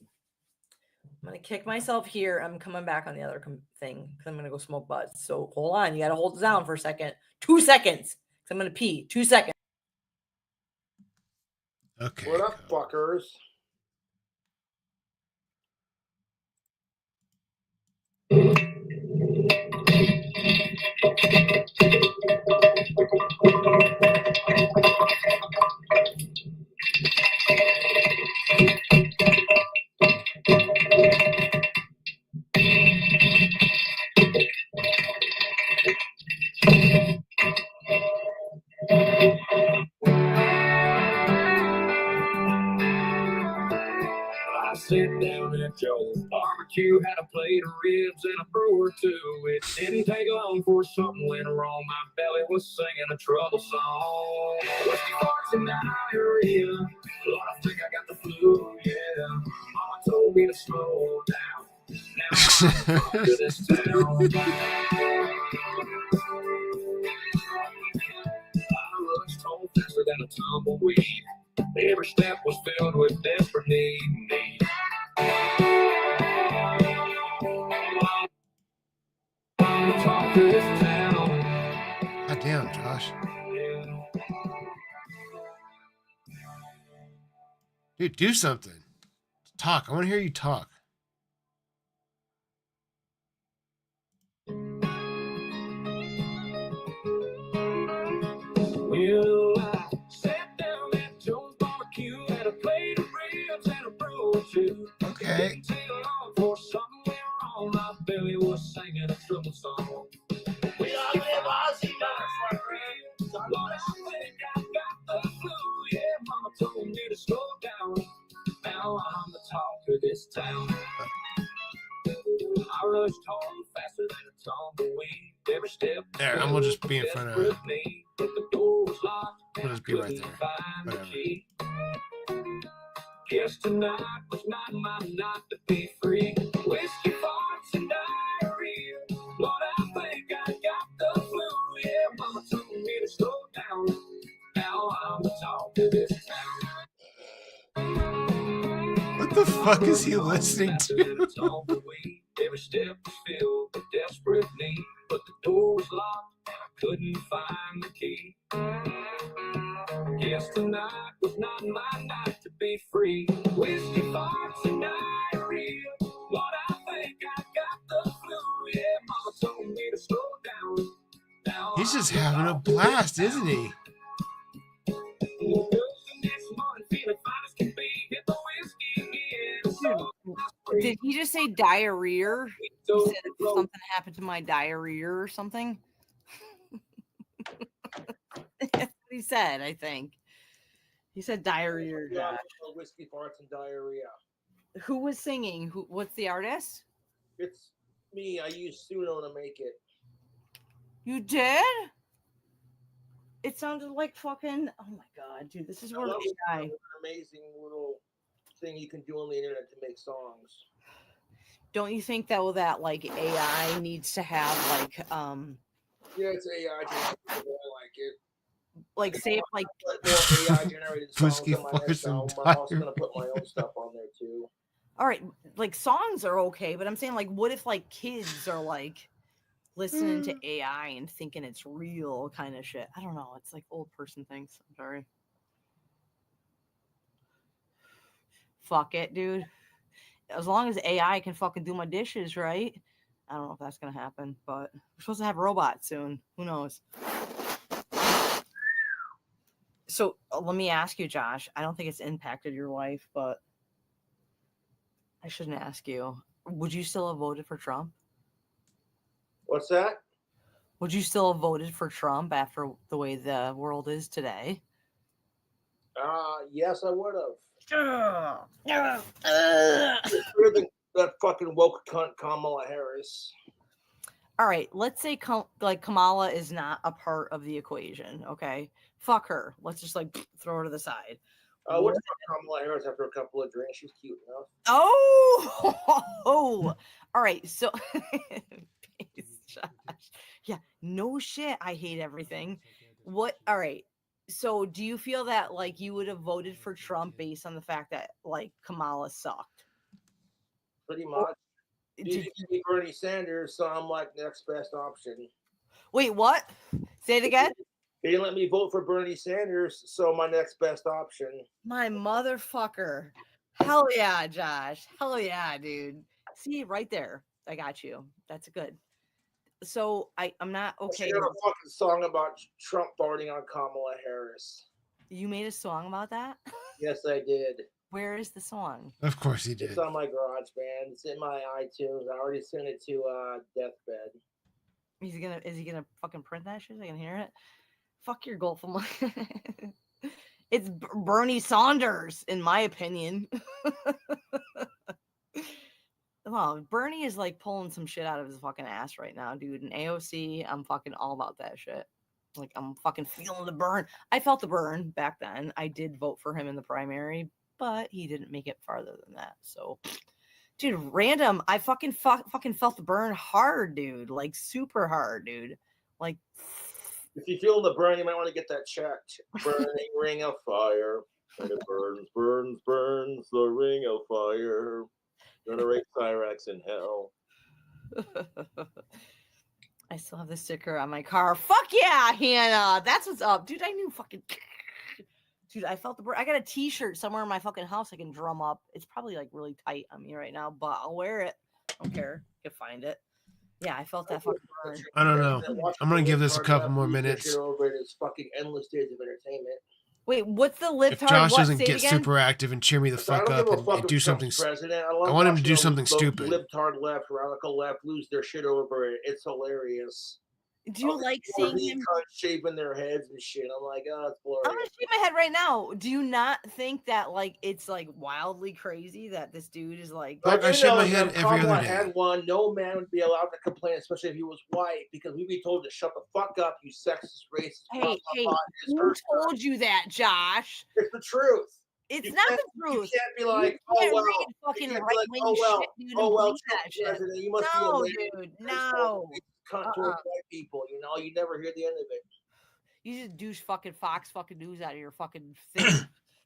I'm going to kick myself here. I'm coming back on the other thing because I'm going to go smoke butts. So hold on. You got to hold it down for a second. 2 seconds. I'm going to pee. 2 seconds. Okay. What up, fuckers? I sat down at Joe's barbecue, had a plate of ribs and a brew or two. It didn't take long for something went wrong. My belly was singing a trouble song. Whiskey farts and diarrhea. Lord, I think I got the flu, yeah. Mama told me to slow down. Now I'm to this town. I rushed home faster than a tumbleweed. Every step was filled with desperate need. Talk to this town. God damn, Josh. Dude, do something. Talk. I want to hear you talk. Well, I sat down at Joe's barbecue, had a plate of ribs and a brew or two. Okay. Didn't take long for something went wrong. My belly was singing a trouble song. We all live Ozzy Lord, I think I got the flu. Yeah, Mama told me to slow down. Now I'm the talk of this town. I rushed home faster than a tumbleweed. Every step. There, I'm gonna just be in front of it. me. But the door was locked. We'll just be right there. Find the Whatever. key. Guess tonight was not my night to be free. Whiskey farts and diarrhea. Lord, I think I got the flu. Yeah, Mama told me to slow down. Now I'm the talk of this town. the fuck is he listening to? Every step was filled with desperate need, but the door was locked and I couldn't find the key. Guess tonight was not my night to be free. Whiskey, farts, and diarrhea. Lord, I think I got the flu. Yeah, mama told me to slow down. Now He's just having a blast, isn't he? woke up the next morning feeling fine as can be. Hit the whiskey again. So Did he just say diarrhea? He so said something happened to my diarrhea or something. That's what he said, I think. He said diarrhea. Yeah, whiskey, farts, and diarrhea. Who was singing? What's the artist? It's me. I used Suno to make it. You did? It sounded like fucking. Oh my god, dude! This is I where love AI. Suno. It's an amazing little thing you can do on the internet to make songs. Don't you think that like AI needs to have Yeah, it's AI generated. I like it. like say if like Put more AI generated songs Whiskey, on my farts, next and album. I'm also gonna diarrhea. put my own stuff on there too. all right, like songs are okay, but I'm saying like what if like kids are like listening to AI and thinking it's real kind of shit? I don't know. It's like old person things. I'm sorry. Fuck it, dude. As long as AI can fucking do my dishes, right? I don't know if that's gonna happen, but we're supposed to have robots soon. Who knows? So let me ask you, Josh. I don't think it's impacted your life, but I shouldn't ask you. Would you still have voted for Trump? What's that? Would you still have voted for Trump after the way the world is today? Yes, I would have. All Better than that fucking woke cunt Kamala Harris. right, let's say like Kamala is not a part of the equation. Okay, fuck her. Let's just like throw her to the side. What's up, Kamala Harris after a couple of drinks? She's cute enough. Oh, all right. So, Josh. Yeah, no shit. I hate everything. What? All right. So, do you feel that like you would have voted for Trump based on the fact that like Kamala sucked? Pretty much. You Did, give me Bernie Sanders, so I'm like next best option. wait, what? Say it again. They didn't let me vote for Bernie Sanders, so my next best option. My motherfucker. Hell yeah, Josh. Hell yeah, dude. See, right there. I got you. That's good. So I'm not okay. She got a fucking song about Trump farting on Kamala Harris. You made a song about that? Yes, I did. Where is the song? Of course he did. It's on my garage band. It's in my iTunes. I already sent it to Deathbed. Is he gonna fucking print that shit so I can hear it? Fuck your Gulf of Money. It's Bernie Saunders, in my opinion. Well, Bernie is like pulling some shit out of his fucking ass right now, dude. And AOC, I'm fucking all about that shit. Like, I'm fucking feeling the burn. I felt the burn back then. I did vote for him in the primary, but he didn't make it farther than that. So, dude, random. I fucking felt the burn hard, dude. Like, super hard, dude. Like, if you feel the burn, you might want to get that checked. Burning ring of fire. And it burns, burns, burns, the ring of fire. Gonna rake Cyrax in hell. I still have the sticker on my car. Fuck yeah, Hannah. That's what's up. Dude, I knew fucking... Dude, I felt the burn. I got a t-shirt somewhere in my fucking house I can drum up. It's probably like really tight on me right now, but I'll wear it. I don't care. I can find it. Yeah, I felt that fucking burn. I don't know. I'm gonna give this a couple more minutes. Over it is fucking endless days of entertainment. Wait, what's the libtard? If Josh what? doesn't Say it get again? super active and cheer me the fuck up and do something, I want him to do something stupid. Libtard left, radical left, lose their shit over it. It's hilarious. Do you like seeing him shaving their heads and shit? I'm like, oh, it's I'm gonna glorious. shave my head right now. Do you not think that like it's like wildly crazy that this dude is like? I shave my head every Kamala other day. had one. No man would be allowed to complain, especially if he was white, because we'd be told to shut the fuck up, you sexist, racist. Hey, who told you that, Josh? It's the truth. It's You not can't- the truth. You can't be like, You can't oh well. read You fucking can't be right like, wing oh well. shit, dude. Oh and well. believe that Trump's shit. president. You must No, be a dude. No. cunt towards white people. You know, you never hear the end of it. You just douche fucking Fox fucking news out of your fucking thing.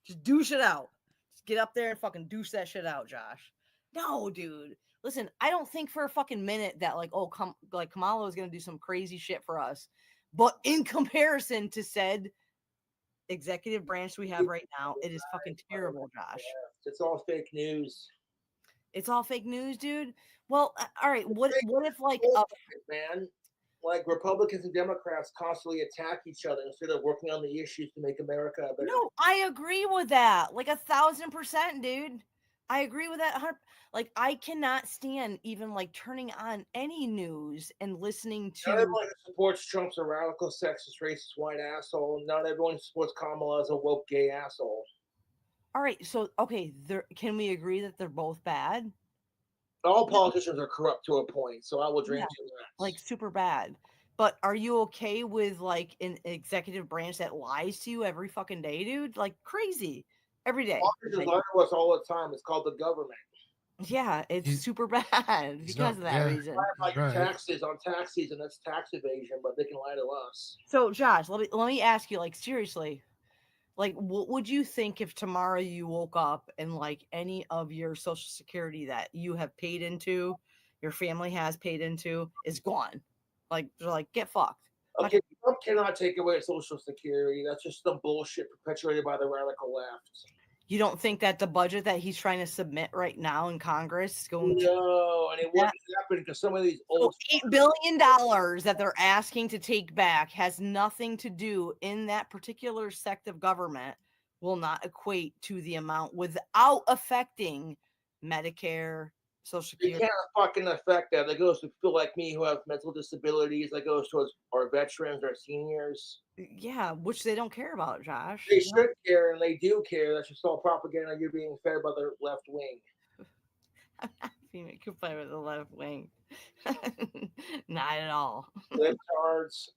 Just douche it out. Just get up there and fucking deuce that shit out, Josh. No, dude. Listen, I don't think for a fucking minute that like, oh, Kamala is gonna do some crazy shit for us. But in comparison to said executive branch we have right now, it is fucking terrible, Josh. It's all fake news. It's all fake news, dude. Well, all right. What if like man, like Republicans and Democrats constantly attack each other instead of working on the issues to make America better? No, I agree with that. Like 1,000%, dude. I agree with that. Like, I cannot stand even like turning on any news and listening to. Not everyone who supports Trump's a radical, sexist, racist, white asshole. Not everyone who supports Kamala is a woke gay asshole. All right, so okay, can we agree that they're both bad? All politicians are corrupt to a point, so I will drink to that. Like super bad. But are you okay with like an executive branch that lies to you every fucking day, dude? Like crazy. Every day. Politicians lie to us all the time. It's called the government. Yeah, it's super bad because of that reason. Like taxes on tax season, that's tax evasion, but they can lie to us. So Josh, let me ask you, like, seriously, like, what would you think if tomorrow you woke up and like any of your social security that you have paid into, your family has paid into, is gone? Like, they're like, get fucked. Okay, Trump cannot take away social security. That's just some bullshit perpetuated by the radical left. You don't think that the budget that he's trying to submit right now in Congress is going to? No, and it wouldn't happen because some of these old $8 billion that they're asking to take back has nothing to do in that particular sect of government, will not equate to the amount without affecting Medicare, Social Security. You can't fucking affect that. That goes to people like me who have mental disabilities. That goes towards our veterans, our seniors. Yeah, which they don't care about, Josh. They should care, and they do care. That's just all propaganda you're being fed by the left wing. I'm not being fed by the left wing. Not at all. Libtards.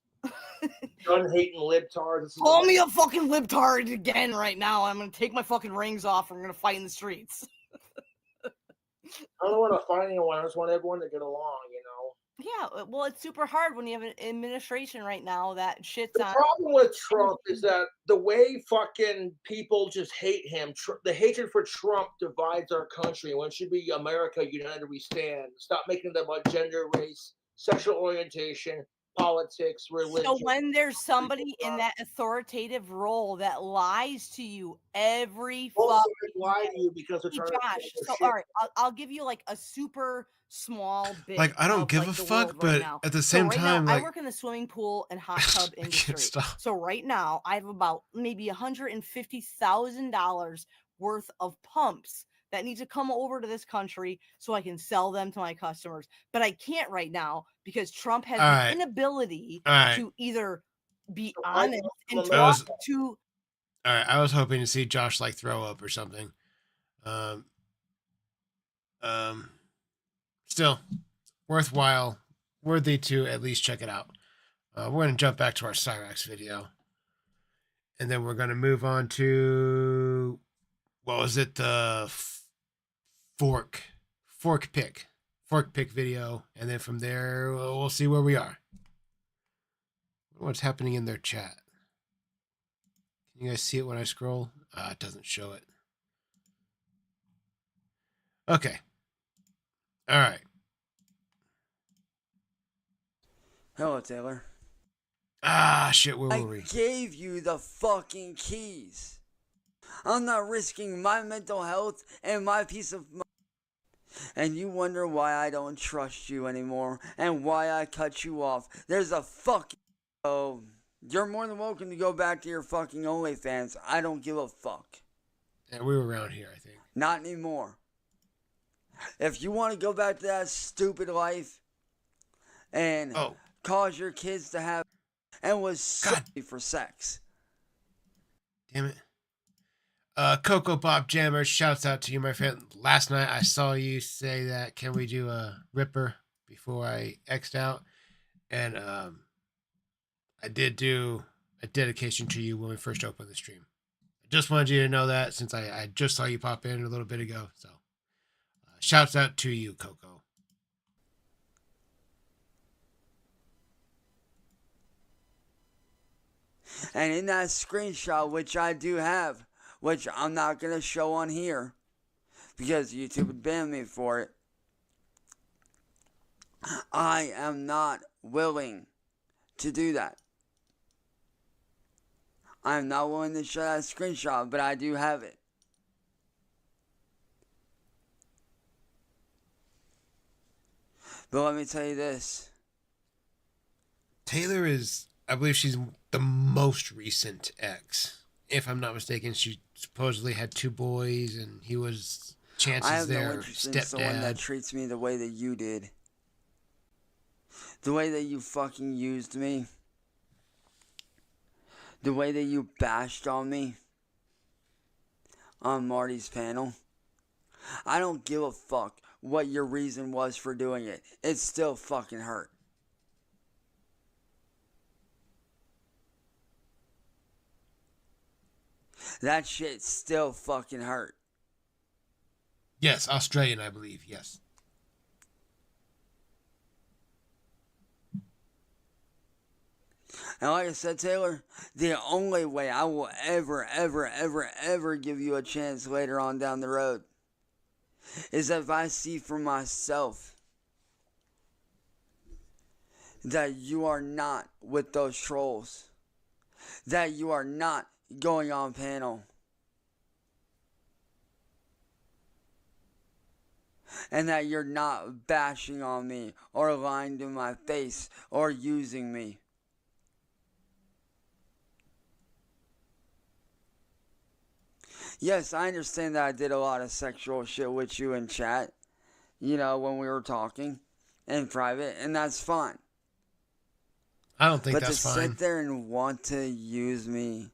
Gun-hating libtards. Call me a fucking libtard again right now. I'm going to take my fucking rings off and we're going to fight in the streets. I don't want to fight anyone. I just want everyone to get along, you know? Yeah, well, it's super hard when you have an administration right now that shits The on. problem with Trump is that the way fucking people just hate him, the hatred for Trump divides our country. When it should be America united we stand. Stop making it about gender, race, sexual orientation, politics, religion. So when there's somebody in that authoritative role that lies to you every fucking lie to you because they're trying Josh, to so all right, I'll give you like a super small bit. Like, I don't give like, a the fuck, world but right now. at the same time, now, like, I work in the swimming pool and hot tub industry. stop. So right now, I have about maybe $150,000 worth of pumps that need to come over to this country so I can sell them to my customers. But I can't right now because Trump has the inability to either be honest and talk to. All right, I was hoping to see Josh like throw up or something. Still worthwhile, worthy to at least check it out. We're going to jump back to our Cyrax video, and then we're going to move on to, what was it, the fork pick video, and then from there we'll see where we are. What's happening in their chat? Can you guys see it when I scroll? It doesn't show it. Okay. All right. Hello, Taylor. Shit, where were we? I gave you the fucking keys. I'm not risking my mental health and my peace of mind. And you wonder why I don't trust you anymore and why I cut you off. There's a fucking... Oh, you're more than welcome to go back to your fucking OnlyFans. I don't give a fuck. Yeah, we were around here, I think. Not anymore. If you want to go back to that stupid life and cause your kids to have and was sorry for sex. Damn it. Coco Bob Jammer, shouts out to you, my friend. Last night I saw you say that, can we do a Ripper before I X'd out? And I did do a dedication to you when we first opened the stream. I just wanted you to know that since I just saw you pop in a little bit ago. So shouts out to you, Coco. And in that screenshot, which I do have, which I'm not going to show on here because YouTube would ban me for it. I am not willing to do that. I'm not willing to show that screenshot, but I do have it. But let me tell you this. Taylor is, I believe she's the most recent ex. If I'm not mistaken, she supposedly had 2 boys and he was chances I have their no interest in someone that stepdad. treats me the way that you did. The way that you fucking used me. The way that you bashed on me. On Marty's panel. I don't give a fuck what your reason was for doing it. It still fucking hurt. That shit still fucking hurt. Yes, Australian, I believe. Yes. And like I said, Taylor, the only way I will ever give you a chance later on down the road is if I see for myself that you are not with those trolls. That you are not going on panel. And that you're not bashing on me or lying to my face or using me. Yes, I understand that I did a lot of sexual shit with you in chat, you know, when we were talking in private, and that's fine. I don't think But that's to fine. sit there and want to use me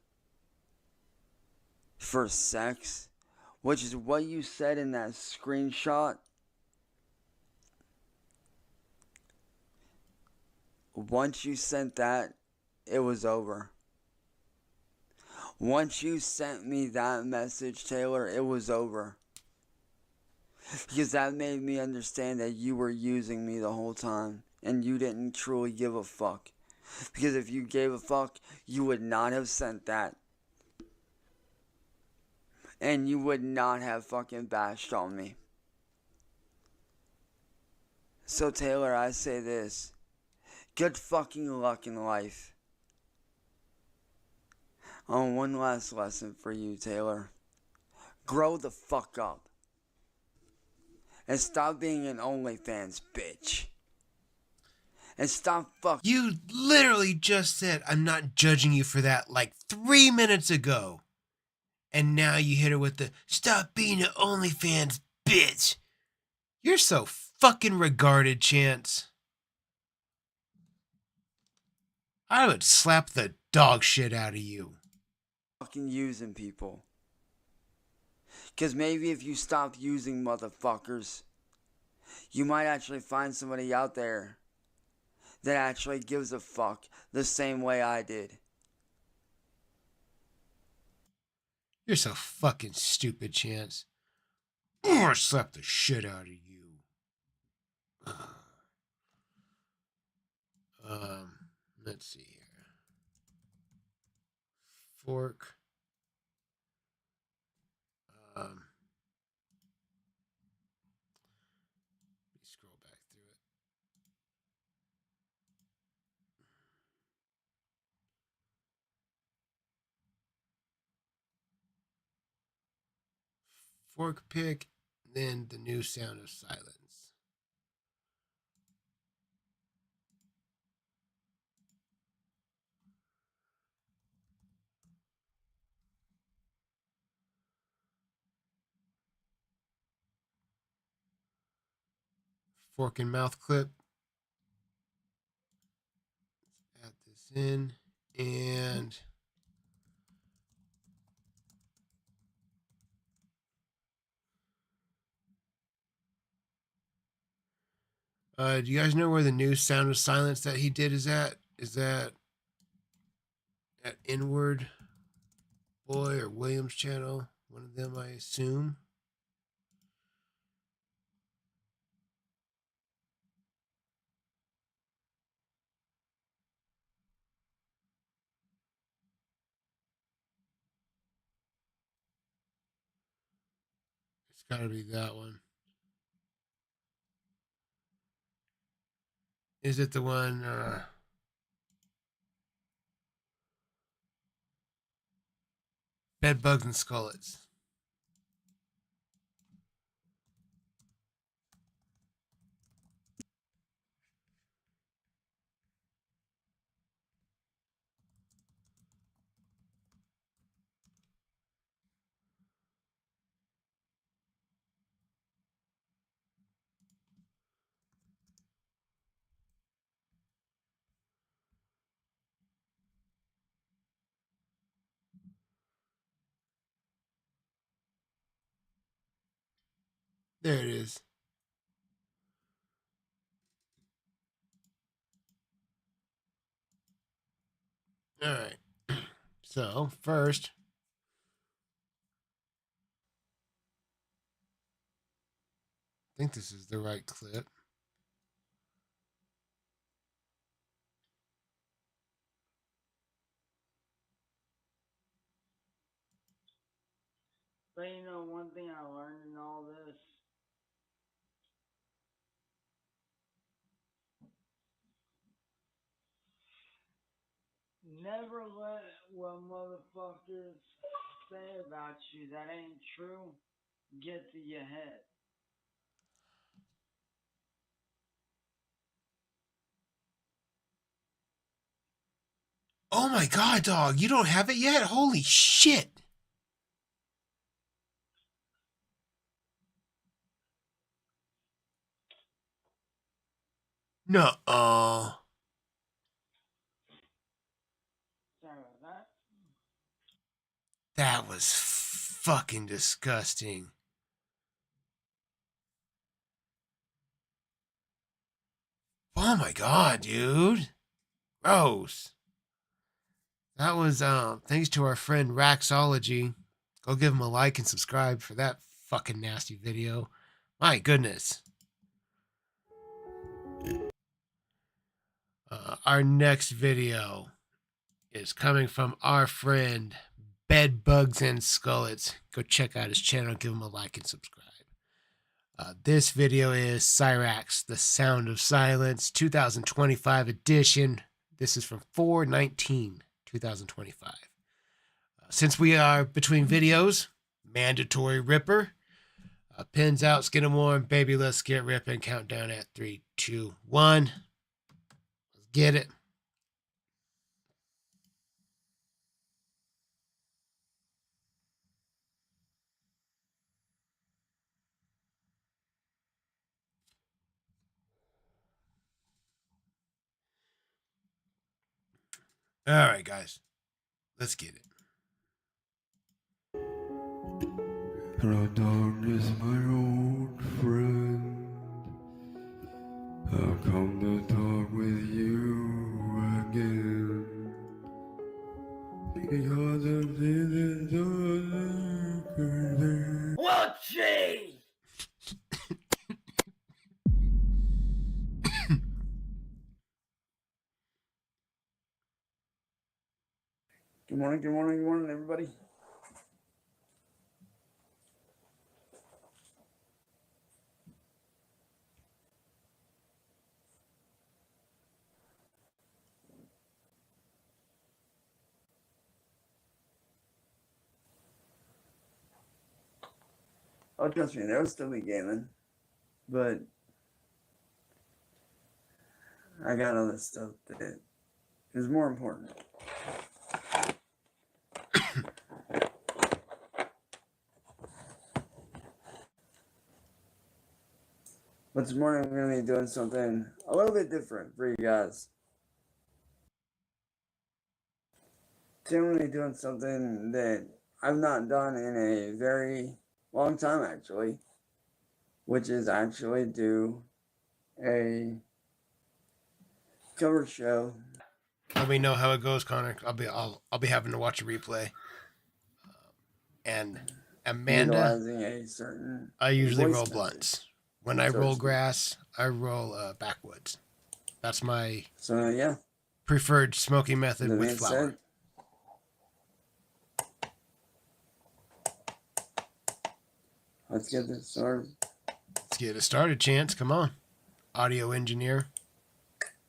for sex, which is what you said in that screenshot, once you sent that, it was over. Once you sent me that message, Taylor, it was over. Because that made me understand that you were using me the whole time. And you didn't truly give a fuck. Because if you gave a fuck, you would not have sent that. And you would not have fucking bashed on me. So Taylor, I say this. Good fucking luck in life. One last lesson for you, Taylor. Grow the fuck up. And stop being an OnlyFans bitch. And stop fucking... You literally just said, I'm not judging you for that like 3 minutes ago. And now you hit her with the, stop being an OnlyFans bitch. You're so fucking regarded, Chance. I would slap the dog shit out of you. fucking using people. Because maybe if you stop using motherfuckers, you might actually find somebody out there that actually gives a fuck the same way I did. You're so fucking stupid, Chance. Oh, I slap the shit out of you. Let's see here. Fork. Let me scroll back through it. Fork pick, then the new sound of silence. Fork and mouth clip. Add this in and do you guys know where the new sound of silence that he did is at? Is that at Inward Boy or Williams channel? One of them, I assume. gotta be that one. Is it the one? Bed bugs and skullets. There it is. All right. So first, I think this is the right clip. But you know, one thing I learned in all this, never let what motherfuckers say about you that ain't true get to your head. Oh my god, dog! You don't have it yet? Holy shit! Nuh-uh. Sorry about that. That was fucking disgusting. Oh my god, dude. Gross. That was thanks to our friend Raxology. Go give him a like and subscribe for that fucking nasty video. My goodness. Our next video is coming from our friend Bed Bugs and Skullets. Go check out his channel, give him a like and subscribe. This video is Cyrax, The Sound of Silence, 2025 edition. This is from 4/19/2025. Since we are between videos, mandatory ripper. Pins out, skin and warm, baby, let's get ripping. Countdown at 3, 2, 1. Let's get it. All right, guys. Let's get it. Hello, darkness, my old friend. I've come to talk with you again. Because of this darker What, Jay? Good morning, everybody. Oh, trust me, they'll still be gaming, but I got other stuff that is more important. But this morning we're going to be doing something a little bit different for you guys. Today we're going to be doing something that I've not done in a very long time, actually, which is actually do a cover show. Let me know how it goes, Connor. I'll be having to watch a replay. And Amanda, Utilizing a certain I usually voice roll message. blunts. When I So roll it's- grass, I roll backwoods. That's my So yeah, preferred smoking method that with being flour. said, Let's get this started. Let's get it started, Chance. Come on. Audio engineer,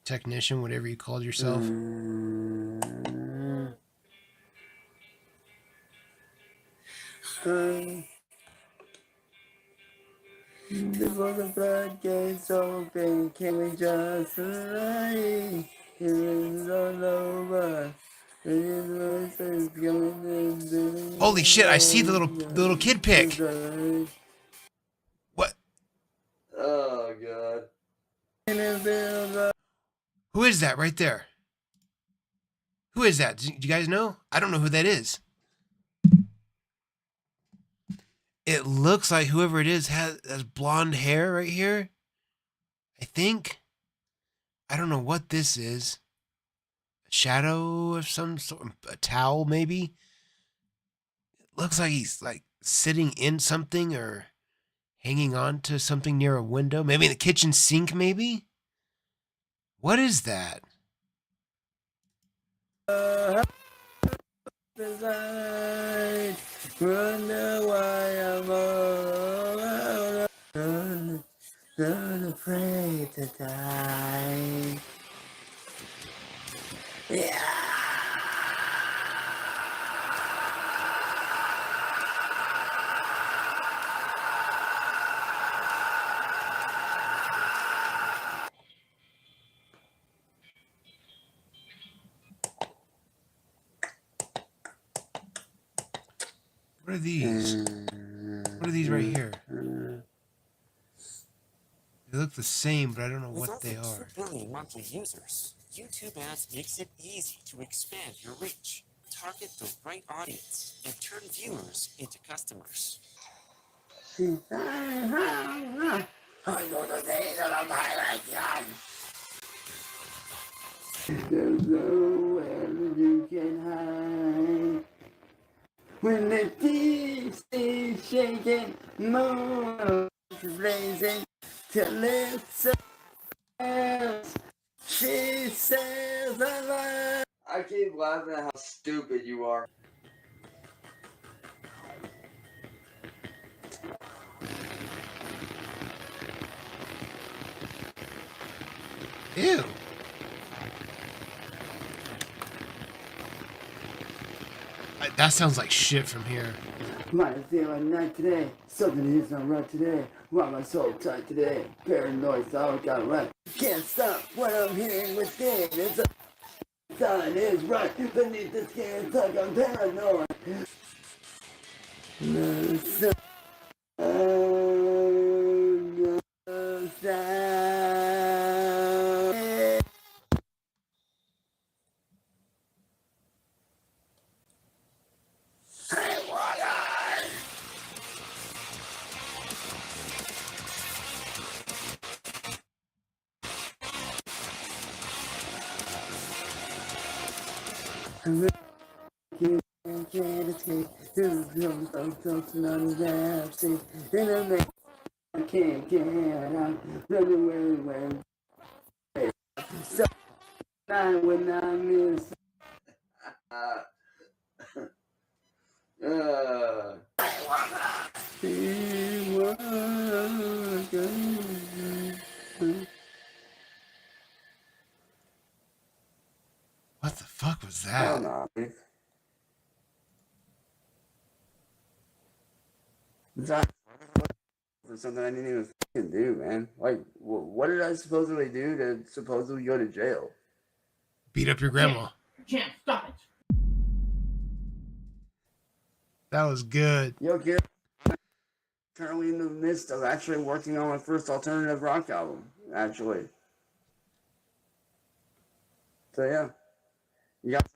technician, whatever you called yourself. Before the floodgates open, can we just lie? It is all over. Holy shit! I see the little kid pic. What? Oh god. Who is that right there? Who is that? Do you guys know? I don't know who that is. It looks like whoever it is has blonde hair right here. I think. I don't know what this is. A shadow of some sort, a towel maybe. It looks like he's like sitting in something or hanging on to something near a window. Maybe in the kitchen sink, maybe? What is that? Wonder why I'm all afraid to die. Yeah. What are these? What are these right here? They look the same, but I don't know what they are. With over 2 billion monthly users, YouTube ads makes it easy to expand your reach, target the right audience, and turn viewers into customers. I know the days of a pirate gun. There's nowhere you can hide. When the deep sea shaking, moon is blazing, till it sails, she sails alive. I keep laughing at how stupid you are. Ew. That sounds like shit from here. Might feel like night today. Something is not right today. Why am I so tight today? Paranoid, all got right. Can't stop what I'm hearing within. It's a sign is right beneath the skin. It's like I'm paranoid. Can't escape. I can't get out. Run away when. So when I miss. What the fuck was I that? don't know. That's something I didn't even fucking do, man. Like, what did I supposedly do to supposedly go to jail? Beat up your grandma. Champ, stop it. That was good. Yo, kid. Currently in the midst of actually working on my first alternative rock album, actually. So, yeah. You got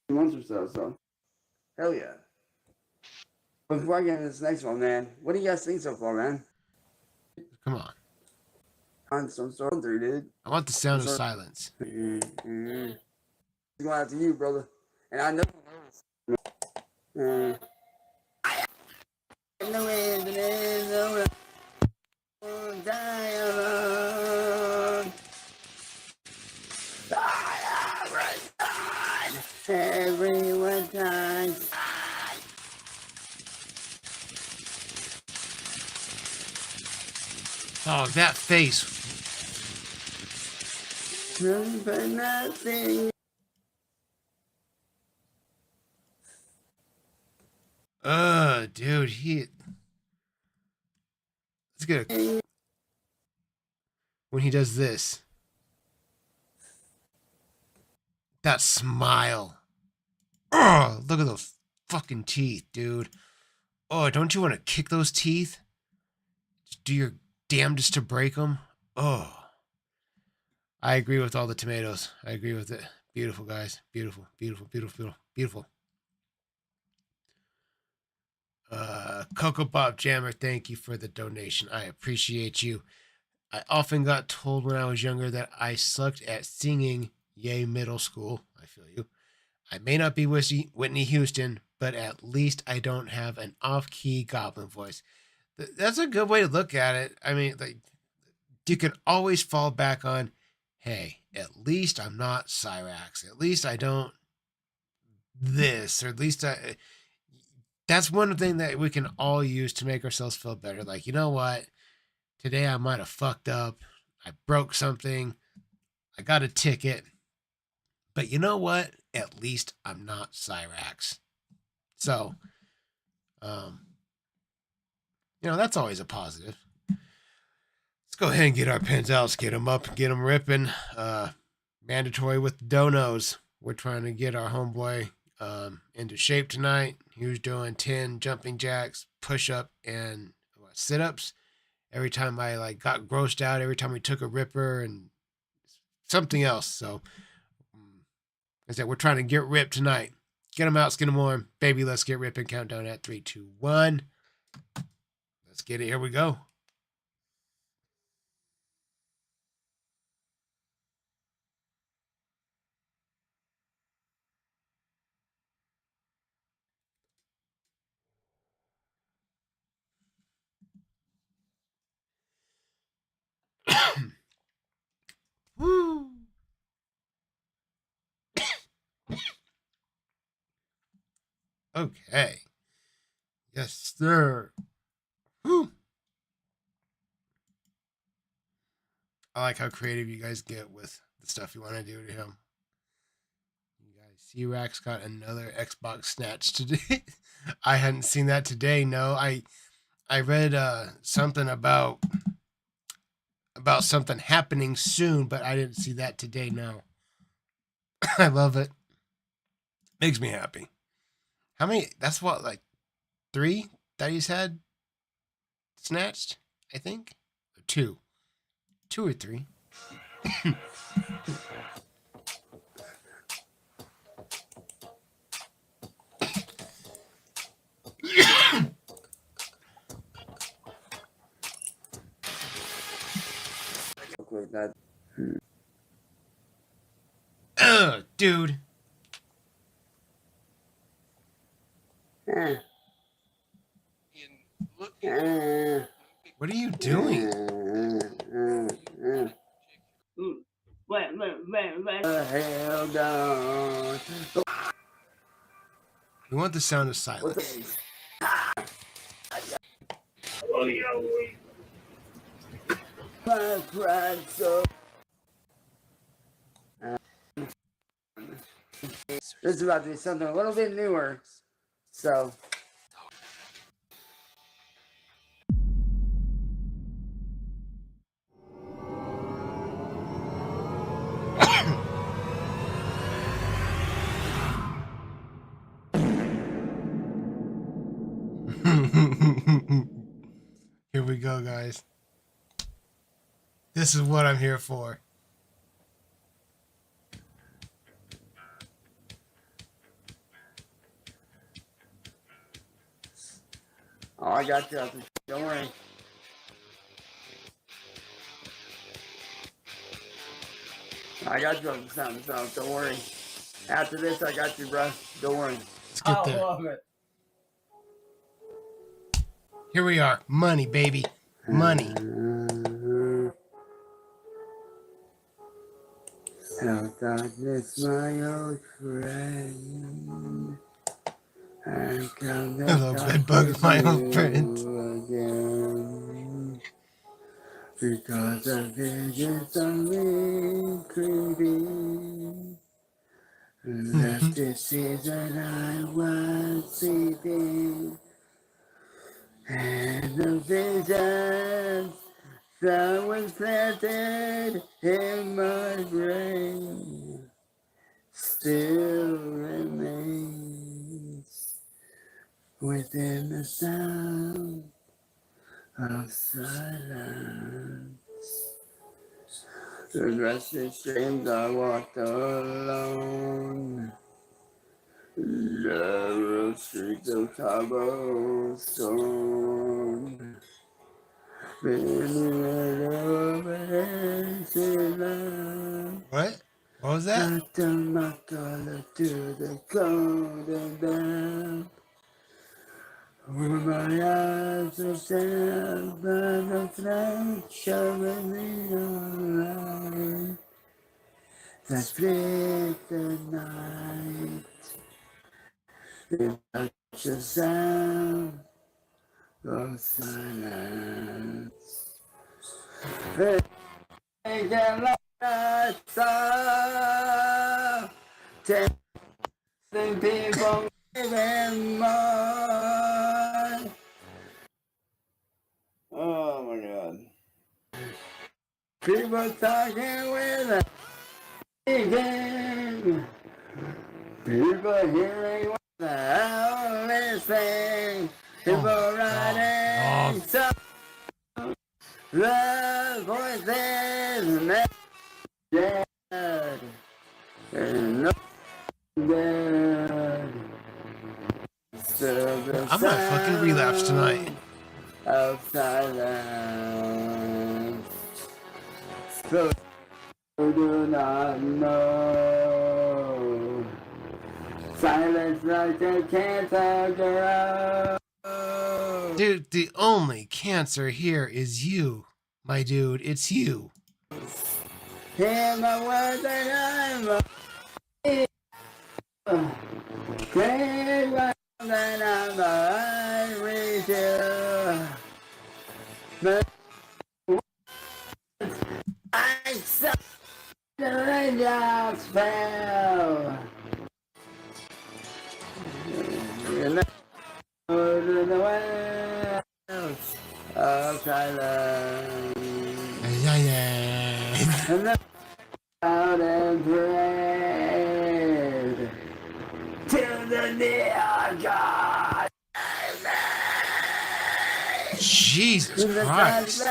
months or so. Hell yeah. But before I get into this next one, man, what do you guys think so far, man? Come on. On some sort of through, dude. I want the sound of silence. Going out to you, brother. And I know. Everyone dies. Oh, that face. Nothing. Dude, let's get a, when he does this. That smile. Oh, look at those fucking teeth, dude. Oh, don't you want to kick those teeth? Just do your damnedest to break them. Oh, I agree with all the tomatoes. I agree with it. Beautiful, guys. Beautiful, beautiful, beautiful, beautiful, beautiful. Cocoa Pop Jammer, thank you for the donation. I appreciate you. I often got told when I was younger that I sucked at singing. Yay, middle school. I feel you. I may not be Whitney Houston, but at least I don't have an off-key goblin voice. That's a good way to look at it. I mean, like, you can always fall back on, hey, at least I'm not Cyrax. At least I don't this, or at least that's one thing that we can all use to make ourselves feel better. Like, you know what? Today I might have fucked up. I broke something. I got a ticket. But you know what? At least I'm not Cyrax. So, that's always a positive. Let's go ahead and get our pins out. Let's get them up, get them ripping. Mandatory with the donos. We're trying to get our homeboy into shape tonight. He was doing 10 jumping jacks, push-up, and sit-ups. Every time I got grossed out, every time we took a ripper and something else. So, I said, we're trying to get ripped tonight. Get them out, get them warm. Baby, let's get ripping. Countdown at 3, 2, 1. Let's get it. Here we go. Woo. Okay. Yes, sir. Woo. I like how creative you guys get with the stuff you want to do to him. You guys, Cyrax got another Xbox snatch today. I hadn't seen that today. No, I read something about something happening soon, but I didn't see that today. No. I love it. Makes me happy. How many? That's what, 3 that he's had snatched, I think? Or 2. 2 or 3. Like that. Dude. What are you doing? Hell down. We want the sound of silence. My pride so. This is about to be something a little bit newer. So. Here we go, guys. This is what I'm here for. Oh, I got you. Don't worry. I got you on the sound. Don't worry. After this, I got you, bro. Don't worry. Let's get there. I love it. Here we are. Money, baby. Money. Oh, darkness, my old friend. Hello, bedbug, my old friend. Again. because the visions of me creeping left the season I was sleeping, and the visions that was planted in my brain still remains within the sound of silence. The restless dreams I walked alone. Narrow streets of cobblestone. What? What was that? I turn my collar to the golden bell. Where my eyes are stabbed by the flash of a neon light that split the night. It touch the sound of silence. Take a look at the telling people living more. Oh my God. People talking with a speaking. People hearing what the hell is saying. People writing songs. The voices never dead. And no dead. I might fucking relapse tonight. Of silence. So you do not know. Silence like a cancer grows. Dude, the only cancer here is you. My dude, it's you. Hear my words and I'm great words and I reach you. But I saw the raindrops fell. And to the wells of silence. And the out and prayed to the neon God. Jesus Christ.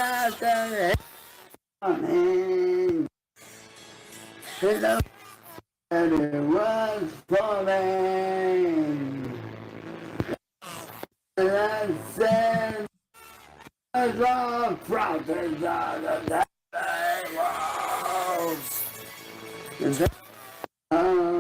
And it was falling. And I said, as all prophets of the dying walls. And that house.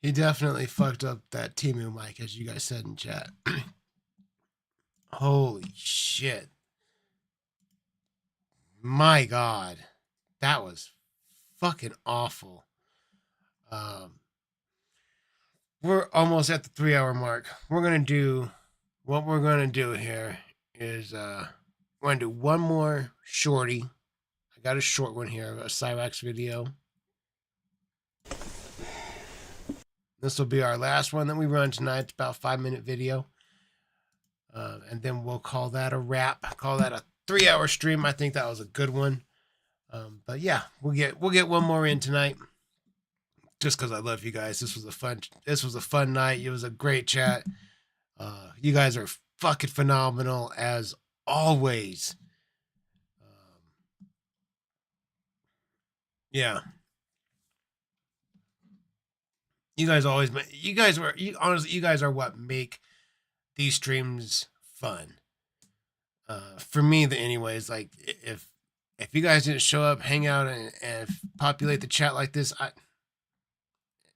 He definitely fucked up that Timu mic, as you guys said in chat. Holy shit. My God. That was fucking awful. We're almost at the 3-hour mark. What we're going to do here is we're going to do one more shorty. I got a short one here, a Cyrax video. This will be our last one that we run tonight. It's about a 5-minute video. And then we'll call that a wrap. Call that a 3-hour stream. I think that was a good one. But yeah, we'll get one more in tonight. Just because I love you guys. This was a fun night. It was a great chat. You guys are fucking phenomenal as always. Yeah. You guys honestly, you guys are what make these streams fun. For me, anyways, like if you guys didn't show up, hang out, and populate the chat like this,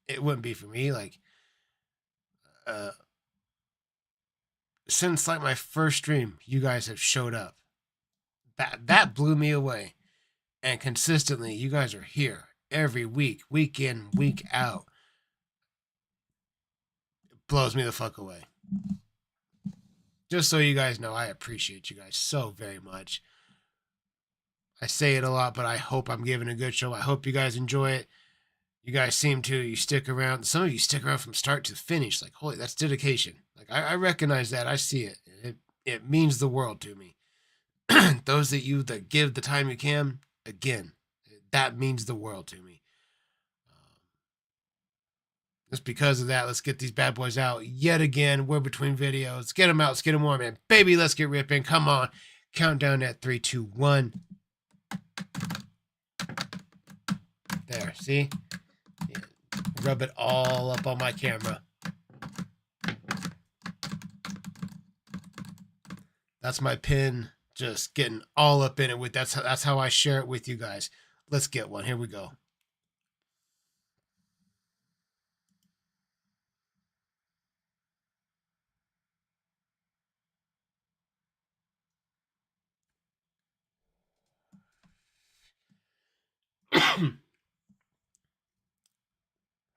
it wouldn't be for me. Like, since like my first stream, you guys have showed up. That blew me away, and consistently, you guys are here every week, week in, week out. It blows me the fuck away. Just so you guys know, I appreciate you guys so very much. I say it a lot, but I hope I'm giving a good show. I hope you guys enjoy it. You guys seem to. You stick around. Some of you stick around from start to finish. Like, holy, that's dedication. Like, I recognize that. I see it. It means the world to me. Those that you that give the time you can, again, that means the world to me. Just because of that, let's get these bad boys out yet again. We're between videos. Let's get them out. Let's get them warm, man. Baby, let's get ripping. Come on. Countdown at 3, 2, 1. There, see? Yeah. Rub it all up on my camera. That's my pin. Just getting all up in it with that's how I share it with you guys. Let's get one. Here we go.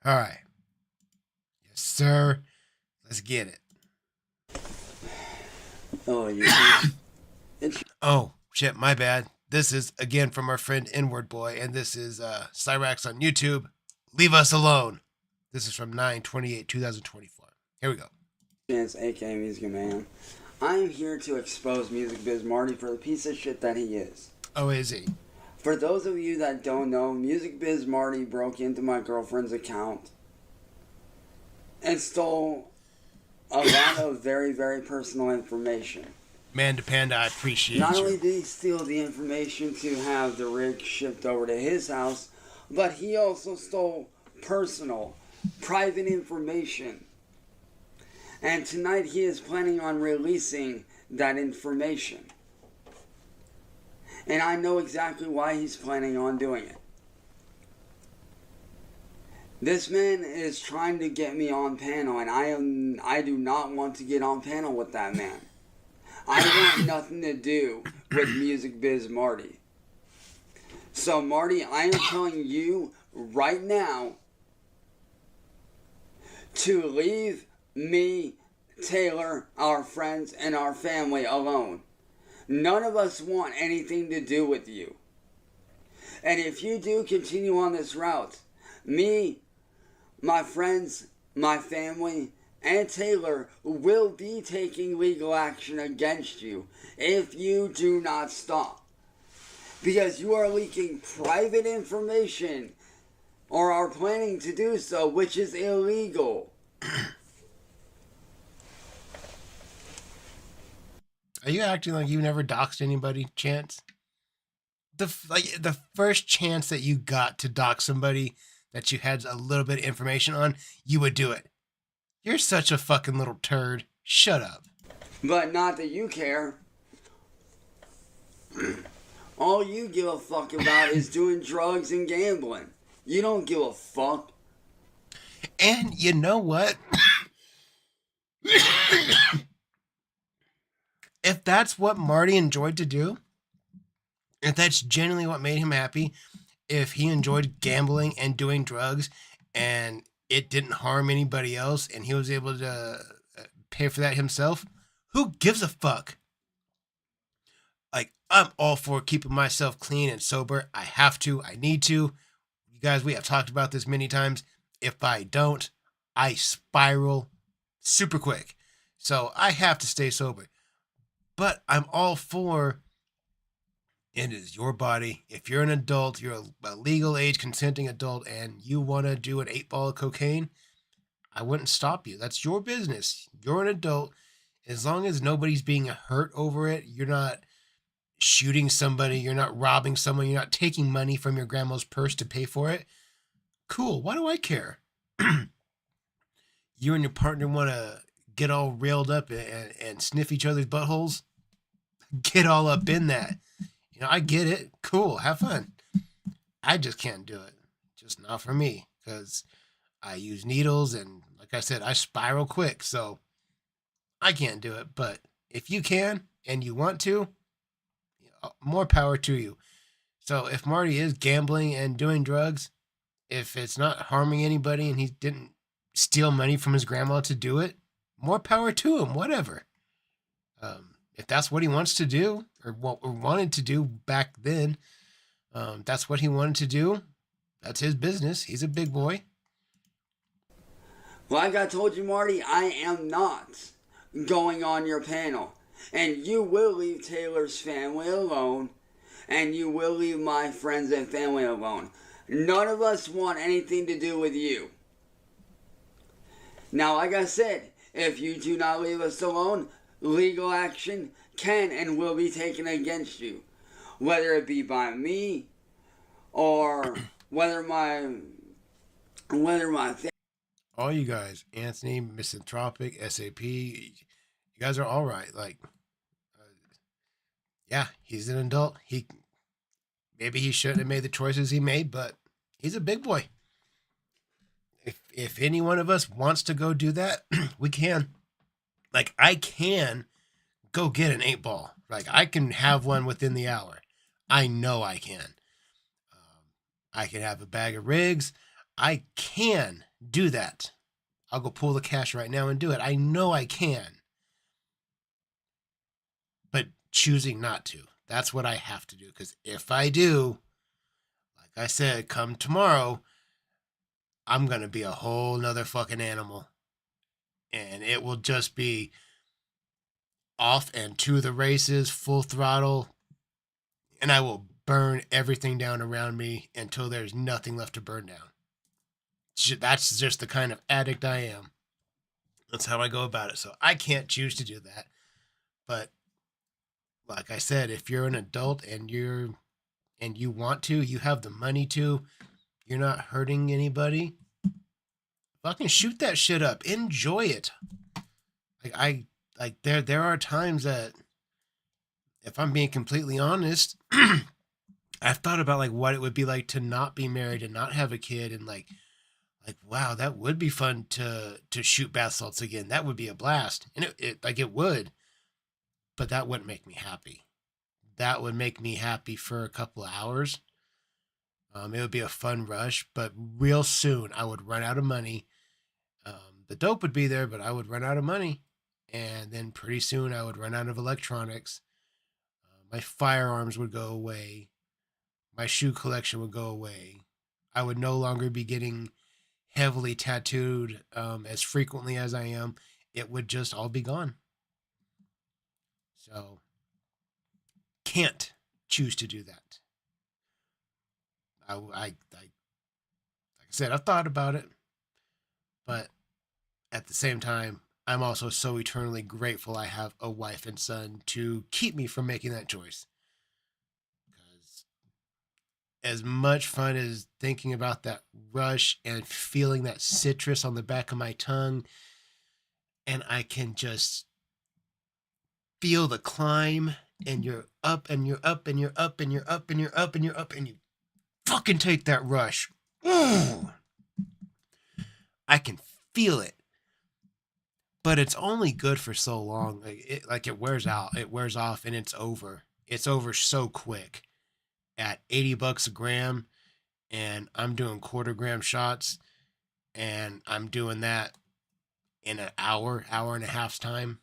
All right. Yes, sir. Let's get it. Oh, you. Oh, shit, my bad. This is, again, from our friend Inward Boy, and this is Cyrax on YouTube. Leave us alone. This is from 9/28/2024. Here we go. Chance, aka Music Man. I am here to expose Music Biz Marty for the piece of shit that he is. Oh, is he? For those of you that don't know, Music Biz Marty broke into my girlfriend's account and stole a lot of very, very personal information. Man to Panda, I appreciate Not you. only did he steal the information to have the rig shipped over to his house, but he also stole personal, private information. And tonight he is planning on releasing that information. And I know exactly why he's planning on doing it. This man is trying to get me on panel, and I do not want to get on panel with that man. I want nothing to do with Music Biz Marty. So Marty, I am telling you right now to leave me, Taylor, our friends, and our family alone. None of us want anything to do with you. And if you do continue on this route, me, my friends, my family, and Taylor will be taking legal action against you if you do not stop. Because you are leaking private information, or are planning to do so, which is illegal. Are you acting like you never doxed anybody, Chance? The first chance that you got to dox somebody that you had a little bit of information on, you would do it. You're such a fucking little turd. Shut up. But not that you care. All you give a fuck about is doing drugs and gambling. You don't give a fuck. And you know what? If that's what Marty enjoyed to do, if that's genuinely what made him happy, if he enjoyed gambling and doing drugs and it didn't harm anybody else and he was able to pay for that himself, who gives a fuck? Like, I'm all for keeping myself clean and sober. I have to. I need to. You guys, we have talked about this many times. If I don't, I spiral super quick. So I have to stay sober. But I'm all for, it is your body. If you're an adult, you're a legal age consenting adult, and you want to do an 8-ball of cocaine, I wouldn't stop you. That's your business. You're an adult. As long as nobody's being hurt over it, you're not shooting somebody, you're not robbing someone, you're not taking money from your grandma's purse to pay for it. Cool. Why do I care? You and your partner want to get all railed up and sniff each other's buttholes? get all up in that. You know, I get it. Cool. Have fun. I just can't do it. Just not for me. Because I use needles and, like I said, I spiral quick. So I can't do it. But if you can and you want to, more power to you. So if Marty is gambling and doing drugs, if it's not harming anybody and he didn't steal money from his grandma to do it, more power to him, whatever. If that's what he wants to do or what we wanted to do back then, that's what he wanted to do. That's his business. He's a big boy. Like I told you, Marty, I am not going on your panel. And you will leave Taylor's family alone. And you will leave my friends and family alone. None of us want anything to do with you. Now, like I said, if you do not leave us alone, legal action can and will be taken against you. Whether it be by me or whether my All you guys, Anthony, Misanthropic, SAP, you guys are all right. Like, yeah, he's an adult. Maybe he shouldn't have made the choices he made, but he's a big boy. If any one of us wants to go do that, we can. Like, I can go get an 8-ball. Like, I can have one within the hour. I know I can. I can have a bag of rigs. I can do that. I'll go pull the cash right now and do it. I know I can. But choosing not to. That's what I have to do. Because if I do, like I said, come tomorrow, I'm going to be a whole nother fucking animal. And it will just be off and to the races, full throttle. And I will burn everything down around me until there's nothing left to burn down. That's just the kind of addict I am. That's how I go about it. So I can't choose to do that. But like I said, if you're an adult and you want to, you have the money to, you're not hurting anybody, fucking shoot that shit up. Enjoy it. There are times that, if I'm being completely honest, I've thought about like what it would be like to not be married and not have a kid, and like wow, that would be fun to shoot bath salts again. That would be a blast. And it would. But that wouldn't make me happy. That would make me happy for a couple of hours. It would be a fun rush, but real soon I would run out of money. The dope would be there, but I would run out of money. And then pretty soon I would run out of electronics. My firearms would go away. My shoe collection would go away. I would no longer be getting heavily tattooed as frequently as I am. It would just all be gone. So, can't choose to do that. Like I said, I've thought about it, but at the same time, I'm also so eternally grateful I have a wife and son to keep me from making that choice. Because as much fun as thinking about that rush and feeling that citrus on the back of my tongue, and I can just feel the climb, and you're up and you're up and you're up and you're up and you're up and you're up and you fucking take that rush. Ooh. I can feel it. But it's only good for so long. It wears out. It wears off and it's over. It's over so quick. At $80 a gram, and I'm doing quarter-gram shots, and I'm doing that in an hour and a half's time,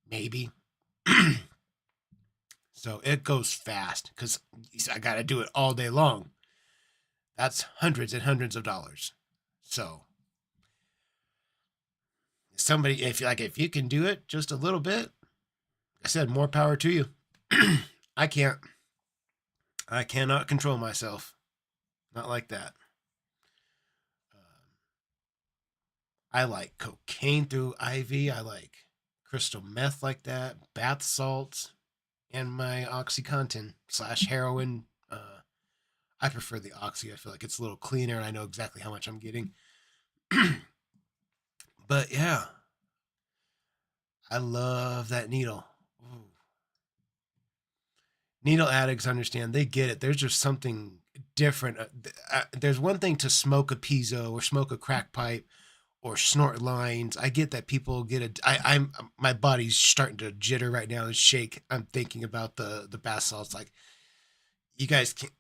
maybe. So it goes fast because I got to do it all day long. That's hundreds and hundreds of dollars. So somebody, if you can do it just a little bit, I said more power to you. I cannot control myself. Not like that. I like cocaine through IV. I like crystal meth like that, bath salts, and my OxyContin / heroin. I prefer the Oxy. I feel like it's a little cleaner and I know exactly how much I'm getting. But yeah, I love that needle. Ooh. Needle addicts understand. They get it. There's just something different. There's one thing to smoke a piezo or smoke a crack pipe or snort lines. I get that people get it. I'm my body's starting to jitter right now and shake. I'm thinking about the bath salts. Like, you guys can't.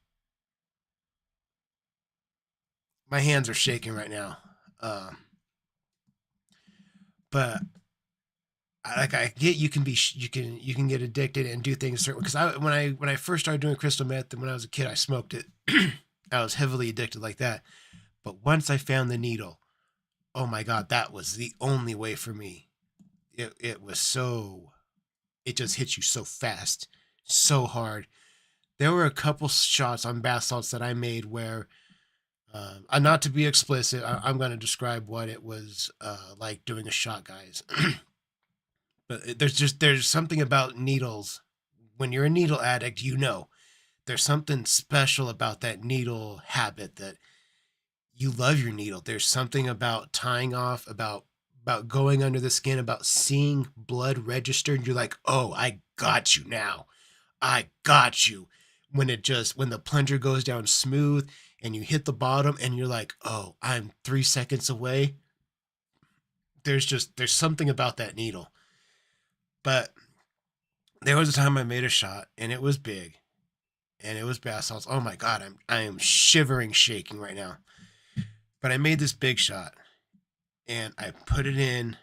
My hands are shaking right now. But I get you can be you can get addicted and do things certain, because when I first started doing crystal meth and when I was a kid I smoked it. I was heavily addicted like that. But once I found the needle, oh my god, that was the only way for me. It was so, it just hits you so fast, so hard. There were a couple shots on bath salts that I made where, not to be explicit, I'm going to describe what it was like doing a shot, guys. But there's something about needles. When you're a needle addict, you know, there's something special about that needle habit, that you love your needle. There's something about tying off, about going under the skin, about seeing blood register, and you're like, oh, I got you now. I got you. When the plunger goes down smooth and you hit the bottom and you're like, oh, I'm 3 seconds away. There's something about that needle. But there was a time I made a shot and it was big and it was bath salts. Oh my God, I am shivering, shaking right now. But I made this big shot and I put it in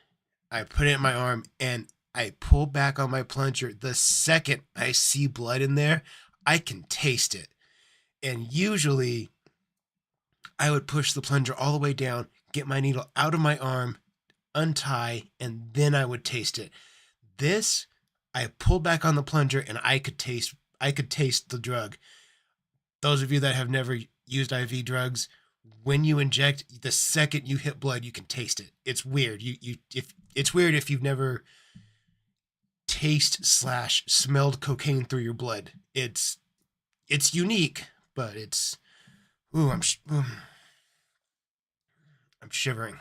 my arm and I pull back on my plunger. The second I see blood in there, I can taste it. And usually I would push the plunger all the way down, get my needle out of my arm, untie, and then I would taste it. This, I pulled back on the plunger and I could taste the drug. Those of you that have never used IV drugs, when you inject, the second you hit blood, you can taste it. It's weird. It's weird if you've never smelled cocaine through your blood. It's unique, but it's, I'm shivering.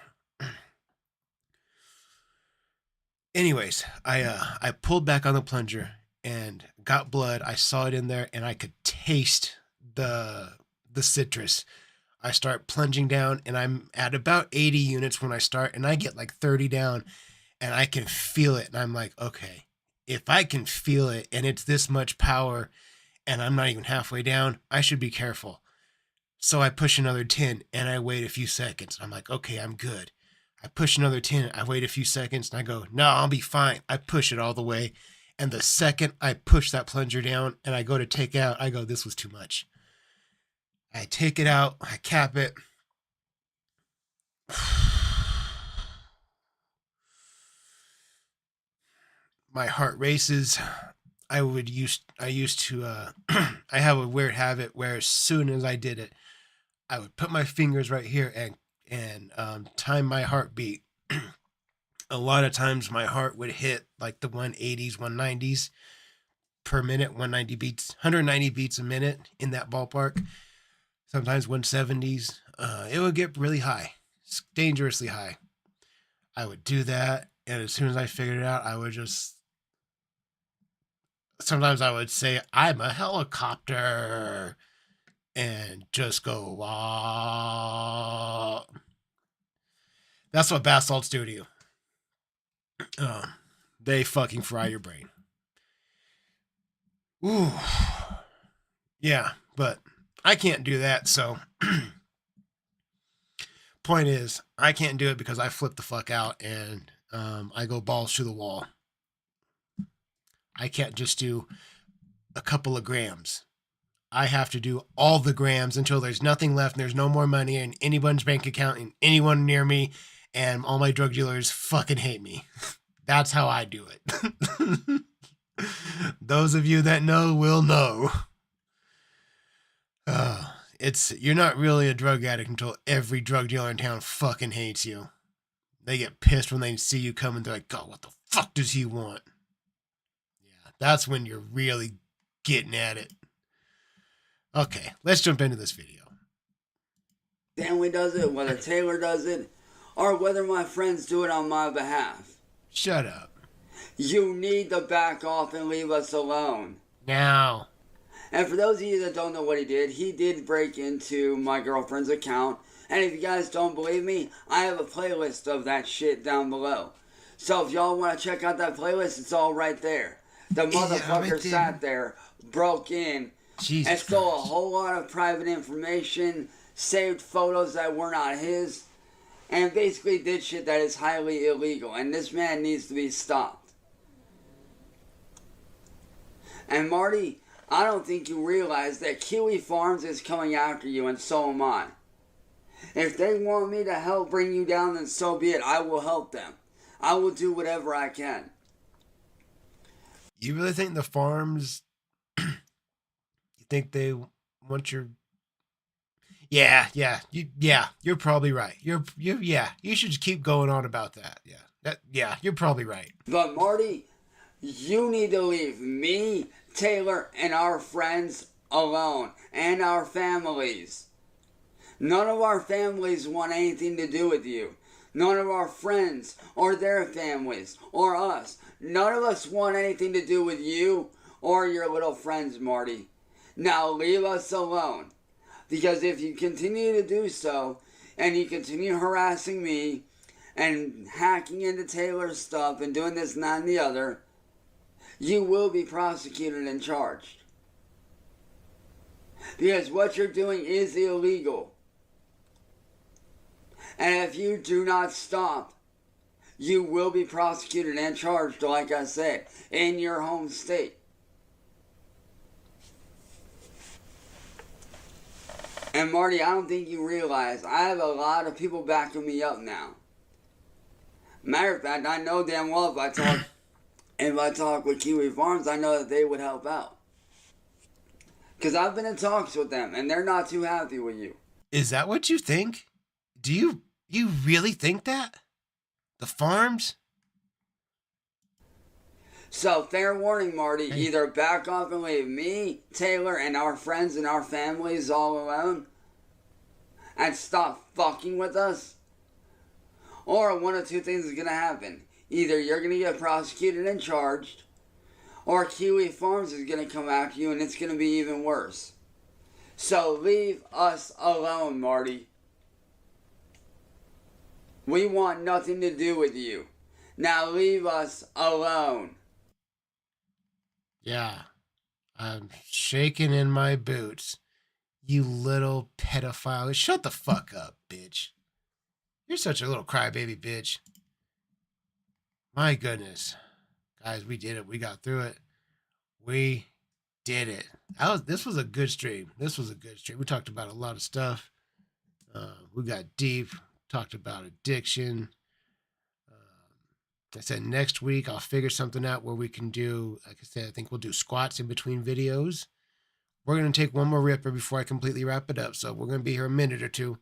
Anyways, I pulled back on the plunger and got blood. I saw it in there and I could taste the citrus. I start plunging down and I'm at about 80 units when I start, and I get like 30 down and I can feel it. And I'm like, okay, if I can feel it and it's this much power and I'm not even halfway down, I should be careful. So I push another 10 and I wait a few seconds. I'm like, okay, I'm good. I push another 10. I wait a few seconds and I go, no, I'll be fine. I push it all the way. And the second I push that plunger down and I go to take out, I go, this was too much. I take it out. I cap it. My heart races. I used to, I have a weird habit where as soon as I did it, I would put my fingers right here and time my heartbeat. A lot of times my heart would hit like the 180s, 190s per minute, 190 beats a minute, in that ballpark. Sometimes 170s. It would get really high, dangerously high. I would do that, and as soon as I figured it out, I would just, sometimes I would say, I'm a helicopter, and just go, wah. That's what bath salts do to you. They fucking fry your brain. Ooh. Yeah, but I can't do that, so point is, I can't do it because I flip the fuck out and I go balls to the wall. I can't just do a couple of grams. I have to do all the grams until there's nothing left and there's no more money in anyone's bank account and anyone near me, and all my drug dealers fucking hate me. That's how I do it. Those of you that know will know. You're not really a drug addict until every drug dealer in town fucking hates you. They get pissed when they see you coming. They're like, God, what the fuck does he want? Yeah, that's when you're really getting at it. Okay, let's jump into this video. Family does it, whether Taylor does it, or whether my friends do it on my behalf. Shut up. You need to back off and leave us alone. Now. And for those of you that don't know what he did break into my girlfriend's account. And if you guys don't believe me, I have a playlist of that shit down below. So if y'all want to check out that playlist, it's all right there. The motherfucker right there. sat there, broke in, Jesus and stole a Christ. whole lot of private information, saved photos that were not his, and basically did shit that is highly illegal. And this man needs to be stopped. And Marty, I don't think you realize that Kiwi Farms is coming after you, and so am I. If they want me to help bring you down, then so be it. I will help them. I will do whatever I can. You really think the farms? You think they want your? Yeah, you're probably right. You should just keep going on about that. Yeah, you're probably right. But Marty, you need to leave me, Taylor, and our friends alone, and our families. None of our families want anything to do with you. None of our friends, or their families, or us. None of us want anything to do with you or your little friends, Marty. Now leave us alone. Because if you continue to do so, and you continue harassing me, and hacking into Taylor's stuff, and doing this and that and the other, you will be prosecuted and charged. Because what you're doing is illegal. And if you do not stop, you will be prosecuted and charged, like I said, in your home state. And Marty, I don't think you realize, I have a lot of people backing me up now. Matter of fact, I know damn well if I talk with Kiwi Farms, I know that they would help out. Because I've been in talks with them, and they're not too happy with you. Is that what you think? Do you really think that? The farms? So, fair warning, Marty. Hey. Either back off and leave me, Taylor, and our friends and our families all alone, and stop fucking with us, or one of two things is going to happen. Either you're going to get prosecuted and charged, or Kiwi Farms is going to come after you, and it's going to be even worse. So, leave us alone, Marty. We want nothing to do with you. Now leave us alone. Yeah. I'm shaking in my boots. You little pedophile. Shut the fuck up, bitch. You're such a little crybaby bitch. My goodness. Guys, we did it. We got through it. We did it. This was a good stream. We talked about a lot of stuff. We got deep. Talked about addiction. I said next week I'll figure something out where we can do, like I said, I think we'll do squats in between videos. We're going to take one more ripper before I completely wrap it up. So we're going to be here a minute or two.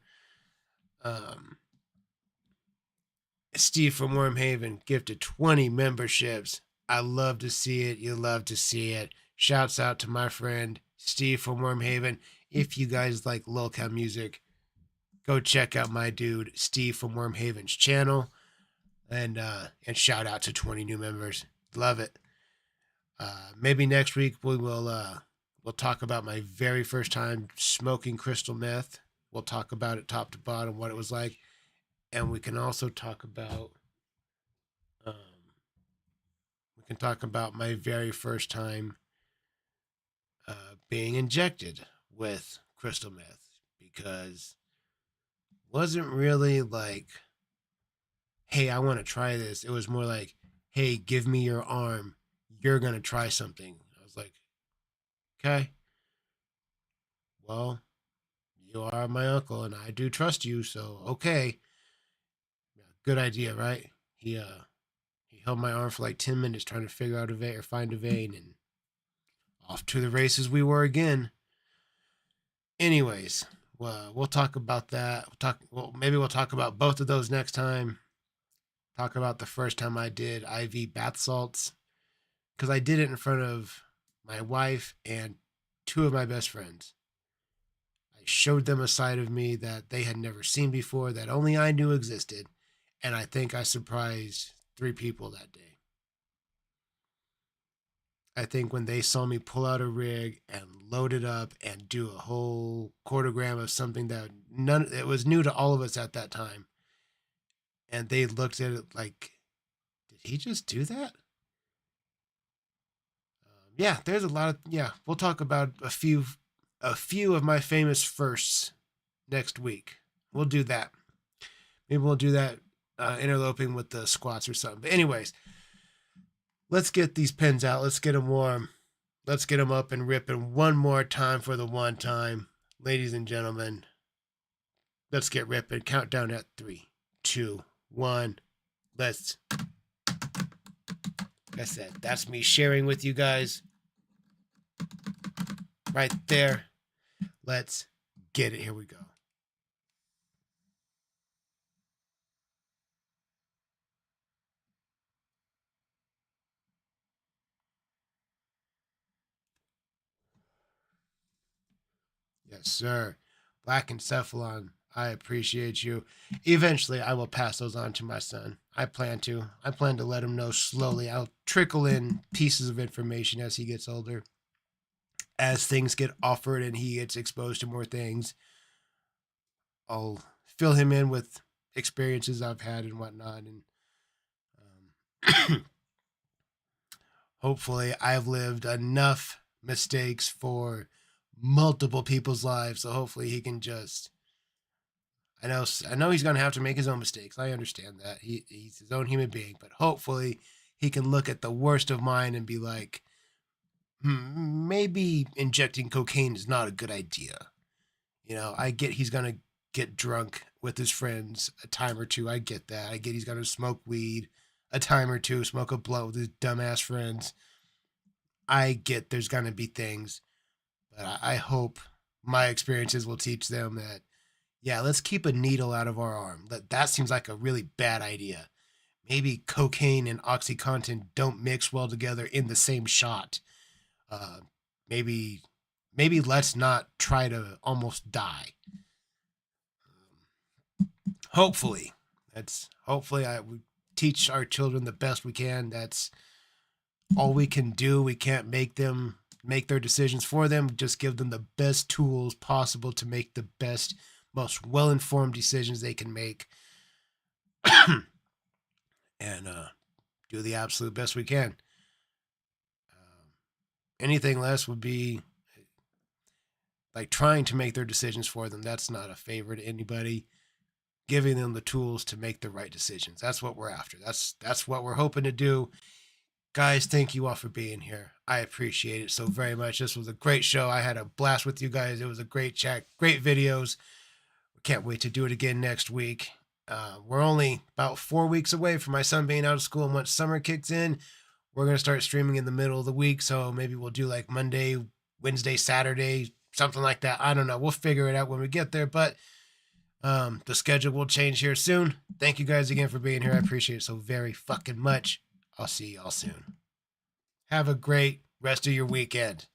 Steve from Wormhaven gifted 20 memberships. I love to see it. You love to see it. Shouts out to my friend Steve from Wormhaven. If you guys like lolcow music, go check out my dude Steve from Wormhaven's channel, and shout out to 20 new members. Love it. Maybe next week we'll talk about my very first time smoking crystal meth. We'll talk about it top to bottom, what it was like, and we can also talk about my very first time being injected with crystal meth, because wasn't really like, hey, I want to try this. It was more like, hey, give me your arm. You're going to try something. I was like, okay. Well, you are my uncle and I do trust you. So, okay. Good idea, right? He held my arm for like 10 minutes trying to figure out a vein or find a vein, and off to the races we were again. Anyways, we'll talk about that. Maybe we'll talk about both of those next time. Talk about the first time I did IV bath salts, because I did it in front of my wife and two of my best friends. I showed them a side of me that they had never seen before, that only I knew existed, and I think I surprised 3 people that day. I think when they saw me pull out a rig and load it up and do a whole quartergram of something that it was new to all of us at that time, and they looked at it like, did he just do that? Yeah, there's a lot of, yeah. We'll talk about a few of my famous firsts next week. We'll do that. Maybe we'll do that interloping with the squats or something. But anyways, let's get these pins out. Let's get them warm. Let's get them up and ripping one more time for the one time. Ladies and gentlemen, let's get ripping. Countdown at 3, 2, 1. Let's. Like I said, that's me sharing with you guys. Right there. Let's get it. Here we go. Yes, sir. Black Encephalon, I appreciate you. Eventually, I will pass those on to my son. I plan to. I plan to let him know slowly. I'll trickle in pieces of information as he gets older. As things get offered and he gets exposed to more things, I'll fill him in with experiences I've had and whatnot. And hopefully, I've lived enough mistakes for multiple people's lives, so hopefully he can just. I know he's gonna have to make his own mistakes. I understand that he's his own human being, but hopefully he can look at the worst of mine and be like, maybe injecting cocaine is not a good idea. You know, I get he's gonna get drunk with his friends a time or two. I get that. I get he's gonna smoke weed a time or two, smoke a blunt with his dumbass friends. I get there's gonna be things, but I hope my experiences will teach them that, yeah, let's keep a needle out of our arm. That seems like a really bad idea. Maybe cocaine and OxyContin don't mix well together in the same shot. Maybe let's not try to almost die. Hopefully we teach our children the best we can. That's all we can do. We can't make them make their decisions for them. Just give them the best tools possible to make the best, most well-informed decisions they can make. And do the absolute best we can. Anything less would be like trying to make their decisions for them. That's not a favor to anybody. Giving them the tools to make the right decisions. That's what we're after. That's what we're hoping to do. Guys, thank you all for being here. I appreciate it so very much. This was a great show. I had a blast with you guys. It was a great chat, great videos. Can't wait to do it again next week. We're only about 4 weeks away from my son being out of school, and once summer kicks in, we're going to start streaming in the middle of the week. So maybe we'll do like Monday, Wednesday, Saturday, something like that. I don't know. We'll figure it out when we get there, but the schedule will change here soon. Thank you guys again for being here. I appreciate it so very fucking much. I'll see y'all soon. Have a great rest of your weekend.